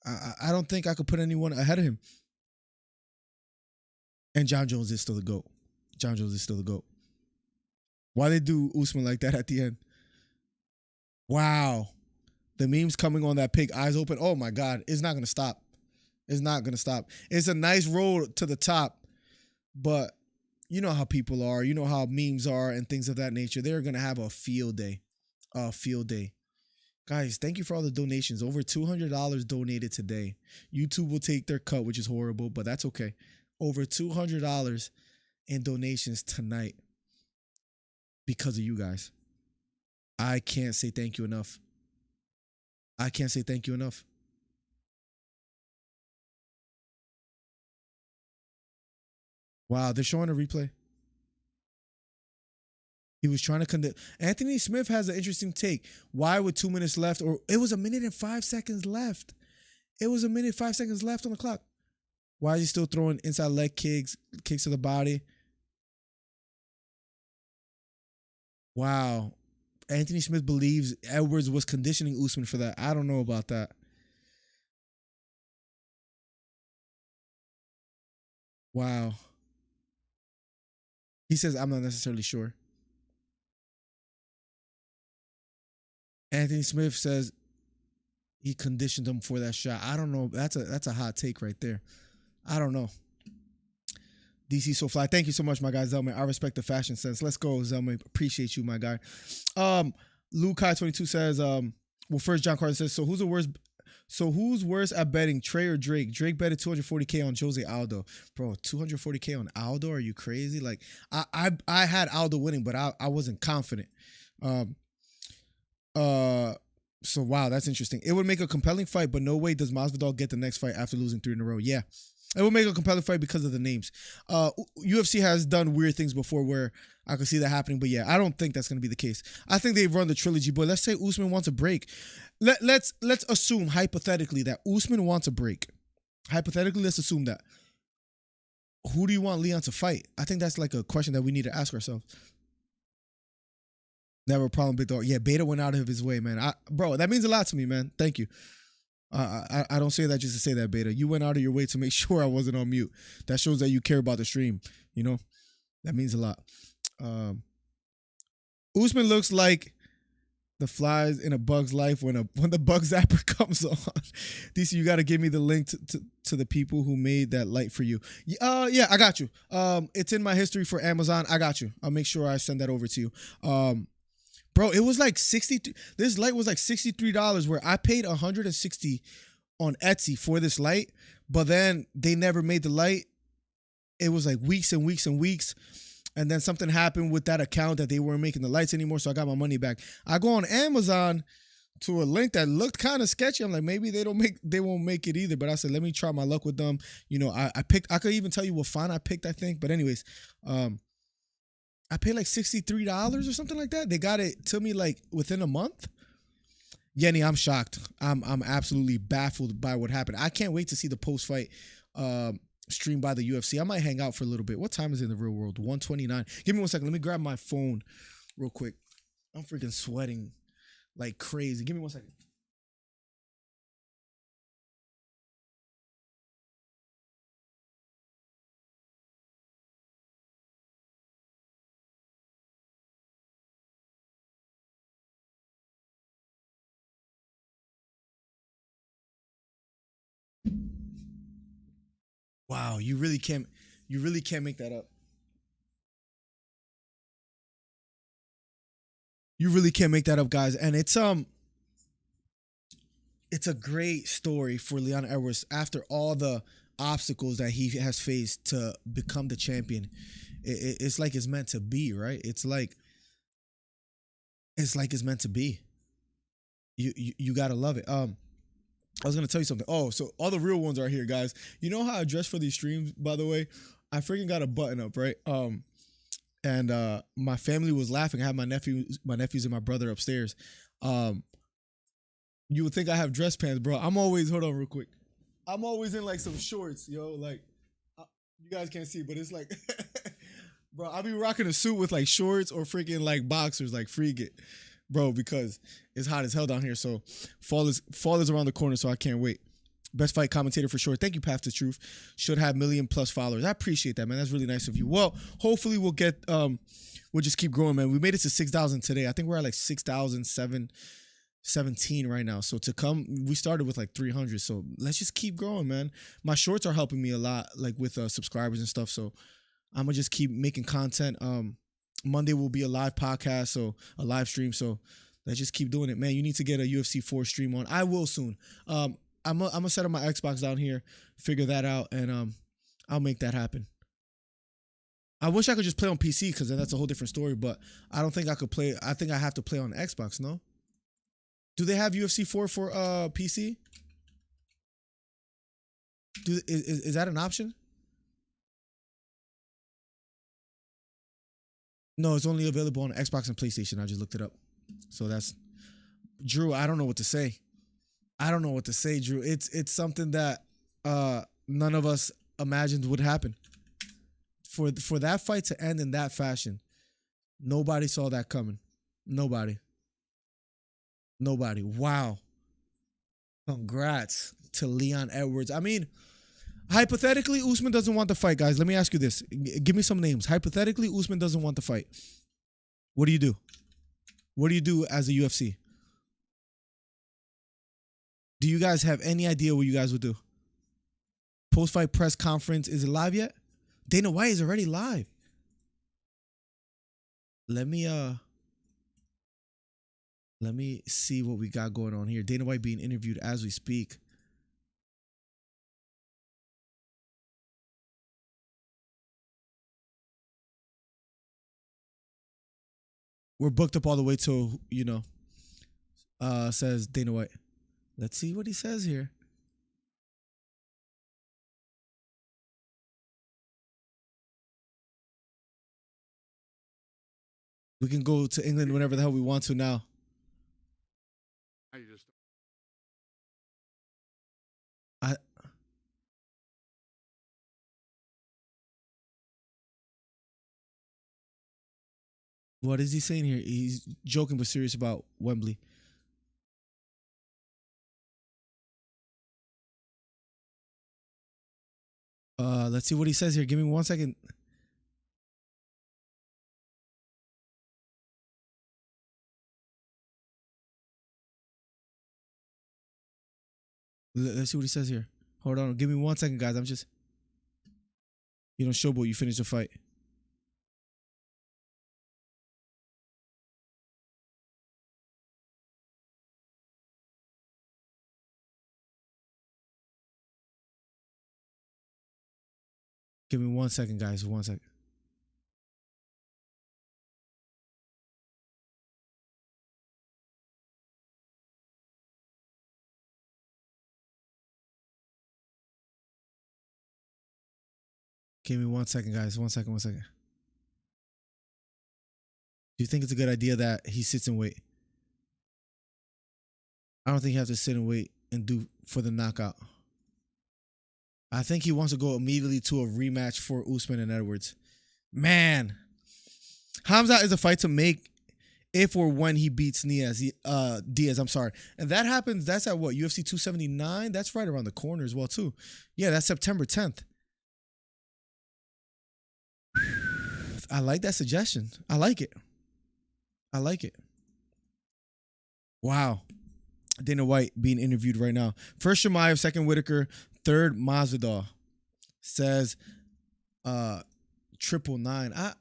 I don't think I could put anyone ahead of him. And John Jones is still the GOAT. John Jones is still the GOAT. Why they do Usman like that at the end? Wow. The memes coming on that pig, eyes open. Oh, my God. It's not going to stop. It's not going to stop. It's a nice road to the top, but you know how people are. You know how memes are and things of that nature. They're going to have a field day. A field day. Guys, thank you for all the donations. Over $200 donated today. YouTube will take their cut, which is horrible, but that's okay. Over $200 in donations tonight because of you guys. I can't say thank you enough. I can't say thank you enough. Wow, they're showing a replay. He was trying to conduct. Anthony Smith has an interesting take. Why with 2 minutes left? Or it was 1 minute and 5 seconds left. It was 1 minute 5 seconds left on the clock. Why is he still throwing inside leg kicks to the body? Wow. Anthony Smith believes Edwards was conditioning Usman for that. I don't know about that. Wow. He says, I'm not necessarily sure. Anthony Smith says he conditioned him for that shot. I don't know. That's a hot take right there. I don't know. DC So Fly. Thank you so much, my guy, Zelman. I respect the fashion sense. Let's go, Zelman. Appreciate you, my guy. Lukai22 says, well, first John Carter says, so who's worse at betting, Trey or Drake? Drake betted 240K on Jose Aldo. Bro, 240K on Aldo? Are you crazy? Like, I had Aldo winning, but I wasn't confident. So wow, that's interesting. It would make a compelling fight, but no way does Masvidal get the next fight after losing 3 in a row. Yeah, it would make a compelling fight because of the names. UFC has done weird things before where I could see that happening, but yeah, I don't think that's going to be the case. I think they've run the trilogy, but let's say Usman wants a break. Let's assume hypothetically that Usman wants a break. Hypothetically, let's assume that. Who do you want Leon to fight? I think that's like a question that we need to ask ourselves. Never a problem, big dog. Yeah, Beta went out of his way, man. Bro, that means a lot to me, man. Thank you. I don't say that just to say that, Beta. You went out of your way to make sure I wasn't on mute. That shows that you care about the stream. You know, that means a lot. Usman looks like the flies in a bug's life when the bug zapper comes on. DC, you got to give me the link to the people who made that light for you. Yeah, I got you. It's in my history for Amazon. I got you. I'll make sure I send that over to you. Bro, it was like this light was like $63, where I paid $160 on Etsy for this light, but then they never made the light. It was like weeks and weeks and weeks. And then something happened with that account that they weren't making the lights anymore, so I got my money back. I go on Amazon to a link that looked kind of sketchy. I'm like, maybe they won't make it either. But I said, let me try my luck with them. You know, I could even tell you what font I picked, I think. But anyways, I paid like $63 or something like that. They got it to me like within a month. Yenny, I'm shocked. I'm absolutely baffled by what happened. I can't wait to see the post-fight stream by the UFC. I might hang out for a little bit. What time is it in the real world? 1:29. Give me 1 second. Let me grab my phone real quick. I'm freaking sweating like crazy. Give me 1 second. Wow, you really can't make that up. You really can't make that up, guys. And it's a great story for Leon Edwards after all the obstacles that he has faced to become the champion. It's like it's meant to be, right? It's like it's meant to be. You gotta love it. I was gonna tell you something. Oh, so all the real ones are here, guys. You know how I dress for these streams, by the way? I freaking got a button up, right? And my family was laughing. I had my nephews and my brother upstairs. You would think I have dress pants, bro. Hold on real quick. I'm always in like some shorts, yo. Like, you guys can't see, but it's like, bro, I'll be rocking a suit with like shorts or freaking like boxers, like frigate. Bro, because it's hot as hell down here. So fall is around the corner, so I can't wait. Best fight commentator for sure. Thank you, Path to Truth. Should have 1 million+ followers. I appreciate that, man. That's really nice of you. Well, hopefully we'll just keep growing, man. We made it to 6,000 today. I think we're at like 6,717 right now. So we started with like 300. So let's just keep growing, man. My shorts are helping me a lot, like with subscribers and stuff. So I'm gonna just keep making content. Monday will be a live podcast, so a live stream. So let's just keep doing it, man. You need to get a UFC 4 stream on. I will soon. I'm gonna set up my Xbox down here, figure that out, and I'll make that happen. I wish I could just play on PC, because then that's a whole different story. But I don't think I could play. I think I have to play on Xbox. No? Do they have UFC 4 for PC? Is that an option? No, it's only available on Xbox and PlayStation. I just looked it up. So that's Drew. I don't know what to say. Drew. It's something that none of us imagined would happen. For that fight to end in that fashion, nobody saw that coming. Nobody. Wow. Congrats to Leon Edwards. I mean, hypothetically, Usman doesn't want the fight, guys. Let me ask you this. Give me some names. Hypothetically, Usman doesn't want the fight. What do you do? What do you do as a UFC? Do you guys have any idea what you guys would do? Post-fight press conference. Is it live yet? Dana White is already live. Let me see what we got going on here. Dana White being interviewed as we speak. We're booked up all the way till, says Dana White. Let's see what he says here. We can go to England whenever the hell we want to now. What is he saying here? He's joking but serious about Wembley. Let's see what he says here. Give me 1 second. Let's see what he says here. Hold on. Give me 1 second, guys. I'm just... You don't showboat. You finish the fight. Give me 1 second, guys. 1 second. Give me 1 second, guys. 1 second, 1 second. Do you think it's a good idea that he sits and wait? I don't think he has to sit and wait and do for the knockout. I think he wants to go immediately to a rematch for Usman and Edwards. Man, Khamzat is a fight to make if or when he beats Diaz. I'm sorry. And that happens, that's at what, UFC 279? That's right around the corner as well, too. Yeah, that's September 10th. I like that suggestion. I like it. I like it. Wow. Dana White being interviewed right now. First Chimaev, second Whitaker, third Masvidal. Says 999. I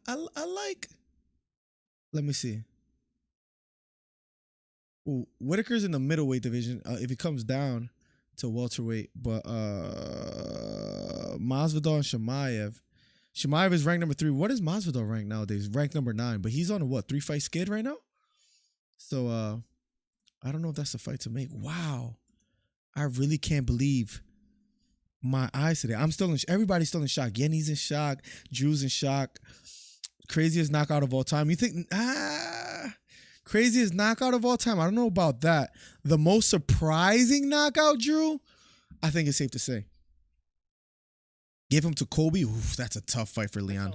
like. Let me see. Ooh, Whitaker's in the middleweight division. If he comes down to welterweight, but Masvidal and Chimaev. Chimaev is ranked number 3. What is Masvidal ranked nowadays? Ranked number 9, but he's on a what? 3-fight skid right now. So I don't know if that's a fight to make. Wow, I really can't believe my eyes today. I'm still in. Everybody's still in shock. Yenny's in shock. Drew's in shock. Craziest knockout of all time. You think craziest knockout of all time? I don't know about that. The most surprising knockout, Drew, I think it's safe to say. Give him to Kobe. Oof, that's a tough fight for Leon.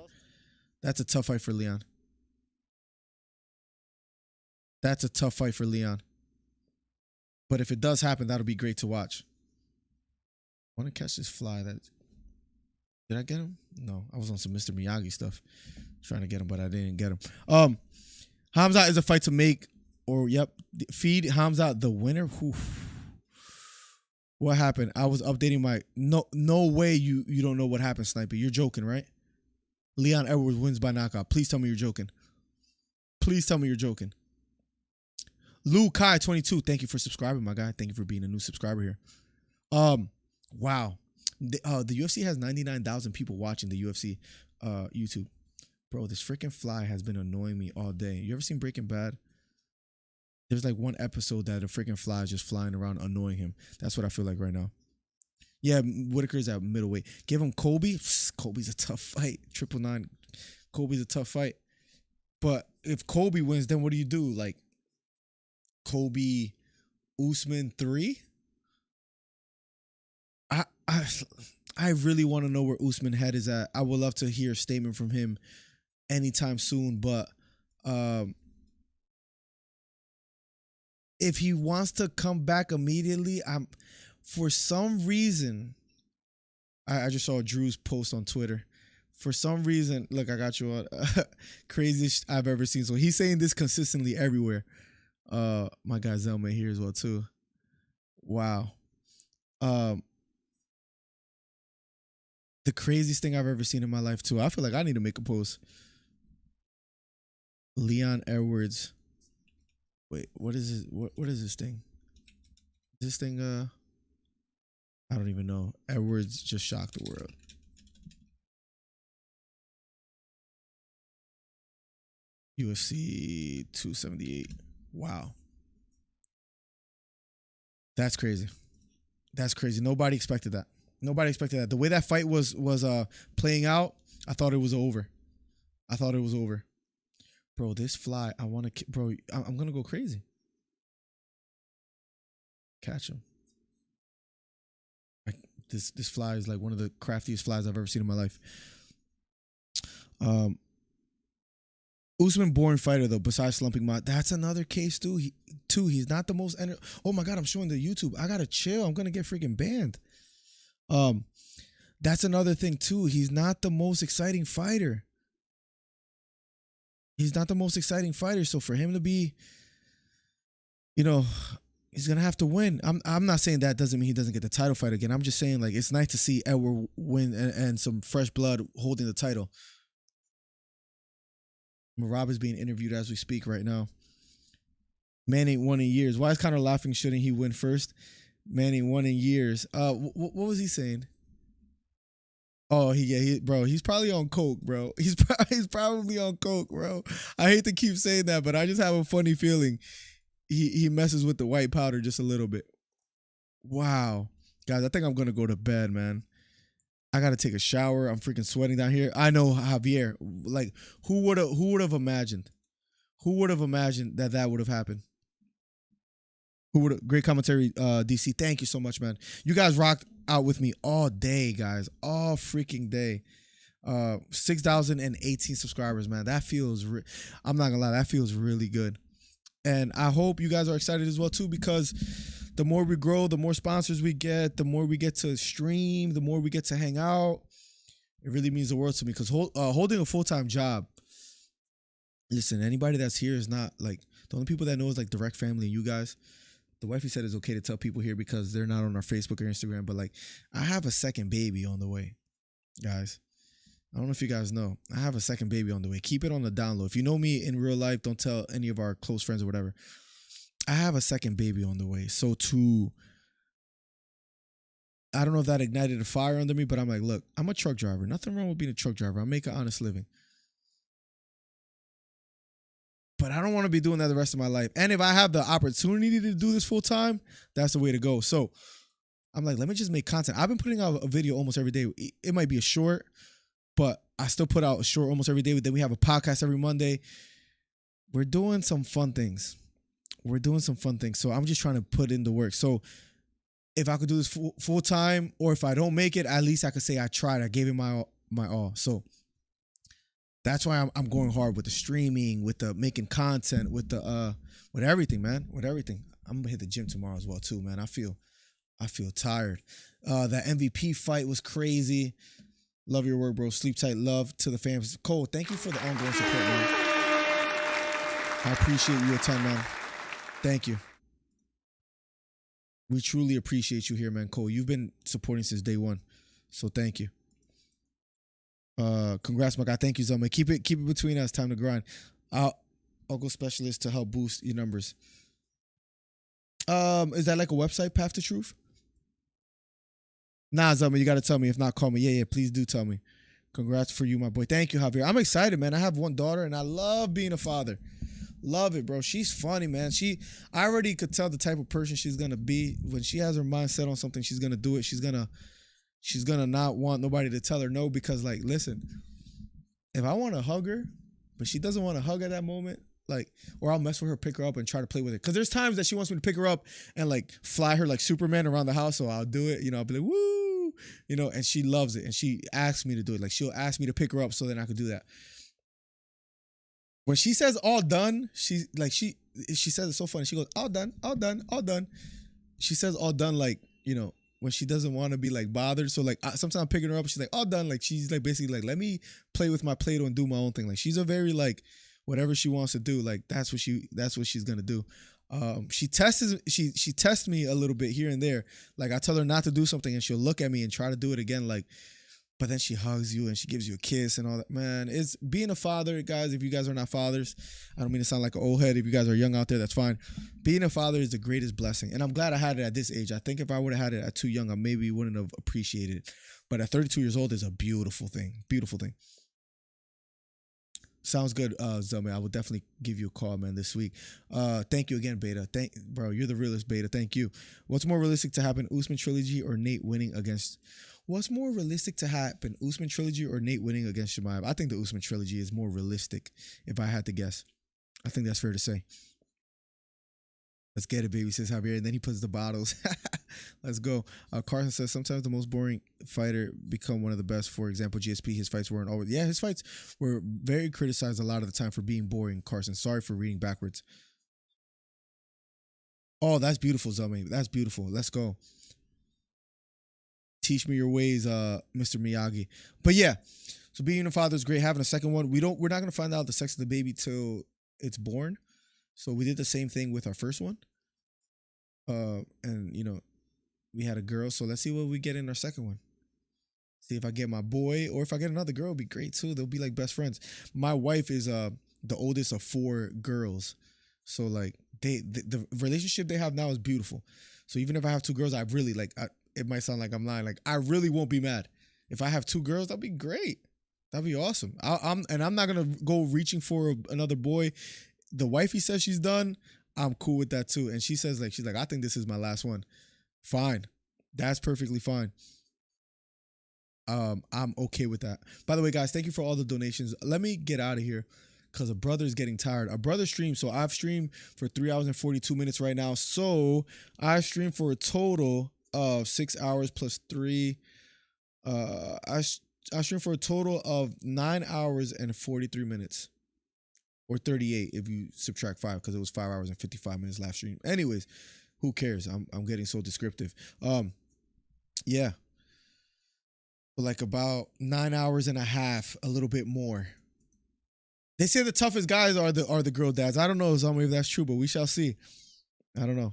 That's a tough fight for Leon. That's a tough fight for Leon. But if it does happen, that'll be great to watch. I want to catch this fly. Did I get him? No, I was on some Mr. Miyagi stuff. Trying to get him, but I didn't get him. Khamzat is a fight to make. Or, yep, feed Khamzat the winner. Oof. What happened? I was updating my... No way you don't know what happened, Sniper. You're joking, right? Leon Edwards wins by knockout. Please tell me you're joking. Please tell me you're joking. Lou Kai 22. Thank you for subscribing, my guy. Thank you for being a new subscriber here. Wow. The UFC has 99,000 people watching the UFC YouTube. Bro, this freaking fly has been annoying me all day. You ever seen Breaking Bad? There's like one episode that a freaking fly is just flying around annoying him. That's what I feel like right now. Yeah, Whitaker's at middleweight. Give him Kobe. Kobe's a tough fight. 999. Kobe's a tough fight. But if Kobe wins, then what do you do? Like, Kobe, Usman 3? I really want to know where Usman head is at. I would love to hear a statement from him anytime soon. But if he wants to come back immediately, for some reason, I just saw Drew's post on Twitter. For some reason, look, I got you on craziest I've ever seen. So he's saying this consistently everywhere. My guy Zelma here as well too. Wow. The craziest thing I've ever seen in my life too. I feel like I need to make a post. Leon Edwards. Wait, what is this? What is this thing? This thing, I don't even know. Edwards just shocked the world. UFC 278. Wow. That's crazy. That's crazy. Nobody expected that. Nobody expected that. The way that fight was playing out, I thought it was over. I thought it was over. Bro, this fly, I want to... Bro, I'm going to go crazy. Catch him. This fly is like one of the craftiest flies I've ever seen in my life. Usman, boring fighter, though, besides slumping my... That's another case, too. He's not the most... Oh, my God, I'm showing the YouTube. I got to chill. I'm going to get freaking banned. that's another thing too. He's not the most exciting fighter. He's not the most exciting fighter. So for him to be, you know, he's gonna have to win. I'm not saying that doesn't mean he doesn't get the title fight again. I'm just saying like it's nice to see Edward win and some fresh blood holding the title. Merab is being interviewed as we speak right now. Man ain't won in years. Why is Conor laughing? Shouldn't he win first? Man ain't won in years. What was he saying? Oh, bro, he's probably on coke, bro. He's probably on coke, bro. I hate to keep saying that, but I just have a funny feeling he messes with the white powder just a little bit. Wow, guys, I think I'm gonna go to bed, man. I gotta take a shower. I'm freaking sweating down here. I know Javier. Like, who would have imagined? Who would have imagined that would have happened? Great commentary, DC. Thank you so much, man. You guys rocked out with me all day, guys. All freaking day. 6,018 subscribers, man. That feels, I'm not gonna lie, that feels really good. And I hope you guys are excited as well, too, because the more we grow, the more sponsors we get, the more we get to stream, the more we get to hang out. It really means the world to me because holding a full-time job, listen, anybody that's here is not like, the only people that know is like direct family and you guys. The wifey said it's okay to tell people here because they're not on our Facebook or Instagram, but like I have a second baby on the way, guys. I don't know if you guys know. I have a second baby on the way. Keep it on the down low. If you know me in real life, don't tell any of our close friends or whatever. I have a second baby on the way. So I don't know if that ignited a fire under me, but I'm like, look, I'm a truck driver. Nothing wrong with being a truck driver. I make an honest living. But I don't want to be doing that the rest of my life. And if I have the opportunity to do this full time, that's the way to go. So I'm like, let me just make content. I've been putting out a video almost every day. It might be a short, but I still put out a short almost every day. Then we have a podcast every Monday. We're doing some fun things. So I'm just trying to put in the work. So if I could do this full time, or if I don't make it, at least I could say I tried. I gave it my all. So that's why I'm going hard with the streaming, with the making content, with everything, man. With everything. I'm gonna hit the gym tomorrow as well too, man. I feel tired. That MVP fight was crazy. Love your work, bro. Sleep tight. Love to the fans. Cole, thank you for the ongoing support, man. I appreciate you a ton, man. Thank you. We truly appreciate you here, man. Cole, you've been supporting since day one, so thank you. Congrats, my guy. Thank you, Zelma. Keep it between us. Time to grind. I'll go specialist to help boost your numbers. Is that like a website, Path to Truth? Nah, Zelma, you gotta tell me. If not, call me. Yeah, please do tell me. Congrats for you, my boy. Thank you, Javier. I'm excited, man. I have one daughter and I love being a father. Love it, bro. She's funny, man. I already could tell the type of person she's gonna be. When she has her mind set on something, she's gonna do it. She's gonna not want nobody to tell her no, because like, listen, if I want to hug her, but she doesn't want to hug at that moment, like, or I'll mess with her, pick her up and try to play with her. Cause there's times that she wants me to pick her up and like fly her like Superman around the house. So I'll do it, I'll be like, woo, and she loves it. And she asks me to do it. Like she'll ask me to pick her up so then I could do that. When she says all done, she says it's so funny. She goes, all done, all done, all done. She says all done, like, when she doesn't want to be like bothered. So like sometimes I'm picking her up, she's like, all done. Like she's like basically like, let me play with my Play-Doh and do my own thing. Like she's a very like whatever she wants to do, like that's what she's gonna do. She tests me a little bit here and there. Like I tell her not to do something and she'll look at me and try to do it again. Like, but then she hugs you and she gives you a kiss and all that. Man, it's being a father, guys. If you guys are not fathers, I don't mean to sound like an old head. If you guys are young out there, that's fine. Being a father is the greatest blessing. And I'm glad I had it at this age. I think if I would have had it at too young, I maybe wouldn't have appreciated it. But at 32 years old is a beautiful thing. Beautiful thing. Sounds good, Zelma. I will definitely give you a call, man, this week. Thank you again, Beta. Bro, you're the realest, Beta. Thank you. What's more realistic to happen, Usman trilogy or Nate winning against... What's more realistic to happen, Usman trilogy or Nate winning against Shemaev? I think the Usman trilogy is more realistic, if I had to guess. I think that's fair to say. Let's get it, baby, says Javier. And then he puts the bottles. Let's go. Carson says, sometimes the most boring fighter become one of the best. For example, GSP, his fights weren't always... Yeah, his fights were very criticized a lot of the time for being boring, Carson. Sorry for reading backwards. Oh, that's beautiful, Zelma. That's beautiful. Let's go. Teach me your ways, Mr. Miyagi. But yeah, so being a father is great. Having a second one, we're not gonna find out the sex of the baby till it's born. So we did the same thing with our first one. And you know, we had a girl. So let's see what we get in our second one. See if I get my boy, or if I get another girl, it'll be great too. They'll be like best friends. My wife is the oldest of 4 girls. So like the relationship they have now is beautiful. So even if I have 2 girls, I really like, it might sound like I'm lying. Like I really won't be mad. If I have 2 girls, that'd be great. That'd be awesome. I'm not gonna go reaching for another boy. The wifey says she's done. I'm cool with that too. And she's like, I think this is my last one. Fine. That's perfectly fine. I'm okay with that. By the way, guys, thank you for all the donations. Let me get out of here because a brother is getting tired. A brother streamed, so I've streamed for 3 hours and 42 minutes right now. So I streamed for a total of 6 hours plus 3. I streamed for a total of 9 hours and 43 minutes, or 38 if you subtract 5, because it was 5 hours and 55 minutes last stream. Anyways, who cares? I'm getting so descriptive. Yeah. Like about 9 hours and a half, a little bit more. They say the toughest guys are the girl dads. I don't know if that's true, but we shall see. I don't know.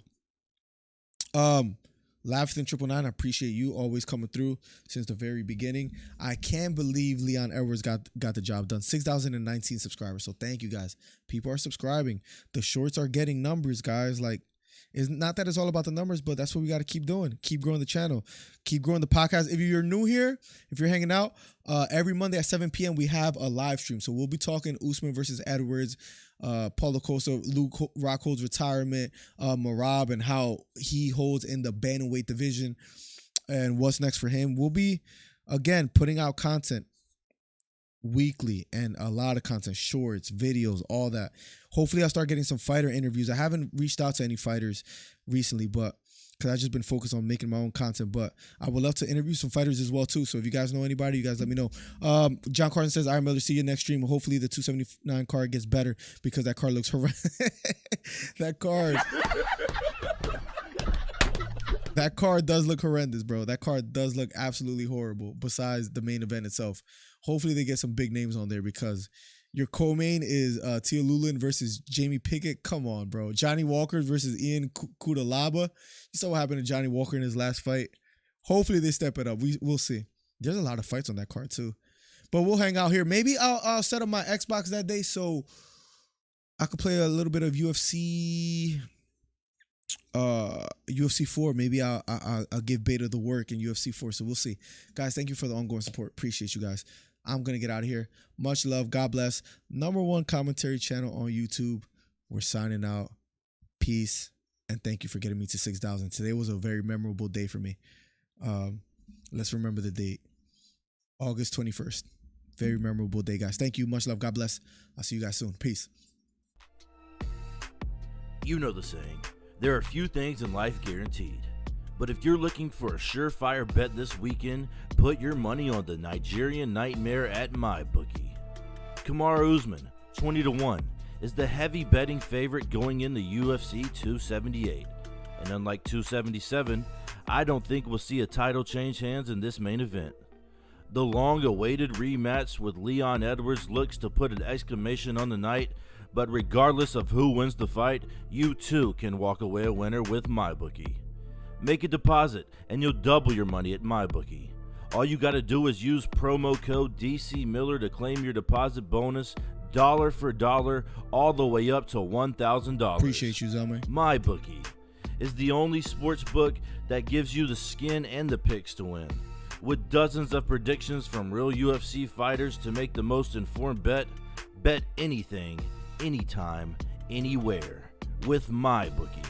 Laughton 999, I appreciate you always coming through since the very beginning. I can't believe Leon Edwards got the job done. 6,019 subscribers. So thank you guys. People are subscribing. The shorts are getting numbers, guys. Like, it's not that it's all about the numbers, but that's what we got to keep doing. Keep growing the channel. Keep growing the podcast. If you're new here, if you're hanging out, every Monday at 7 p.m. we have a live stream. So we'll be talking Usman versus Edwards, Paulo Costa, Rockhold's retirement, Merab, and how he holds in the Bantamweight division and what's next for him. We'll be, again, putting out content weekly, and a lot of content, shorts, videos, all that. Hopefully I'll start getting some fighter interviews. I haven't reached out to any fighters recently, but because I've just been focused on making my own content, but I would love to interview some fighters as well too. So if you guys know anybody, you guys let me know. John Carson says, all right, Miller, see you next stream. Hopefully the 279 card gets better, because that card looks horrendous. That card does look horrendous, bro. That card does look absolutely horrible, besides the main event itself. Hopefully they get some big names on there, because your co-main is Tia Lulin versus Jamie Pickett. Come on, bro. Johnny Walker versus Ian Putilova. You saw what happened to Johnny Walker in his last fight. Hopefully they step it up. We'll see. There's a lot of fights on that card too. But we'll hang out here. Maybe I'll set up my Xbox that day so I could play a little bit of UFC 4. Maybe I'll give Beta the work in UFC 4. So we'll see. Guys, thank you for the ongoing support. Appreciate you guys. I'm going to get out of here. Much love. God bless. #1 commentary channel on YouTube. We're signing out. Peace. And thank you for getting me to 6,000. Today was a very memorable day for me. Let's remember the date. August 21st. Very memorable day, guys. Thank you. Much love. God bless. I'll see you guys soon. Peace. You know the saying. There are few things in life guaranteed. But if you're looking for a surefire bet this weekend, put your money on the Nigerian Nightmare at MyBookie. Kamaru Usman, 20-1, is the heavy betting favorite going into UFC 278. And unlike 277, I don't think we'll see a title change hands in this main event. The long-awaited rematch with Leon Edwards looks to put an exclamation on the night, but regardless of who wins the fight, you too can walk away a winner with MyBookie. Make a deposit and you'll double your money at MyBookie. All you gotta do is use promo code DCMiller to claim your deposit bonus, dollar for dollar, all the way up to $1,000. Appreciate you, Zelmer. MyBookie is the only sports book that gives you the skin and the picks to win. With dozens of predictions from real UFC fighters to make the most informed bet, bet anything, anytime, anywhere with MyBookie.